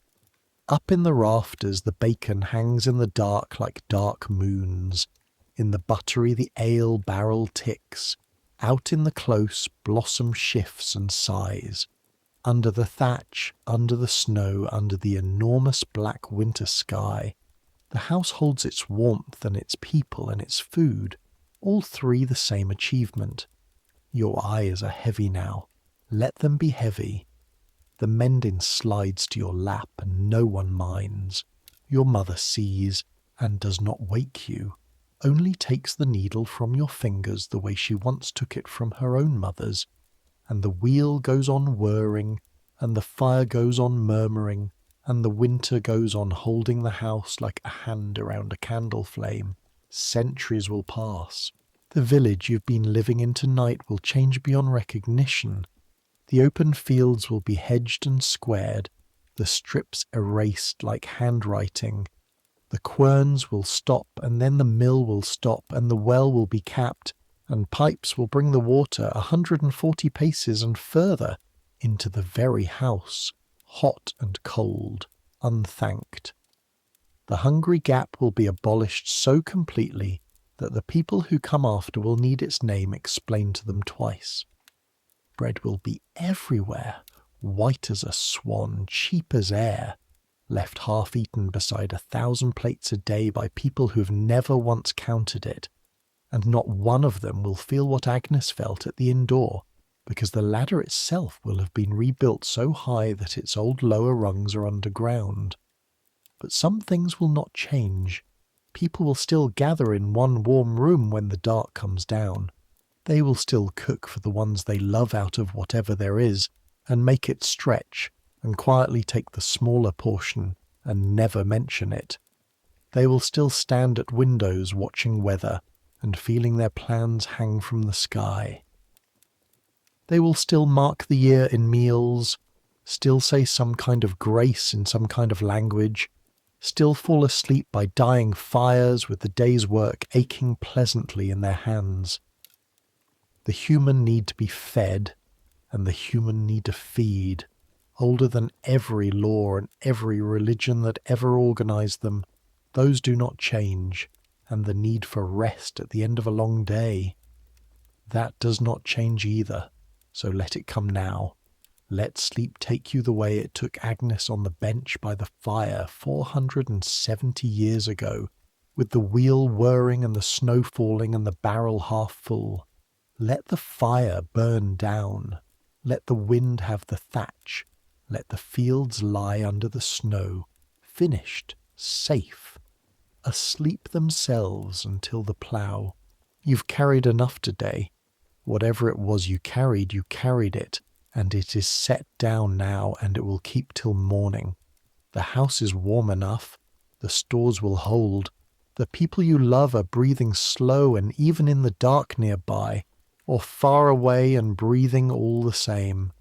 Up in the rafters the bacon hangs in the dark like dark moons. In the buttery the ale barrel ticks. Out in the close blossom shifts and sighs. Under the thatch, under the snow, under the enormous black winter sky, the house holds its warmth and its people and its food, all three the same achievement. Your eyes are heavy now. Let them be heavy. The mending slides to your lap and no one minds. Your mother sees and does not wake you, only takes the needle from your fingers the way she once took it from her own mother's, and the wheel goes on whirring, and the fire goes on murmuring, and the winter goes on holding the house like a hand around a candle flame. Centuries will pass. The village you've been living in tonight will change beyond recognition. The open fields will be hedged and squared, the strips erased like handwriting. The querns will stop, and then the mill will stop, and the well will be capped, and pipes will bring the water 140 paces and further into the very house, hot and cold, unthanked. The hungry gap will be abolished so completely that the people who come after will need its name explained to them twice. Bread will be everywhere, white as a swan, cheap as air, left half-eaten beside 1,000 plates a day by people who've never once counted it, and not one of them will feel what Agnes felt at the inn door, because the ladder itself will have been rebuilt so high that its old lower rungs are underground. But some things will not change. People will still gather in one warm room when the dark comes down. They will still cook for the ones they love out of whatever there is, and make it stretch, and quietly take the smaller portion, and never mention it. They will still stand at windows watching weather, and feeling their plans hang from the sky. They will still mark the year in meals, still say some kind of grace in some kind of language, still fall asleep by dying fires with the day's work aching pleasantly in their hands. The human need to be fed, and the human need to feed, older than every law and every religion that ever organized them. Those do not change, and the need for rest at the end of a long day, that does not change either, so let it come now. Let sleep take you the way it took Agnes on the bench by the fire 470 years ago, with the wheel whirring and the snow falling and the barrel half full. Let the fire burn down. Let the wind have the thatch. Let the fields lie under the snow, finished, safe, asleep themselves until the plough. You've carried enough today. Whatever it was you carried it, and it is set down now, and it will keep till morning. The house is warm enough. The stores will hold. The people you love are breathing slow and even in the dark nearby, or far away and breathing all the same.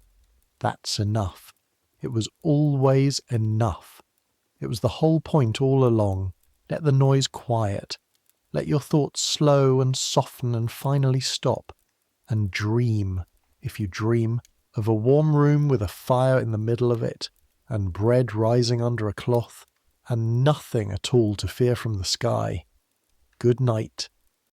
That's enough. It was always enough. It was the whole point all along. Let the noise quiet. Let your thoughts slow and soften and finally stop. And dream, if you dream, of a warm room with a fire in the middle of it, and bread rising under a cloth, and nothing at all to fear from the sky. Good night.